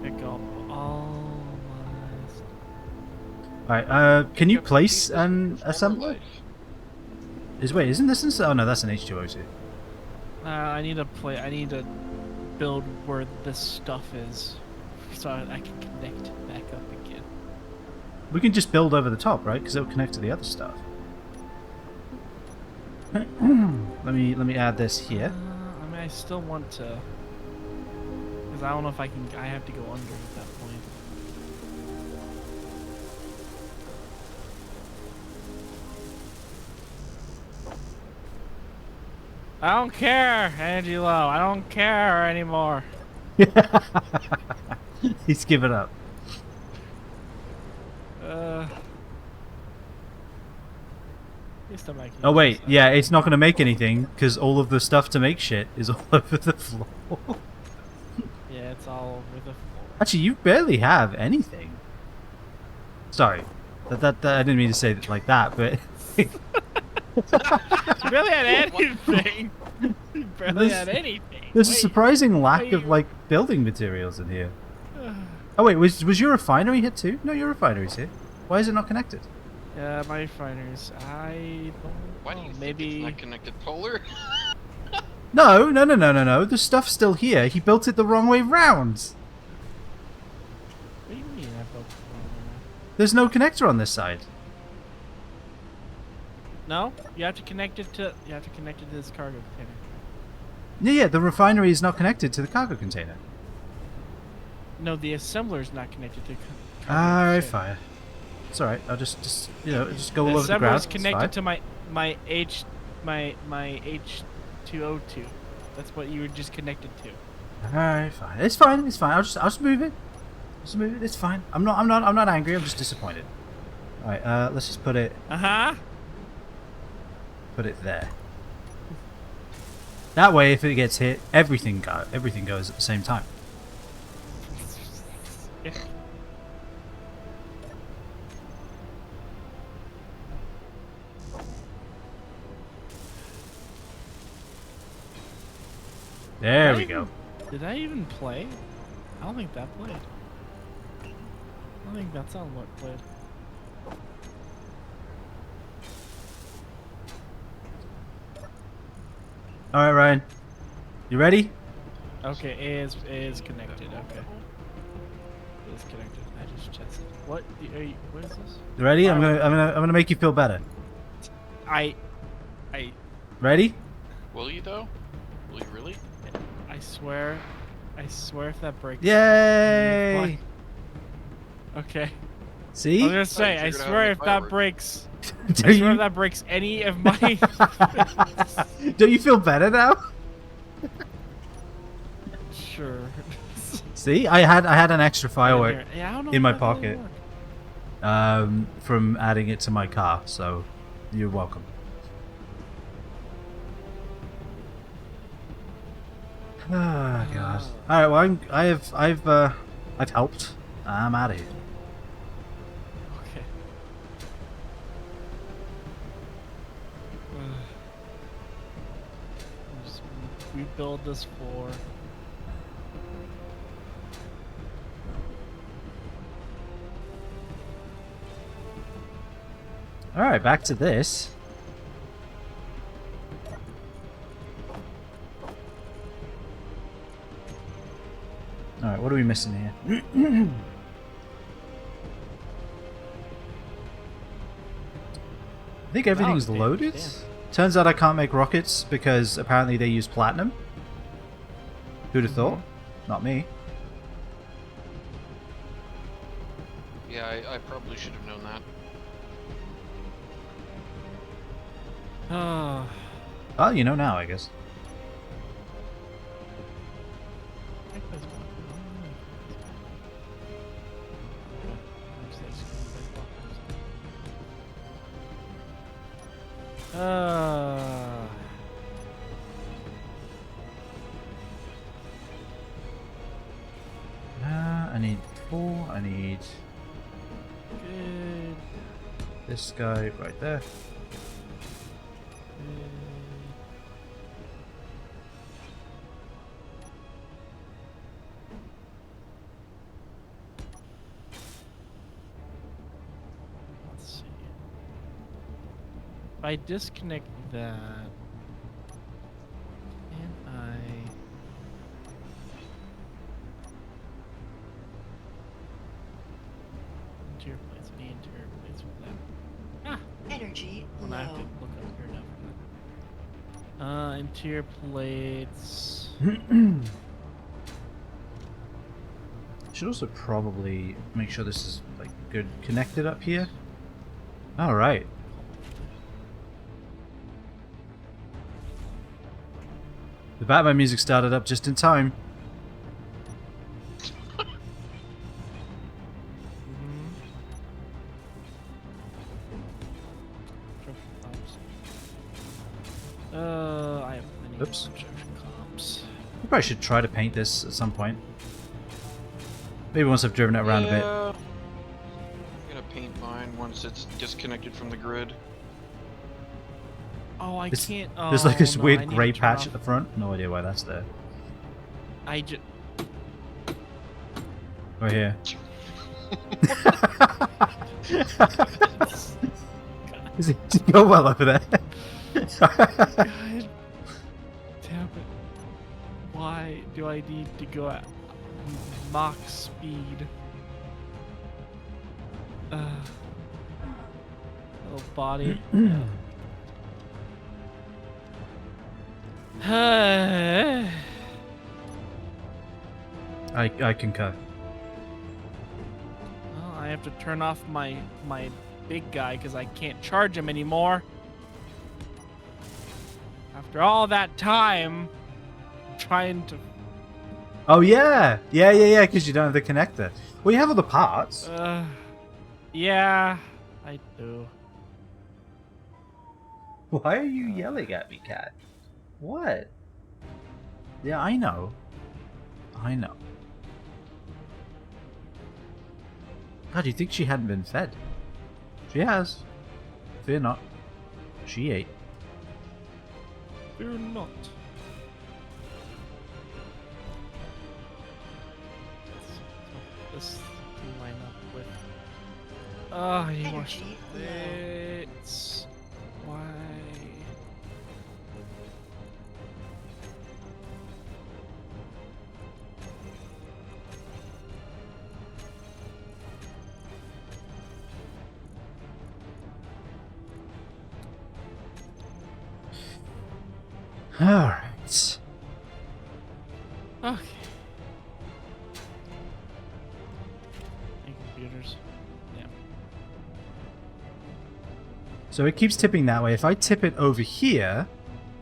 Pick up all my stuff. Alright, can you Got place pieces an for assembler? life. Wait, isn't this oh no, that's an H2O2. I need to build where this stuff is, so I can connect back up again. We can just build over the top, right? Because it'll connect to the other stuff. let me add this here. I mean, I still want to, because I don't know if I can. I have to go under at that point. I don't care, Angelo. I don't care anymore. He's given up. At least I'm making Oh wait, this yeah, it's not going to make anything because all of the stuff to make shit is all over the floor. Yeah, it's all over the floor. Actually, you barely have anything. Sorry, that I didn't mean to say it like that, but You barely had anything. You barely had anything. there's a Wait, surprising lack wait. of like building materials in here. Oh wait, was your refinery hit too? No, your refinery's here. Why is it not connected? Yeah, my refiners. I don't Why do know. you think Maybe. it's not connected, Polar? No. The stuff's still here. He built it the wrong way round. What do you mean I built the wrong way? There's no connector on this side. No, you have to connect it to. You have to connect it to this cargo container. Yeah, the refinery is not connected to the cargo container. No, the assembler's not connected to. Cargo Alright, container. fine. It's alright. I'll just just go The all over the assembler ground. is It's connected fine. to my H2O2. That's what you were just connected to. Alright, fine. It's fine. It's fine. I'll just move it. Just move it. It's fine. I'm not angry. I'm just disappointed. Alright, let's just put it there. That way, if it gets hit, everything goes at the same time. Yeah. There we go. Did I even play? I don't think that played. I don't think that's on what played. Alright, Ryan. You ready? Okay, A is connected. Okay, A is connected. I just checked. What? What is this? You ready? I'm gonna make you feel better. I Ready? Will you though? Will you really? swear if that breaks. Yay! Okay. I See? was gonna say, I figured out how swear to if make that fireworks. breaks, Do I swear you if that breaks any of my. don't you feel better now? Sure. See, I had an extra firework Yeah, I don't know in my if that really pocket. worked. From adding it to my car, so you're welcome. Oh god. All right, well I've helped. I'm out of here. Okay. Just rebuild this floor. All right, back to this. All right, what are we missing here? I think everything's damn, loaded. damn. Turns out I can't make rockets because apparently they use platinum. Who'd have thought? Not me. Yeah, I probably should have known that. Ah. Oh, you know now, I guess. I need 4. I need Good. this guy right there. Let's see. If I disconnect that, can I? Interior plates. I need interior plates for that. Ah. Energy Well, I have to low. look up here now for that. Interior plates. Should also probably make sure this is like good connected up here. All right. The Batman music started up just in time. I have many Oops. construction comps. I probably should try to paint this at some point. Maybe once I've driven it around a bit. I'm gonna paint mine once it's disconnected from the grid. Oh, I It's- can't. There's like this no, I weird need to grey turn patch off- at the front. No idea why that's there. I just. Right here. Does it go well over there? God damn it. Why do I need to go at Mach speed? Little body. I concur. Well, I have to turn off my big guy because I can't charge him anymore. After all that time trying to. Oh yeah, yeah. Because you don't have the connector. Well, you have all the parts. Yeah, I do. Why are you yelling at me, cat? What? Yeah, I know. I know. God, you think she hadn't been fed? She has. Fear not. She ate. Fear not. This can line up with. Oh, you want Energy low. it's why? Alright. Okay. Hey, computers. Yeah. So it keeps tipping that way. If I tip it over here,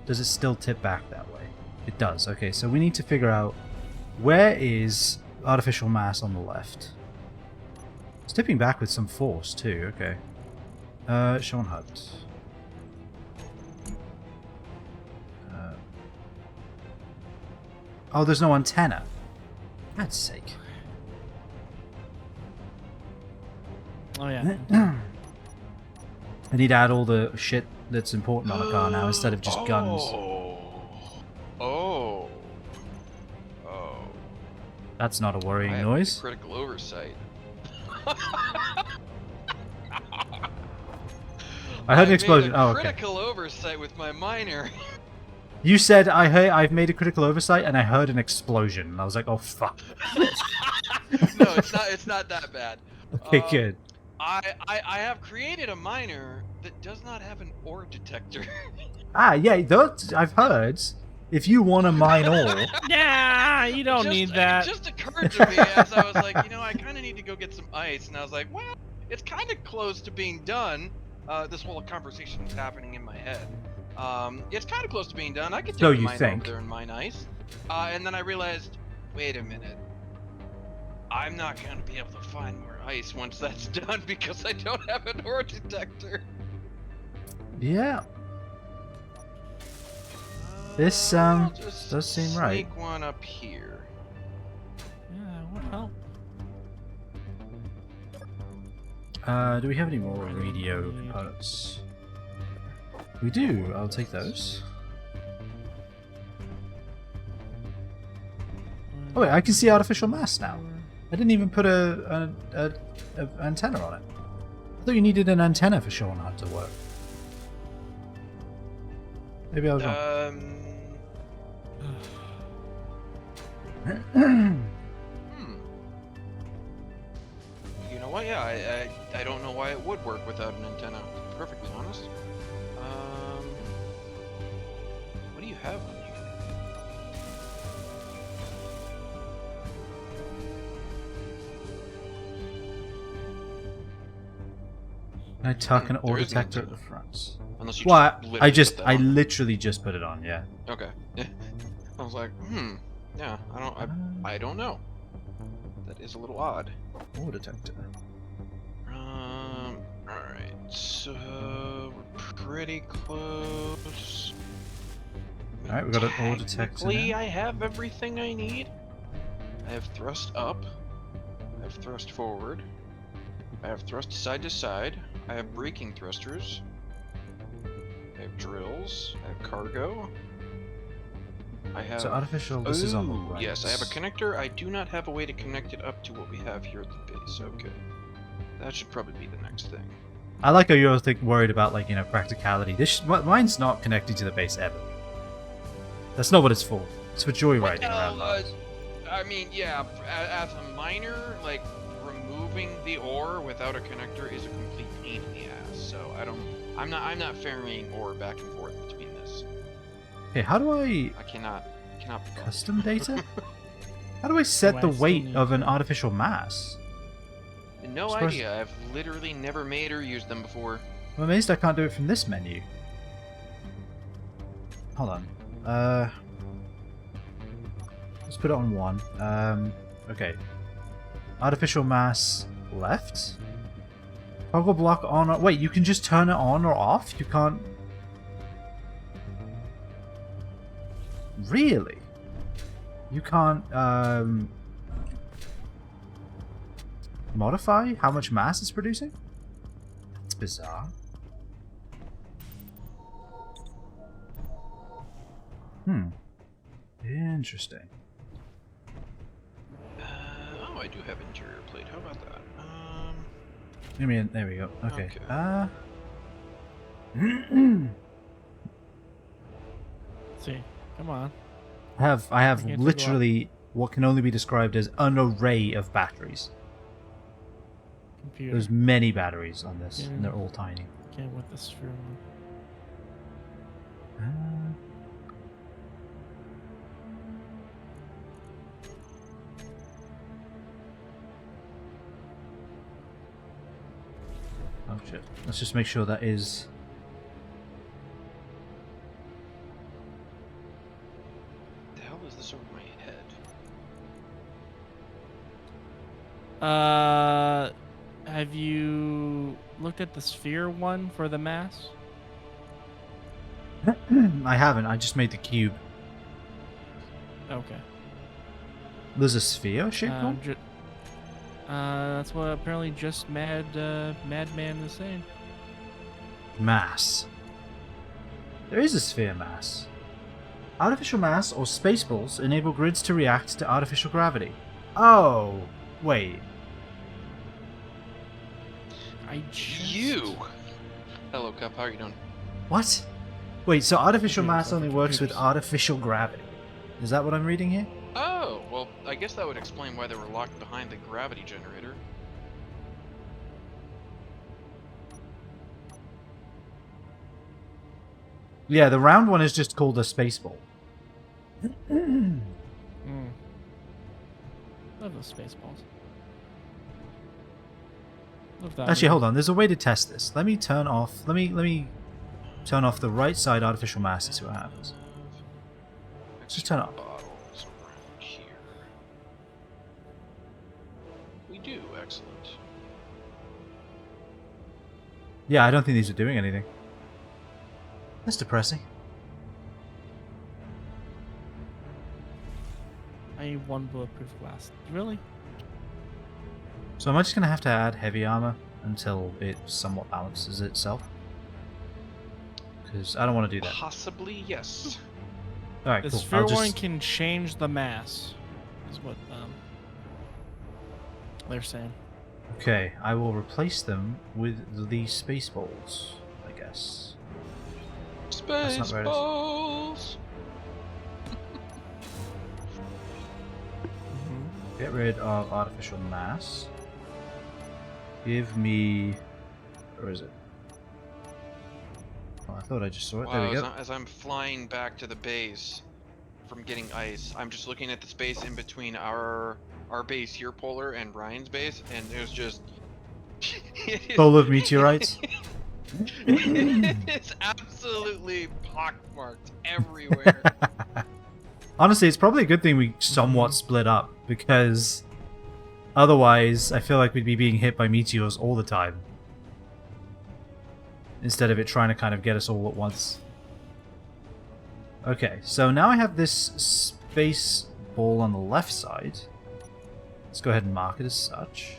does it still tip back that way? It does. Okay, so we need to figure out where is artificial mass on the left. It's tipping back with some force too. Okay. Sean Hutt. Oh, there's no antenna. God's sake. Oh yeah. I need to add all the shit that's important on a car now instead of just guns. Oh. That's not a I worrying have noise. critical oversight. I heard an explosion. Made a Oh, okay. critical oversight with my miner. You said I've made a critical oversight, and I heard an explosion. And I was like, oh fuck. No, it's not that bad. Okay, good. I have created a miner that does not have an ore detector. Ah, yeah, those I've heard. If you want to mine ore, Yeah, you don't need that. It just occurred to me as I was like, I kind of need to go get some ice, and I was like, well, it's kind of close to being done. This whole conversation is happening in my head. It's kind of close to being done. I could take So the you mine think. over there and mine ice. And then I realized, wait a minute. I'm not going to be able to find more ice once that's done because I don't have an ore detector. yeah. This I'll just does seem right. Sneak one up here. Yeah, it would help. Do we have any more radio components? We do. I'll take those. Oh wait, I can see artificial mass now. I didn't even put a antenna on it. I thought you needed an antenna for showing how to work. Maybe I was wrong. You know what? Yeah, I don't know why it would work without an antenna. To be perfectly honest. What do you have on here? Can I tuck an ore There is an detector at the antenna. front? Unless you Well, just I literally put that on. literally just put it on. Yeah. Okay. I was like, yeah, I don't know. That is a little odd. Ore detector. Alright, so we're pretty close. Alright, we've got an ore detector Technically, now. I have everything I need. I have thrust up. I have thrust forward. I have thrust side to side. I have braking thrusters. I have drills. I have cargo. I have. So artificial. This is on the Ooh, right. yes, I have a connector. I do not have a way to connect it up to what we have here at the base. Okay, that should probably be the next thing. I like how you're worried about practicality. Mine's not connected to the base ever. That's not what it's for. It's for joyriding around Mars. I mean, yeah, as a miner, like removing the ore without a connector is a complete pain in the ass. So I'm not ferrying ore back and forth between this. Okay, how do I I cannot. custom data? How do I set Oh, the I still weight need of an to- artificial mass? No Suppose- idea. I've literally never made or used them before. I'm amazed I can't do it from this menu. Hold on. Let's put it on 1. Okay. Artificial mass left. Toggle block on. Wait, you can just turn it on or off? You can't. Really? You can't modify how much mass it's producing? That's bizarre. Interesting. Oh, I do have interior plate. How about that? I mean, there we go. Okay. Okay. See, come on. I have I can't figure literally what can only be described as an array of batteries. Computer. There's many batteries on this, and Yeah. they're all tiny. Can't with the sphere. Oh shit. Let's just make sure that is. The hell is this over my head? Have you looked at the sphere one for the mass? I haven't. I just made the cube. Okay. There's a sphere shape one? That's what apparently just Madman is saying. Mass. There is a sphere mass. Artificial mass or spaceballs enable grids to react to artificial gravity. Oh, wait. You! Hello, Cup. How are you doing? What? Wait, so artificial Computers mass are only works with computers. artificial gravity. Is that what I'm reading here? Oh, well, I guess that would explain why they were locked behind the gravity generator. Yeah, the round one is just called a spaceball. Mm. Love those spaceballs. Love that. Actually, hold on. There's a way to test this. Let me turn off. Let me turn off the right side artificial mass and see what happens. Just turn it off. Bottles around here. We do, excellent. Yeah, I don't think these are doing anything. That's depressing. I need one bulletproof glass. Really? So am I just gonna have to add heavy armor until it somewhat balances itself. Because I don't want to do that. Possibly, yes. Alright, The cool. sphere I'll one just... can change the mass, is what they're saying. Okay, I will replace them with the space balls, I guess. That's not where it is. Spaceballs! Get rid of artificial mass. Give me... Where is it? Oh, I thought I just saw it. There we go. As I'm flying back to the base from getting ice, I'm just looking at the space in between our base here, Polar, and Ryan's base, and there's just... Full of meteorites. It's absolutely pockmarked everywhere. Honestly, it's probably a good thing we somewhat split up, because otherwise I feel like we'd be being hit by meteors all the time. Instead of it trying to kind of get us all at once. Okay, so now I have this space ball on the left side. Let's go ahead and mark it as such.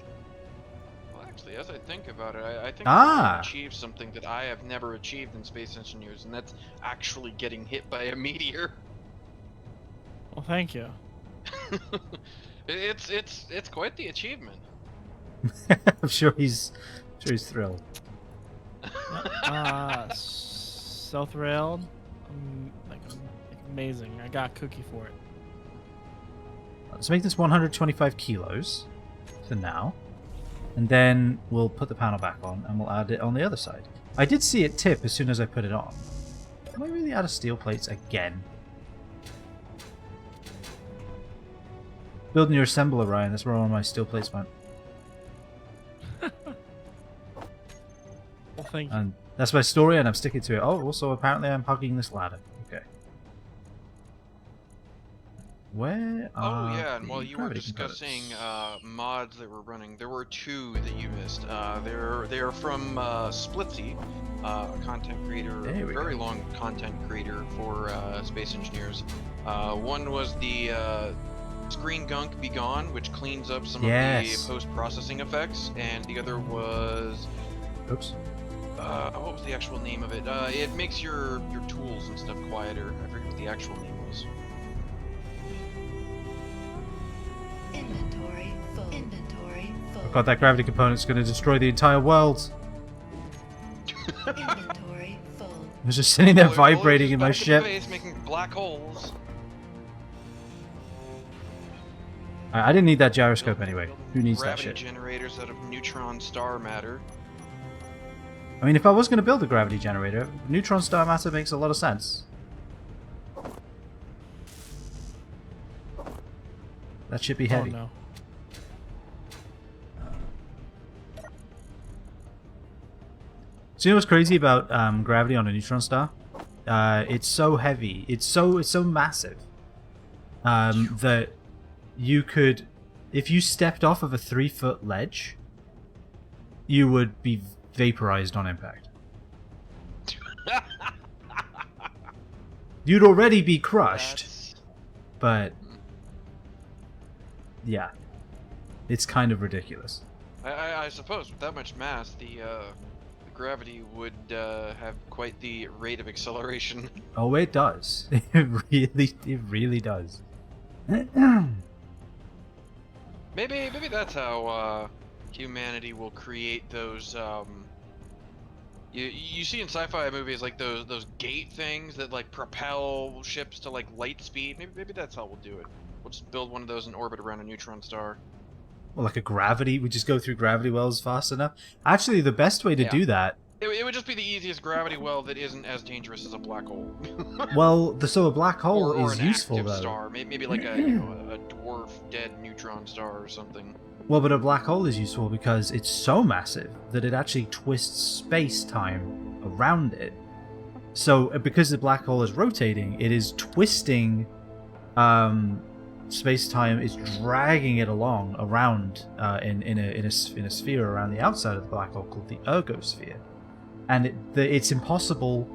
Well, actually, as I think about it, I think Ah! I achieved something that I have never achieved in Space Engineers, and that's actually getting hit by a meteor. Well, thank you. It's quite the achievement. I'm sure he's thrilled. South railed, like amazing. I got a cookie for it. Let's make this 125 kilos for now. And then we'll put the panel back on and we'll add it on the other side. I did see it tip as soon as I put it on. Am I really out of steel plates again? Building your assembler, Ryan. That's where all my steel plates went. Well, thank you. And that's my story and I'm sticking to it. Oh, also apparently I'm hugging this ladder. Okay. Where are Yeah, and the while you were gravity discussing components? mods that were running, there were two that you missed. They're from Splitsy, a content creator, There we very go. long content creator for Space Engineers. One was the Screen Gunk Be Gone, which cleans up some of Yes. the post-processing effects, and the other was Oops. what was the actual name of it? It makes your tools and stuff quieter. I forget what the actual name was. Inventory full. Inventory full. Oh god, that gravity component's going to destroy the entire world. Inventory full. I was just sitting there Well, it was vibrating in my back at the ship. base, making black holes. I didn't need that gyroscope anyway. Who needs that Gravity shit? generators out of neutron star matter. I mean, if I was going to build a gravity generator, neutron star matter makes a lot of sense. That should be heavy. Oh no. So you know what's crazy about gravity on a neutron star? It's so heavy. It's so massive that you could, if you stepped off of a 3-foot ledge, you would be vaporized on impact. You'd already be crushed, That's- but yeah, it's kind of ridiculous. I suppose with that much mass, the gravity would have quite the rate of acceleration. Oh, it does. It really does. Maybe that's how humanity will create those. You see in sci-fi movies like those gate things that like propel ships to like light speed. Maybe that's how we'll do it. We'll just build one of those in orbit around a neutron star. Well, like a gravity, we just go through gravity wells fast enough. Actually, the best way to Yeah. do that, It would just be the easiest gravity well that isn't as dangerous as a black hole. well, so a black hole or is an useful active though. star, maybe like a a dwarf dead neutron star or something. Well, but a black hole is useful because it's so massive that it actually twists space-time around it. So, because the black hole is rotating, it is twisting space-time, it's dragging it along around in a sphere around the outside of the black hole called the ergosphere. And it's impossible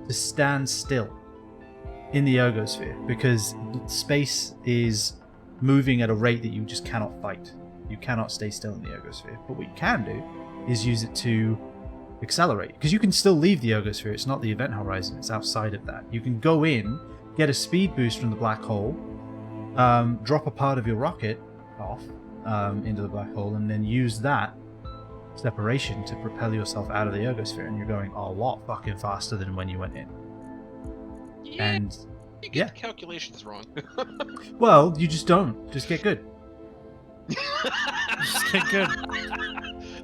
to stand still in the ergosphere because space is moving at a rate that you just cannot fight. You cannot stay still in the ergosphere. But what you can do is use it to accelerate. Because you can still leave the ergosphere. It's not the event horizon. It's outside of that. You can go in, get a speed boost from the black hole, drop a part of your rocket off into the black hole, and then use that separation to propel yourself out of the ergosphere, and you're going a lot fucking faster than when you went in. Yeah, And you yeah. get the calculations wrong. Well, you just don't. Just get good. Just get good.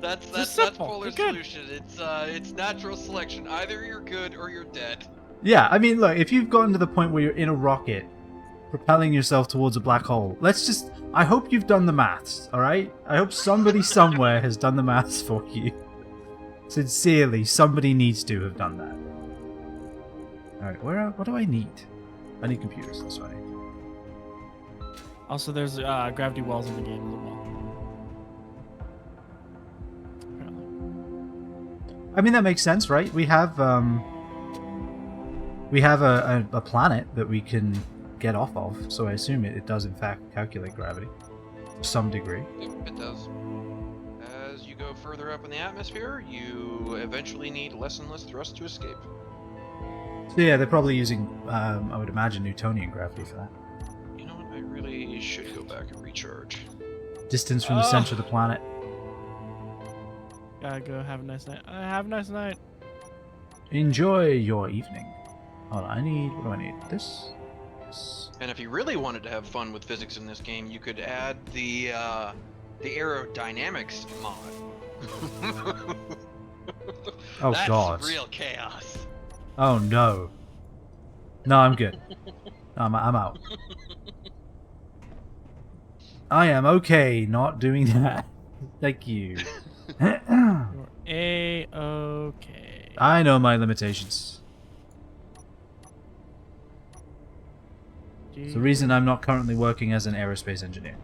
That's simple. Polar's You're good. solution. It's natural selection. Either you're good or you're dead. Yeah, I mean, look, if you've gotten to the point where you're in a rocket, propelling yourself towards a black hole, I hope you've done the maths, alright? I hope somebody somewhere has done the maths for you. Sincerely, somebody needs to have done that. Alright, what do I need? I need computers, that's right. Also, there's gravity wells in the game as well. Apparently. I mean, that makes sense, right? We have a planet that we can get off of, so I assume it does in fact calculate gravity to some degree. Yep, it does. As you go further up in the atmosphere, you eventually need less and less thrust to escape. So yeah, they're probably using, I would imagine, Newtonian gravity for that. You know what? I really should go back and recharge. Distance from the center of the planet. Gotta go. Have a nice night. Have a nice night. Enjoy your evening. Hold on, what do I need? This? And if you really wanted to have fun with physics in this game, you could add the aerodynamics mod. Oh That's god. real chaos. Oh no. No, I'm good. I'm out. I am okay not doing that. Thank you. You're A-okay. I know my limitations. It's the reason I'm not currently working as an aerospace engineer.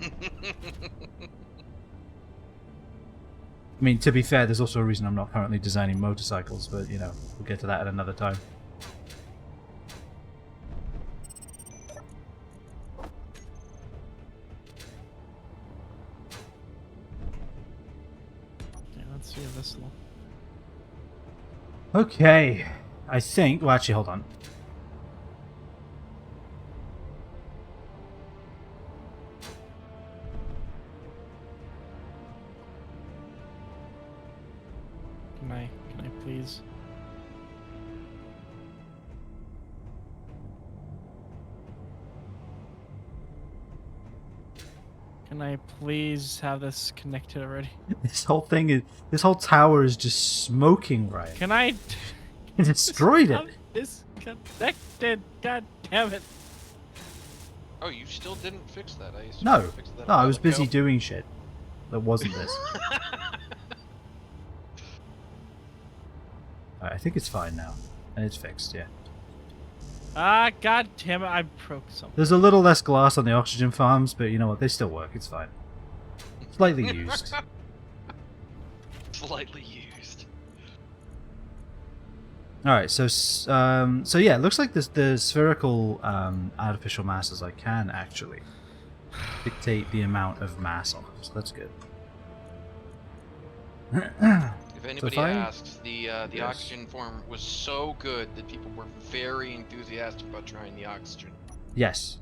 I mean, to be fair, there's also a reason I'm not currently designing motorcycles, but, you know, we'll get to that at another time. Yeah, let's see if this will... Okay. I think... Well, actually, hold on. Can I please? Can I please have this connected already? This whole tower is just smoking, right? Can I? You destroyed it. Disconnected. God damn it! Oh, you still didn't fix that? I assume No. you fixed that a No, I while was busy ago. doing shit. That wasn't this. Alright, I think it's fine now. And it's fixed, yeah. Ah, god damn it! I broke something. There's a little less glass on the oxygen farms, but you know what? They still work. It's fine. Slightly used. Slightly used. Alright, so yeah, it looks like the spherical artificial masses I can actually dictate the amount of mass on them, so that's good. If anybody asks, the oxygen form was so good that people were very enthusiastic about trying the oxygen. Yes.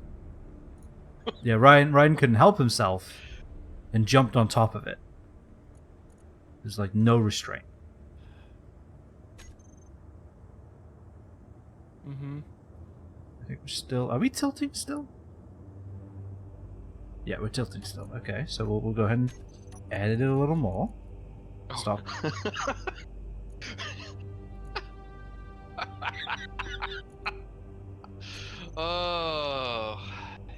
Yeah, Ryan couldn't help himself and jumped on top of it. There's like no restraint. Mm-hmm. I think we're still... Are we tilting still? Yeah, we're tilting still. Okay, so we'll go ahead and edit it a little more. Stop. Oh,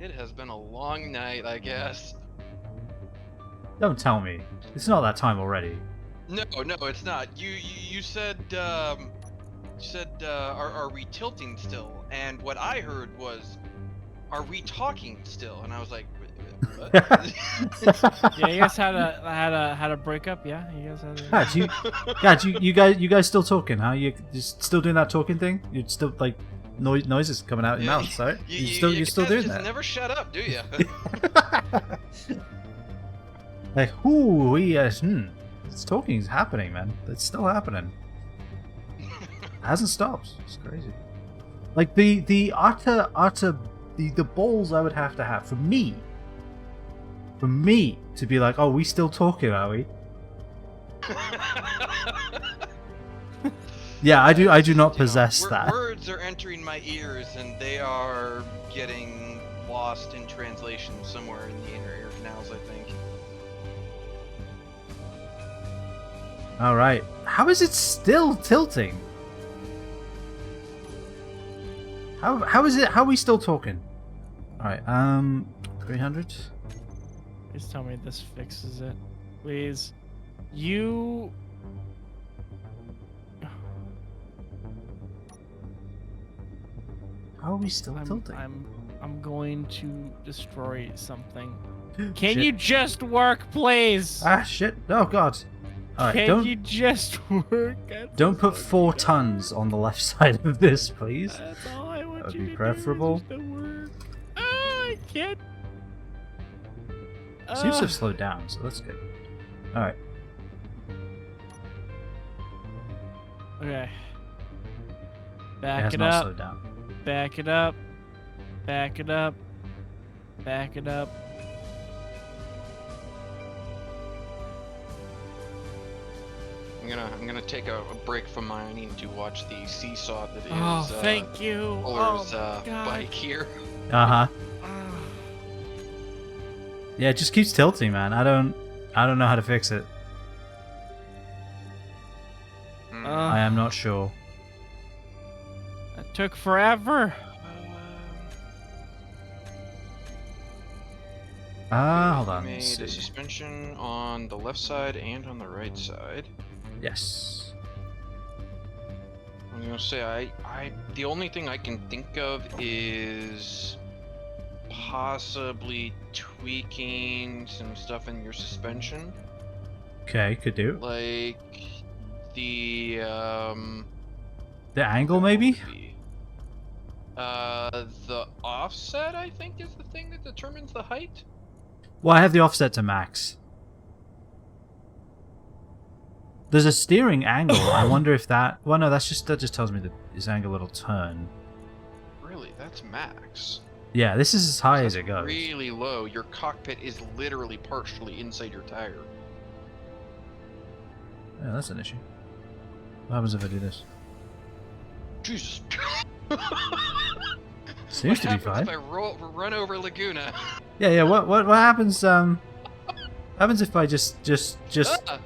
it has been a long night, I guess. Don't tell me. It's not that time already. No, it's not. You said are we tilting still? And what I heard was, are we talking still? And I was like, what? Yeah, you guys had a breakup. Yeah, you guys had. You guys still talking? Huh? You still doing that talking thing? You're still like noises coming out of your mouth, right? You're still doing just that. never shut up, do you? Like, ooh, This talking is happening, man. It's still happening. It hasn't stopped. It's crazy. Like the utter the balls I would have to have for me to be like, oh, we still talking, are we? Yeah, I do not possess that. Words are entering my ears and they are getting lost in translation somewhere in the inner ear canals, I think. All right. How is it still tilting? How is it? How are we still talking? All right. 300. Please tell me this fixes it. Please. You. How are we still tilting? I'm going to destroy something. Can Shit. you just work, please? Ah, shit. Oh god. All right. Can you just work? Don't put 4 tons on the left side of this, please. That's all I want That'd you be to preferable. do. Is just work. Ah, I can't. Seems to have slowed down, so that's good. All right. Okay. It Back has it not up. slowed down. Back it up. Back it up. Back it up. I'm gonna take a break from mining to watch the seesaw that is Oh, thank you. Polar's God. bike here. Uh-huh. Ah. Yeah, it just keeps tilting, man. I don't know how to fix it. I am not sure. That took forever. Hold on. Made Let's a see. suspension on the left side and on the right side. Yes. I'm gonna say the only thing I can think of is possibly tweaking some stuff in your suspension, Okay, could do. like the The angle, maybe? the offset, I think, is the thing that determines the height. Well, I have the offset to max. There's a steering angle. I wonder if that... Well, no, that just tells me that this angle it'll turn. Really, that's max. Yeah, this is as high as That's it goes. really low. Your cockpit is literally partially inside your tire. Yeah, that's an issue. What happens if I do this? Jesus. Seems to be What fine. happens if I run over Laguna? Yeah. What happens? Happens if I just. Ah!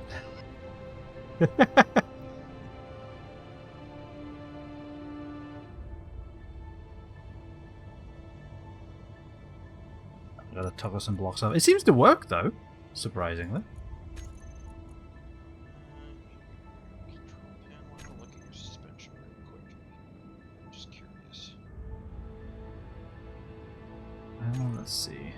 Gotta toggle some blocks off. It seems to work though, surprisingly. Control panel. I wanna look at your suspension real quick. Just curious. Let's see.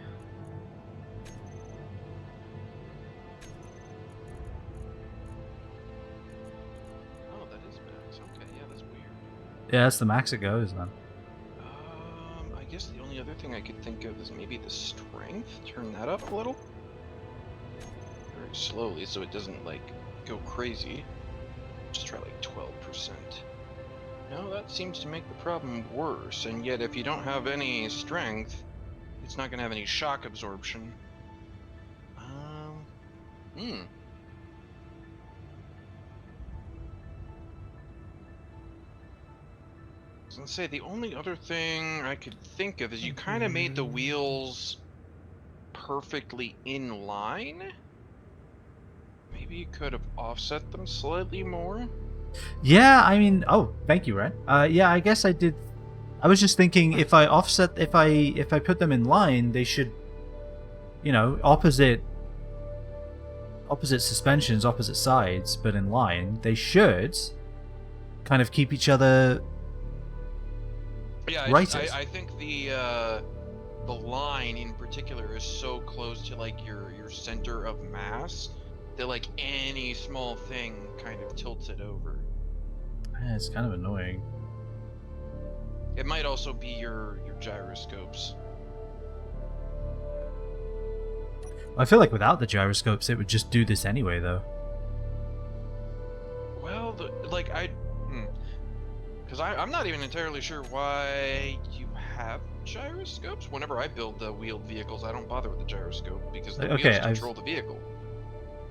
Oh, that is max. Okay, yeah, that's weird. Yeah, that's the max it goes then. I guess the only other thing I could think of is maybe the strength. Turn that up a little. Very slowly so it doesn't, like, go crazy. Just try, like, 12%. No, that seems to make the problem worse, and yet if you don't have any strength, it's not going to have any shock absorption. I was gonna say, the only other thing I could think of is you kind of made the wheels perfectly in line. Maybe you could have offset them slightly more. Yeah, I mean, oh, thank you, Ren. Yeah, I guess I did. I was just thinking if I offset, if I put them in line, they should, opposite suspensions, opposite sides, but in line, they should kind of keep each other. Yeah, Right. I think the line in particular is so close to like your center of mass that like any small thing kind of tilts it over. Yeah, it's kind of annoying. It might also be your gyroscopes. I feel like without the gyroscopes, it would just do this anyway, though. Well, because I'm not even entirely sure why you have gyroscopes. Whenever I build the wheeled vehicles, I don't bother with the gyroscope because the Okay, wheels control the vehicle.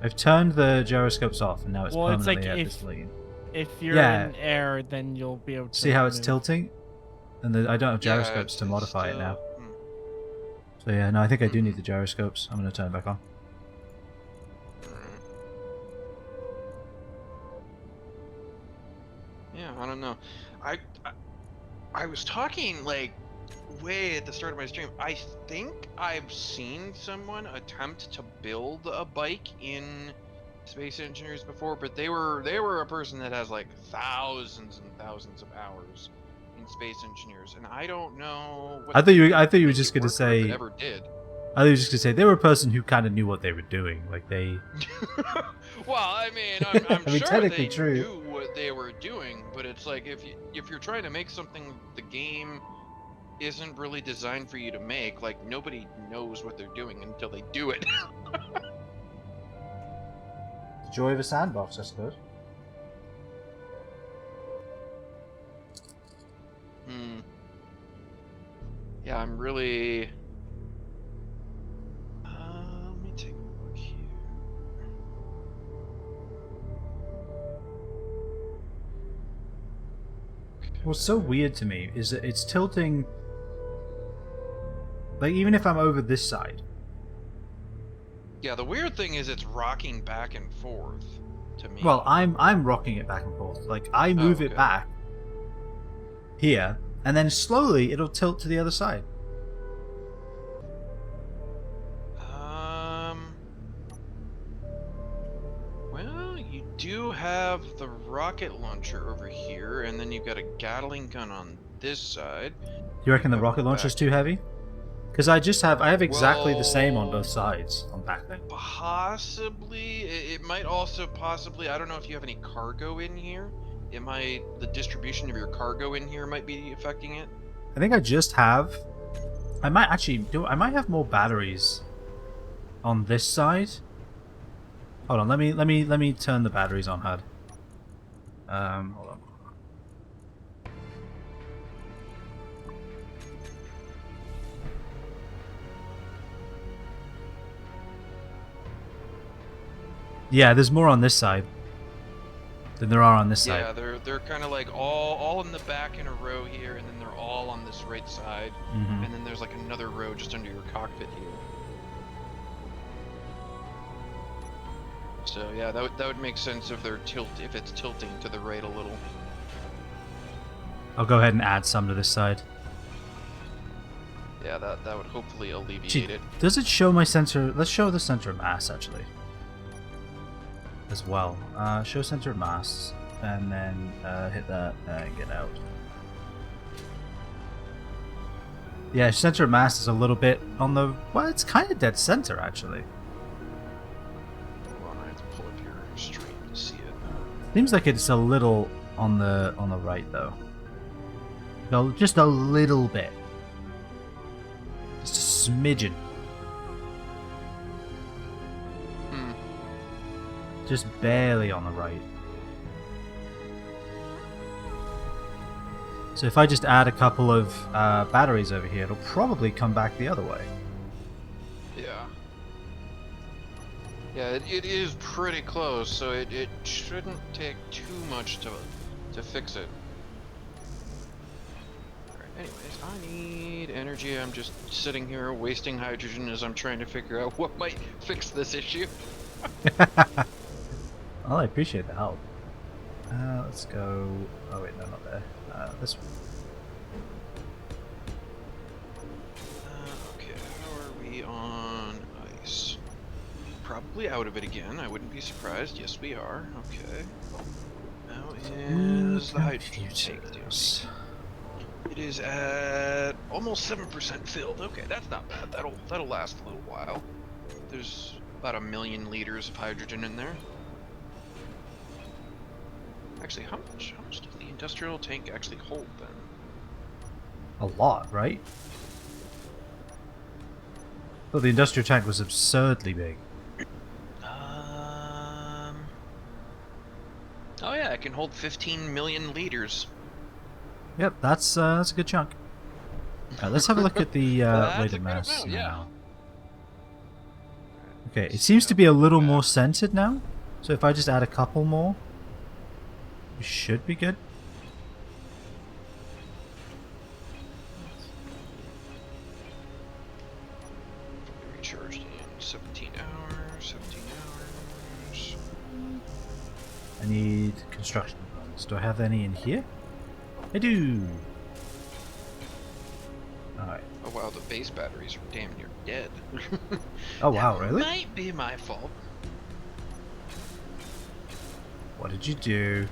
I've turned the gyroscopes off, and now it's Well, it's permanently like at this lane. if you're Yeah. in air, then you'll be able to See how it's move. tilting? And I don't have gyroscopes to modify it now. So yeah, no, I think I do need the gyroscopes. I'm going to turn it back on. Yeah, I don't know. I was talking like way at the start of my stream. I think I've seen someone attempt to build a bike in Space Engineers before, but they were a person that has like thousands and thousands of hours in Space Engineers, and I don't know. What I thought you were just going to work group say. ever did. I thought you were just going to say they were a person who kind of knew what they were doing. Like they. Well, I mean, I'm I mean, sure technically they true. knew what they were doing, but it's like if you're trying to make something the game isn't really designed for you to make, like nobody knows what they're doing until they do it. Joy of a sandbox, I suppose. Yeah, I'm really. Let me take a look here. What's so weird to me is that it's tilting. Like even if I'm over this side. Yeah, the weird thing is it's rocking back and forth to me. Well, I'm rocking it back and forth. Like I move it okay. back here, and then slowly it'll tilt to the other side. Well, you do have the rocket launcher over here, and then you've got a Gatling gun on this side. You reckon the Have rocket one launcher's back too here. heavy? Because I have exactly the same on Well, both sides on back then. Possibly. It might also possibly. I don't know if you have any cargo in here. The distribution of your cargo in here might be affecting it. I think I just have. I might actually do. I might have more batteries on this side. Hold on. Let me turn the batteries on, HUD. Hold on. Yeah, there's more on this side than there are on this side. Yeah, they're kind of like all in the back in a row here, and then they're all on this right side, Mhm. and then there's like another row just under your cockpit here. So yeah, that would make sense if if it's tilting to the right a little. I'll go ahead and add some to this side. Yeah, that would hopefully alleviate Gee, it. does it show my center? Let's show the center of mass actually. As well. Show center of mass, and then hit that and get out. Yeah, center of mass is a little bit on the. Well, it's kind of dead center actually. Hold on, I have to pull up your stream to see it. Seems like it's a little on the right though. No, just a little bit. Just a smidgen. Just barely on the right. So if I just add a couple of batteries over here, it'll probably come back the other way. Yeah. Yeah, it is pretty close, so it shouldn't take too much to fix it. Alright, anyways, I need energy. I'm just sitting here wasting hydrogen as I'm trying to figure out what might fix this issue. Well, I appreciate the help. Let's go. Oh wait, no, not there. This one. Okay, how are we on ice? Probably out of it again. I wouldn't be surprised. Yes, we are. Okay. How is the hydrogen tank doing? It is at almost 7% filled. Okay, that's not bad. That'll last a little while. There's about 1 million liters of hydrogen in there. Actually, how much does the industrial tank actually hold then? A lot, right? Thought the industrial tank was absurdly big. Oh yeah, it can hold 15 million liters. Yep, that's a good chunk. Let's have a look at the That's a weighted good mass amount, now. yeah. Okay, it seems to be a little more centered now. So if I just add a couple more, we should be good. Recharged in 17 hours, 17 hours. I need construction components. Do I have any in here? I do. Alright. Oh wow, the base batteries are damn near dead. Oh wow, That really? might be my fault. What did you do?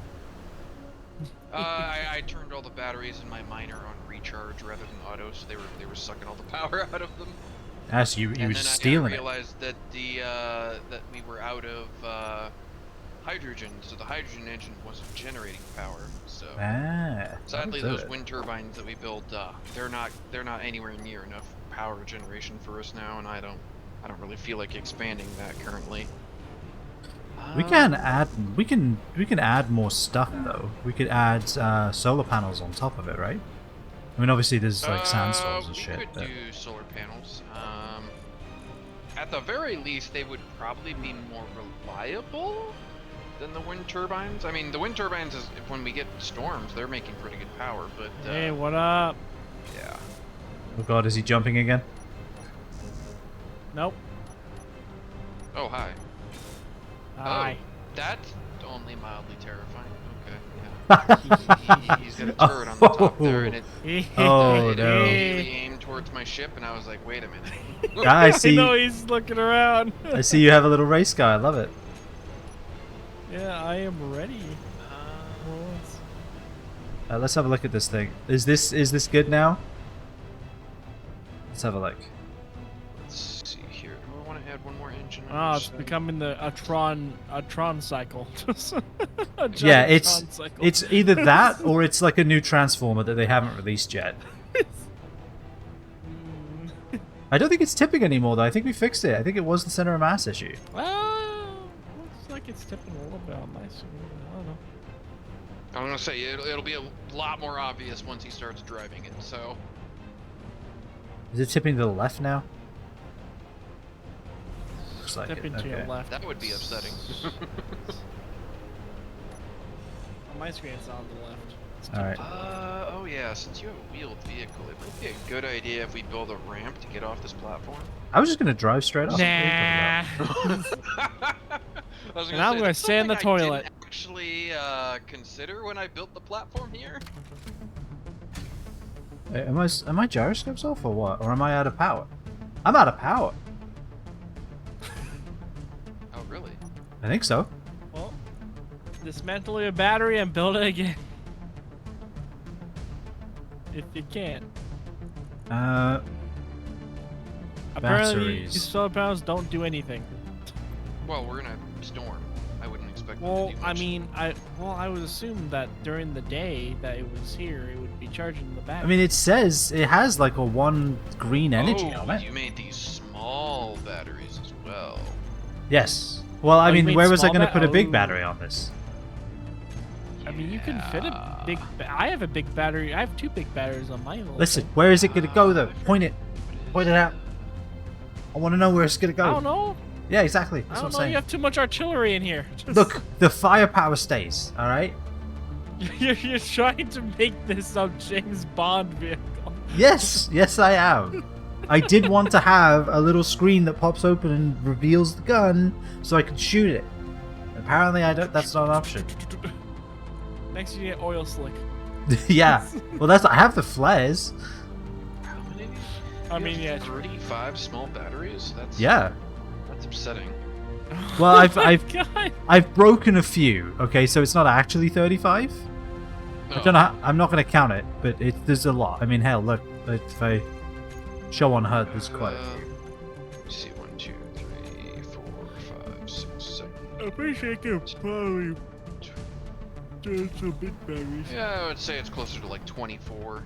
I turned all the batteries in my miner on recharge rather than auto, so they were sucking all the power out of them. Ah, so you And were then stealing I it. realized that that we were out of hydrogen, so the hydrogen engine wasn't generating power. So Ah. sadly, that'll do those it. wind turbines that we built, they're not anywhere near enough power generation for us now, and I don't really feel like expanding that currently. We can add we can add more stuff though. We could add solar panels on top of it, right? I mean, obviously there's like sandstorms and shit. We could But... do solar panels. At the very least, they would probably be more reliable than the wind turbines. I mean, the wind turbines is when we get storms, they're making pretty good power. But Hey, what up? yeah. Oh god, is he jumping again? Nope. Oh hi. Hi. Oh, that's only mildly terrifying. Okay. Yeah. He's got a turret on the top there, and it Oh, it no. immediately aimed towards my ship, and I was like, wait a minute. I I see. know he's looking around. I see you have a little race car. I love it. Yeah, I am ready. Let's have a look at this thing. Is this good now? Let's have a look. Let's see here. Do I want to add one more engine? on Oh, this it's thing? becoming a Tron cycle. A giant Yeah, it's Tron cycle. it's either that or it's like a new transformer that they haven't released yet. I don't think it's tipping anymore though. I think we fixed it. I think it was the center of mass issue. Looks like it's tipping a little bit on my screen. I don't know. I'm gonna say it'll be a lot more obvious once he starts driving it. So Is it tipping to the left now? Looks like Tipping it. to your Okay. left. that would be upsetting. On my screen, it's on the left. It's All right. Oh yeah, since you have a wheeled vehicle, it might be a good idea if we build a ramp to get off this platform. I was just gonna drive straight off. What are you talking Nah. I was And I'm gonna that's stay in the something I toilet. didn't actually consider when I built the platform here. about? Am my gyroscopes off or what? Or am I out of power? I'm out of power. Oh really? I think so. Well, dismantle your battery and build it again. If you can. Apparently, these Batteries. solar panels don't do anything. Well, we're in a storm. I wouldn't expect. them to Well, do I much. mean, I would assume that during the day that it was here, it would be charging the battery. I mean, it says it has like a 1 green energy oh, on it. you made these small batteries as well. Yes. Well, I Oh, you mean, made where was I small going to put a big oh. battery on this? I mean, you can fit a big. I have a big battery. I have 2 big batteries on my little Listen, thing. where is it going to go though? Point it. Point it out. I want to know where it's going to go. I don't know. Yeah, exactly. I That's don't what know. I'm You saying. have too much artillery in here. Just- Look, the firepower stays. All right. You're trying to make this a James Bond vehicle. Yes, yes, I am. I did want to have a little screen that pops open and reveals the gun, so I could shoot it. Apparently, I don't. That's not an option. Next, you get oil slick. Yeah. Well, that's. I have the flares. How many? I You mean, have yeah. True. 35 small batteries. That's Yeah. That's upsetting. Well, Oh my God. I've broken a few. Okay, so it's not actually 35. I don't know. I'm not going to count it, but there's a lot. I mean, hell, look. If I show on HUD, there's quite a few. Let's see, 1, 2, 3, 4, 5, 6, 7. I appreciate you probably doing some big batteries. Yeah, I would say it's closer to like 24.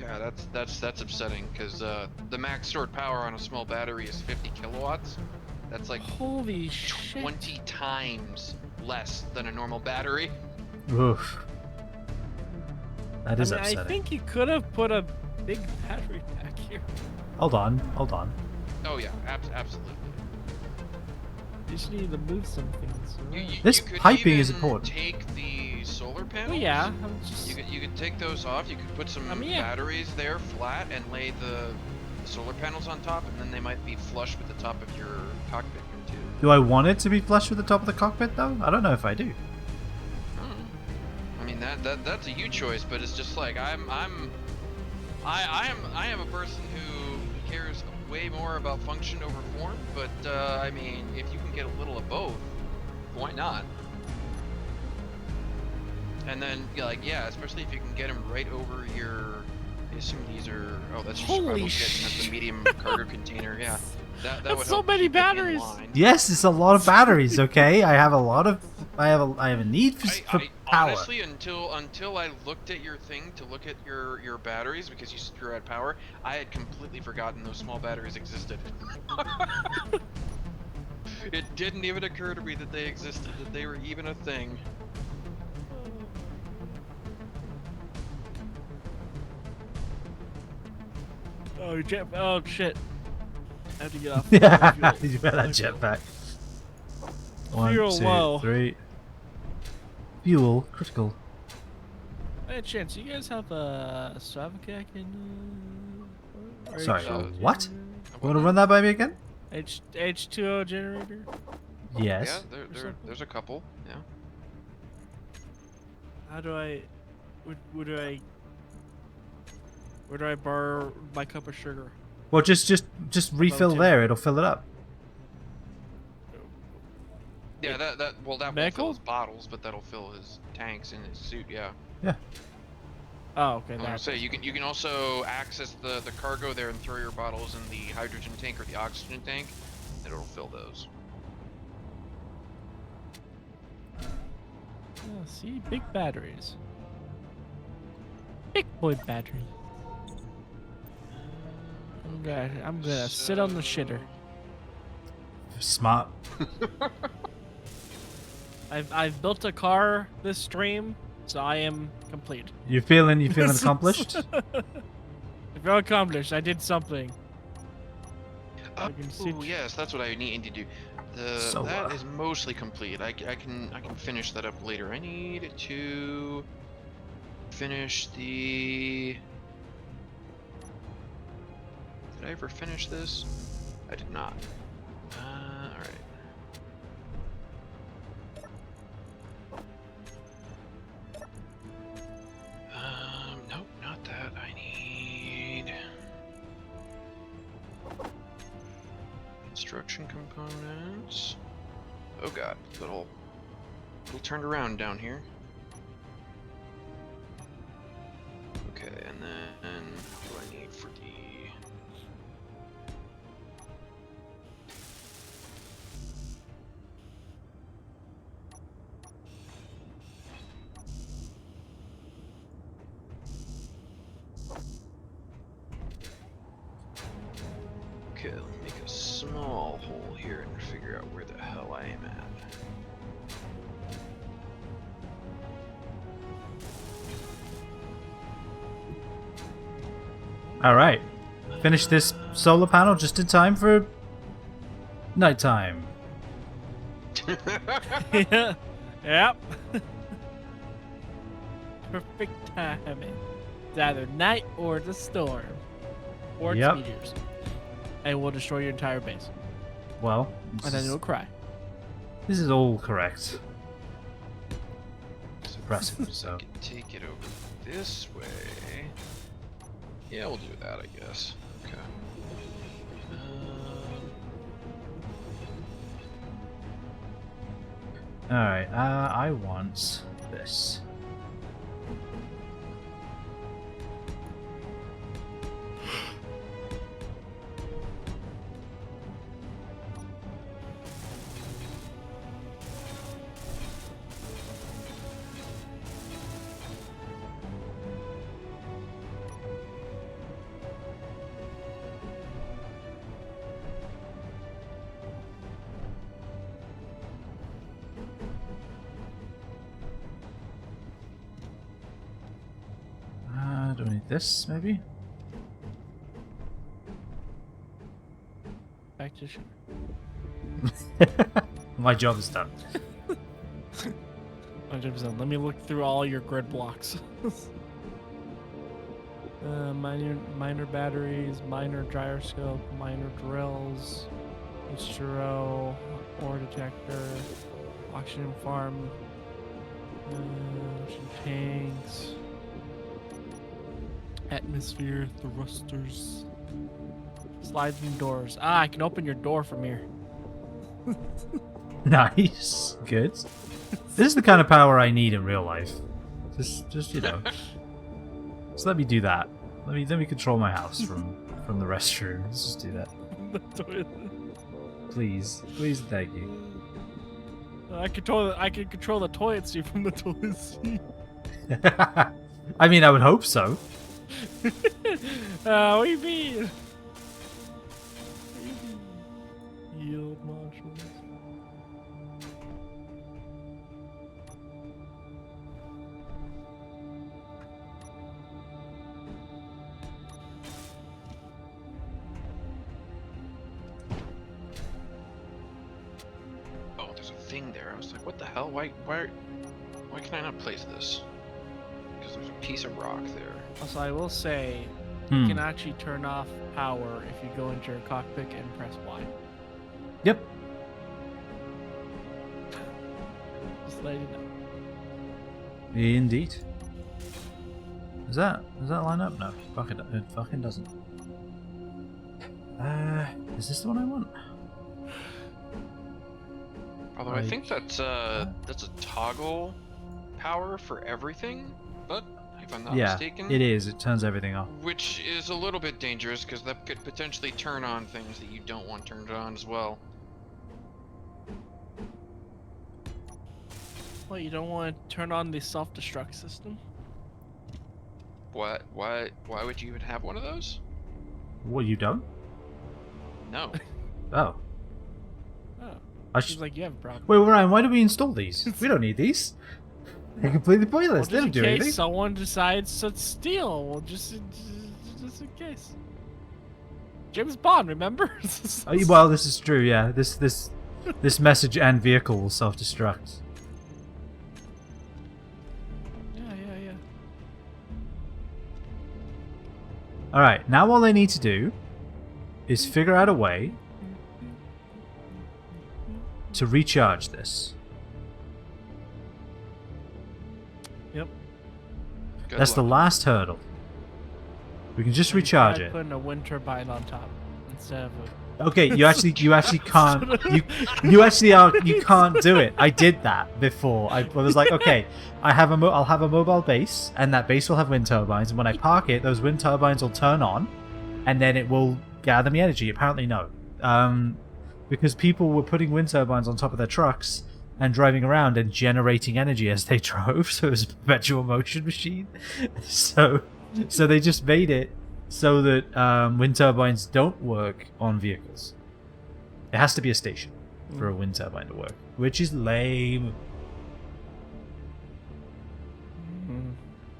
Yeah, that's upsetting because the max stored power on a small battery is 50 kilowatts. That's like Holy shit. 20 times less than a normal battery. Oof. That is I upsetting. think you could have put a big battery pack here. Hold on, hold on. Oh yeah, absolutely. You just need to move some things. This you could piping is even important. Take the solar Oh panels. yeah, I'm just. You could take those off. You could put some Yeah. batteries there flat and lay the solar panels on top, and then they might be flush with the top of your cockpit here too. Do I want it to be flush with the top of the cockpit though? I don't know if I do. I mean that's a you choice, but it's just like I am a person who cares way more about function over form, but I mean if you can get a little of both, why not? And then like yeah, especially if you can get them right over your. I assume these are. Oh, that's your Holy survival kit, and that's the medium cargo container. Yeah, that That's would so help many keep it in batteries. line. Yes, it's a lot of batteries. Okay, I have a lot of. I have a need for, I power. honestly, until I looked at your thing to look at your batteries because you said you had power, I had completely forgotten those small batteries existed. It didn't even occur to me that they existed, that they were even a thing. Oh shit. I have to get off. Yeah, fuel. you got that jetpack. One, Fuel two, low. 3. Fuel critical. Hey, chance, you guys have a Stravacac in? Sorry, what? What Want to now? run that by me again? H2O generator? Yes. Yeah, something? there's a couple. Yeah. How do I? Where do I borrow my cup of sugar? Well, just refill two. there. It'll fill it up. Yeah, that won't fill Medical? his bottles, but that'll fill his tanks in his suit. Yeah. Yeah. Oh, okay. I was gonna say you can also access the cargo there and throw your bottles in the hydrogen tank or the oxygen tank. It'll fill those. Oh, see, big batteries. Big boy battery. I'm gonna sit on the shitter. Smart. I've built a car this stream, so I am complete. You feeling accomplished? I feel accomplished. I did something. I can sit- Oh yes, that's what I need to do. So, That is mostly complete. I can finish that up later. I need to finish the. Did I ever finish this? I did not. All right. Nope, not that. I need construction components. Oh god, little turned around down here. Okay, and then what do I need for the? Okay, let me make a small hole here and figure out where the hell I am at. All right. Finish this solar panel just in time for nighttime. Yeah. Yep. Perfect timing. It's either night or the storm. Or it's Yep. meteors. And we'll destroy your entire base. Well, And then you'll cry. this is all correct. So Impressive, I so. can take it over this way. Yeah, we'll do that, I guess. Okay. Alright, I want this. this, maybe? Back to shore. My job is done. 100%. Let me look through all your grid blocks. Minor batteries, minor gyroscope, minor drills, H2O, ore detector, oxygen farm, ocean tanks, atmosphere thrusters, sliding doors. Ah, I can open your door from here. Nice. Good. This is the kind of power I need in real life. Just you know. So let me do that. Let me control my house from the restroom. Let's just do that. The toilet. Please. Please and thank you. I can control the toilet seat from the toilet seat. I mean, I would hope so. What do you mean? Yield modules. Oh, there's a thing there. I was like, what the hell? Why can I not place this? Because there's a piece of rock there. Also, I will say, you can actually turn off power if you go into your cockpit and press Y. Yep. Just let you know. Indeed. Does that line up? No, it fucking doesn't. Is this the one I want? Although I think that's a toggle power for everything, but if I'm not mistaken. It is. It turns everything off. Which is a little bit dangerous because that could potentially turn on things that you don't want turned on as well. Well, you don't want to turn on the self-destruct system? What? Why would you even have one of those? What, you don't? No. Oh. Oh. I Seems like you have a problem. Wait, Ryan, why do we install these? We don't need these. They're completely pointless. They Well, don't just do in case anything. someone decides to steal. Well, just in case. James Bond, remember? Oh, well, this is true. Yeah, this message and vehicle will self-destruct. Yeah. All right, now all they need to do is figure out a way to recharge this. Yep. Good That's the luck. last hurdle. We can just recharge Try it. putting a wind turbine on top instead of a... Okay, you actually can't. You can't do it. I did that before. I was like, okay, I'll have a mobile base, and that base will have wind turbines. And when I park it, those wind turbines will turn on, and then it will gather me energy. Apparently, no, because people were putting wind turbines on top of their trucks and driving around and generating energy as they drove. So it was a perpetual motion machine. So they just made it so that wind turbines don't work on vehicles. It has to be a station for a wind turbine to work, which is lame.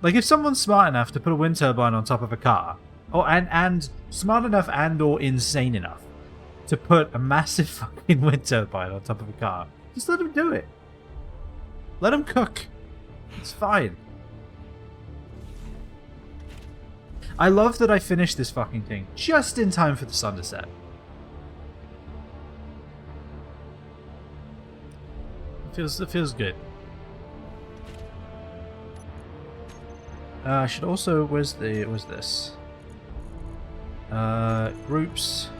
Like, if someone's smart enough to put a wind turbine on top of a car, and smart enough and or insane enough to put a massive fucking wind turbine on top of a car, just let them do it. Let them cook. It's fine. I love that I finished this fucking thing just in time for the sun to set. It feels good. I should also... Where's this? Groups.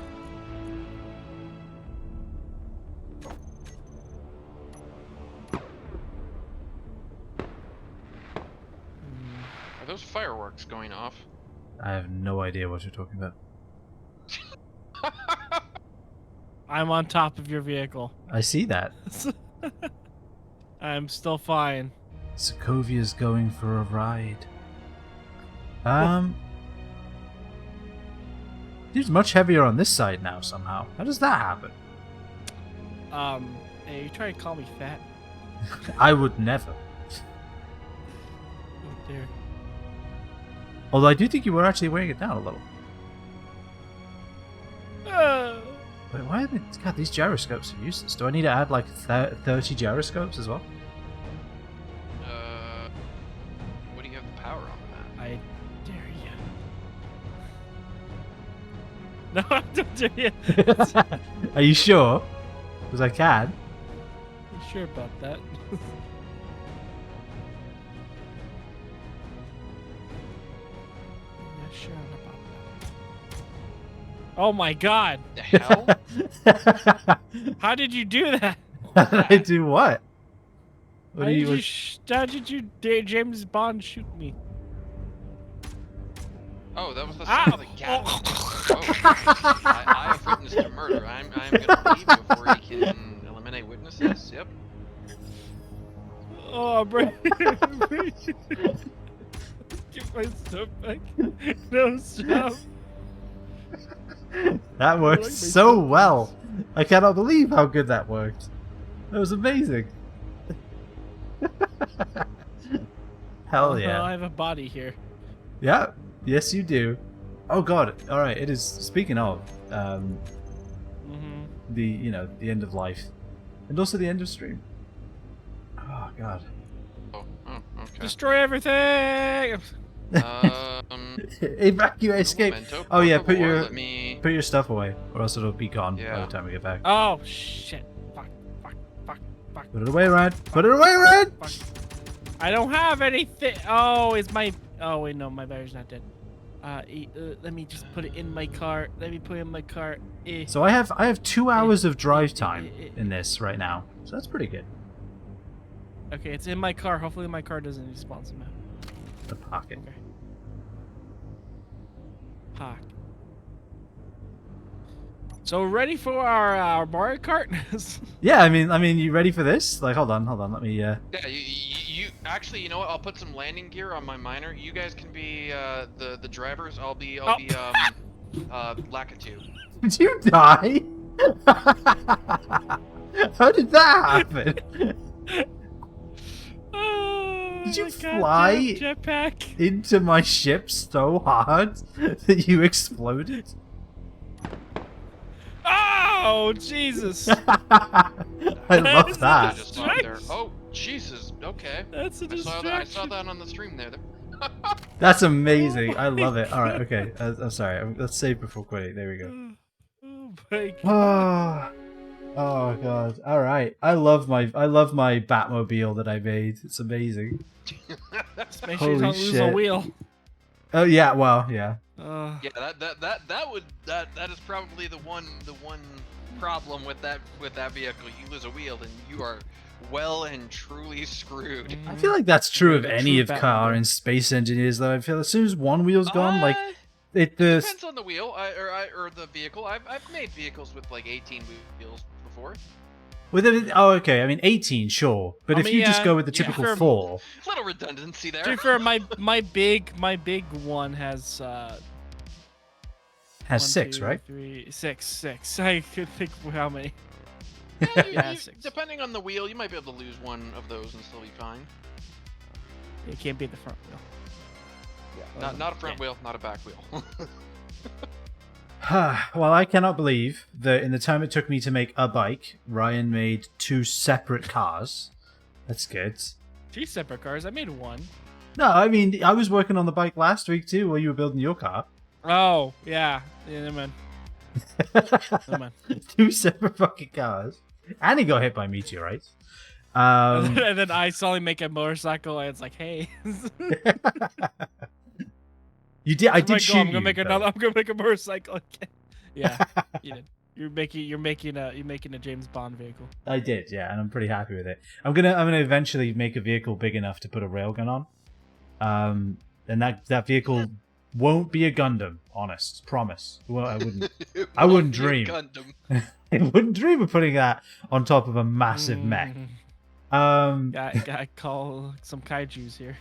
Are those fireworks going off? I have no idea what you're talking about. I'm on top of your vehicle. I see that. I'm still fine. Sokovia's going for a ride. Seems much heavier on this side now somehow. How does that happen? Hey, you try to call me fat? I would never. Oh dear. Although I do think you were actually weighing it down a little. Wait, why are they... God, these gyroscopes are useless. Do I need to add like 30 gyroscopes as well? What do you have the power on that? I dare you. No, I don't dare you. Are you sure? Because I can. You sure about that? Yeah, sure about that. Oh my god! The hell? How did you do that? How did I do what? What How do did you... how did you James Bond shoot me? Oh, that was the Ow! sound of the gas. Oh. I have witnessed a murder. I'm gonna leave before he can eliminate witnesses. Yep. Oh, I'm ready. Get my stuff back. No, stop. That worked so well. I cannot believe how good that worked. That was amazing. Hell yeah. I have a body here. Yeah. Yes, you do. Oh god. All right. It is. Speaking of, the the end of life, and also the end of stream. Oh god. Oh, okay. Destroy everything. Evacuate, escape. Memento, Oh yeah. por Put favor, your let me... put your stuff away, or else it'll be gone by Yeah. the time we get back. Oh shit! Fuck! Fuck! Fuck! Fuck! Put it away, Ryan. Put it away, Ryan. Fuck! I don't have anything. Oh, is my? Oh wait, no, my battery's not dead. Let me just put it in my car. Let me put it in my car. So I have 2 hours of drive time in this right now, so that's pretty good. Okay, it's in my car. Hopefully my car doesn't respawn somehow. The pocket. Okay. Fuck. So ready for our Mario Kart? Yeah, I mean, you ready for this? Like, hold on, let me. Yeah, you actually, you know what? I'll put some landing gear on my miner. You guys can be the drivers. I'll be Lakitu. Did you die? How did that happen? Did you fly jetpack? into my ship so hard that you exploded? Oh Jesus! I love that. Just out there. Oh Jesus. Okay. That's a I distraction. saw that on the stream there. That's amazing. I love it. All right, okay. I'm sorry. Let's save before quitting. There we go. Oh my god. Oh god. All right. I love my Batmobile that I made. It's amazing. Just make sure you don't Holy lose a shit. wheel. Oh yeah. Well, yeah. Yeah, that is probably the one problem with that vehicle. You lose a wheel and you are well and truly screwed. I feel like that's true of Yeah, any true of Batmobile. car and space engineers, though. I feel as soon as one wheel's gone, like the Depends on the wheel or the vehicle. I've made vehicles with like 18 wheels before. with it. Oh, okay. I mean, 18, sure, but I if mean, you just yeah, go with the yeah. typical Sure. 4, Little redundancy there. To be fair, my big one has has 1, 6, 2, right? 3, 6. I could think of how many. Yeah, 6. Depending on the wheel, you might be able to lose one of those and still be fine. It can't be the front wheel. Not a front wheel, not a back wheel. Well, I cannot believe that in the time it took me to make a bike, Ryan made 2 separate cars. That's good. 3 separate cars. I made 1. No, I mean, I was working on the bike last week too while you were building your car. Oh yeah, never mind. Never mind. 2 separate fucking cars. And he got hit by meteorites. Um, And then I suddenly make a motorcycle, and it's like, hey. you did. I I'm did like, shoot I'm gonna you, make though. another. I'm gonna make a motorcycle again. Yeah, you did. You're making a James Bond vehicle. I did, yeah, and I'm pretty happy with it. I'm gonna eventually make a vehicle big enough to put a railgun on. And that vehicle won't be a Gundam, honest, promise. Well, I wouldn't. I wouldn't dream. Gundam. I wouldn't dream of putting that on top of a massive mech. Gotta call some kaijus here.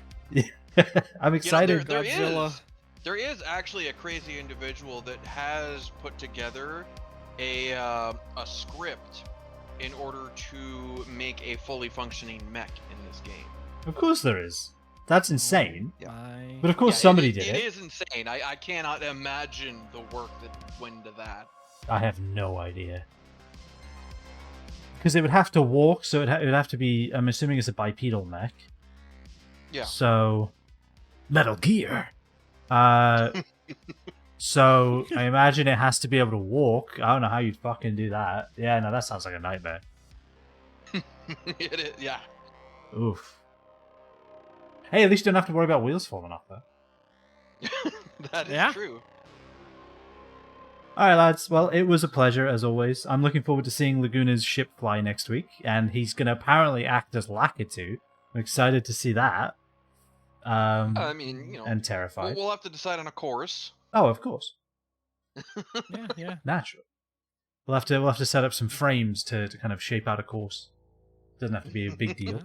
I'm excited. There is actually a crazy individual that has put together a script in order to make a fully functioning mech in this game. Of course there is. That's insane. Yeah. But of course Yeah, somebody did It it. is insane. I cannot imagine the work that went into that. I have no idea. Because it would have to walk, so it would have to be, I'm assuming it's a bipedal mech. Yeah. So, Metal Gear. So, I imagine it has to be able to walk. I don't know how you'd fucking do that. Yeah, no, that sounds like a nightmare. It is, yeah. Oof. Hey, at least you don't have to worry about wheels falling off, though. That is Yeah. true. Alright, lads. Well, it was a pleasure, as always. I'm looking forward to seeing Laguna's ship fly next week, and he's going to apparently act as Lakitu. I'm excited to see that. I mean, you know, And terrified. we'll have to decide on a course. Oh, of course. Yeah. Natural. We'll have to set up some frames to kind of shape out a course. Doesn't have to be a big deal.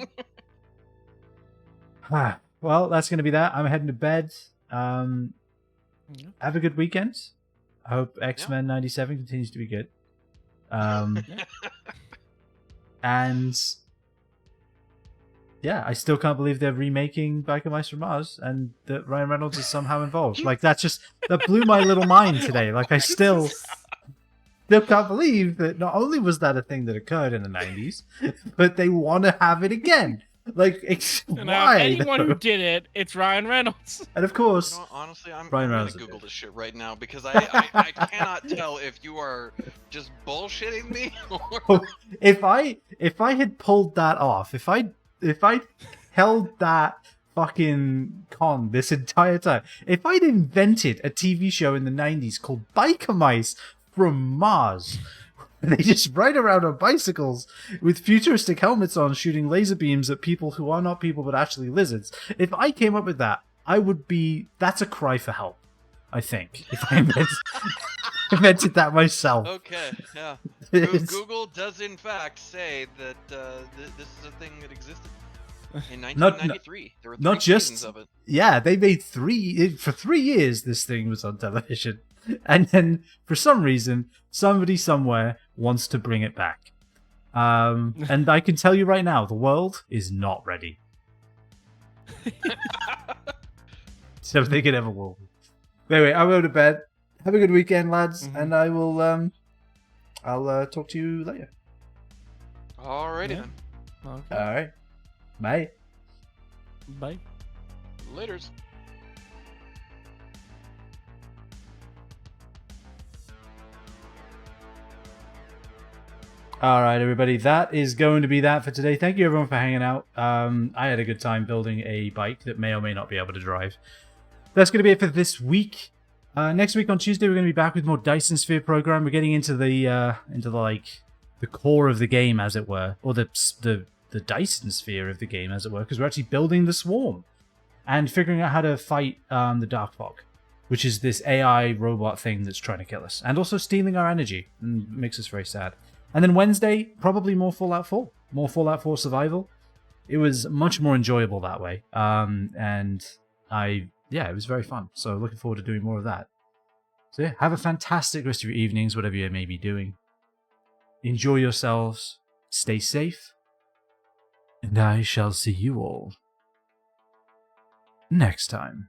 Well, that's going to be that. I'm heading to bed. Have a good weekend. I hope X-Men 97 continues to be good. And yeah, I still can't believe they're remaking Biker Mice from Mars and that Ryan Reynolds is somehow involved. Like, that blew my little mind today. Like, I still can't believe that not only was that a thing that occurred in the 90s, but they want to have it again. Like, why? Anyone who did it, it's Ryan Reynolds. And of course, You know, honestly, I'm Ryan gonna Reynolds Google did. this shit right now because I cannot tell if you are just bullshitting me or if I had pulled that off, if I held that fucking con this entire time, if I'd invented a TV show in the 90s called Biker Mice from Mars, they just ride around on bicycles with futuristic helmets on, shooting laser beams at people who are not people but actually lizards. If I came up with that, that's a cry for help, I think, if I invented that myself. Okay, yeah. It's- Google does in fact say that this is a thing that existed in Not- 1993. There were 3 not just- seasons of it. Yeah, they made for 3 years this thing was on television. And then, for some reason, somebody somewhere wants to bring it back. And I can tell you right now, the world is not ready. So they could ever will. Anyway, I'll go to bed. Have a good weekend, lads, and I will I'll talk to you later. Alrighty Yeah. then. Okay. Alright. Bye. Bye. Laters. Alright, everybody, that is going to be that for today. Thank you, everyone, for hanging out. I had a good time building a bike that may or may not be able to drive. That's going to be it for this week. Next week on Tuesday, we're going to be back with more Dyson Sphere program. We're getting into the core of the game, as it were, or the Dyson Sphere of the game, as it were, because we're actually building the Swarm and figuring out how to fight the Dark Fog, which is this AI robot thing that's trying to kill us, and also stealing our energy, and makes us very sad. And then Wednesday, probably more Fallout 4. More Fallout 4 Survival. It was much more enjoyable that way. It was very fun. So looking forward to doing more of that. So yeah, have a fantastic rest of your evenings, whatever you may be doing. Enjoy yourselves. Stay safe. And I shall see you all next time.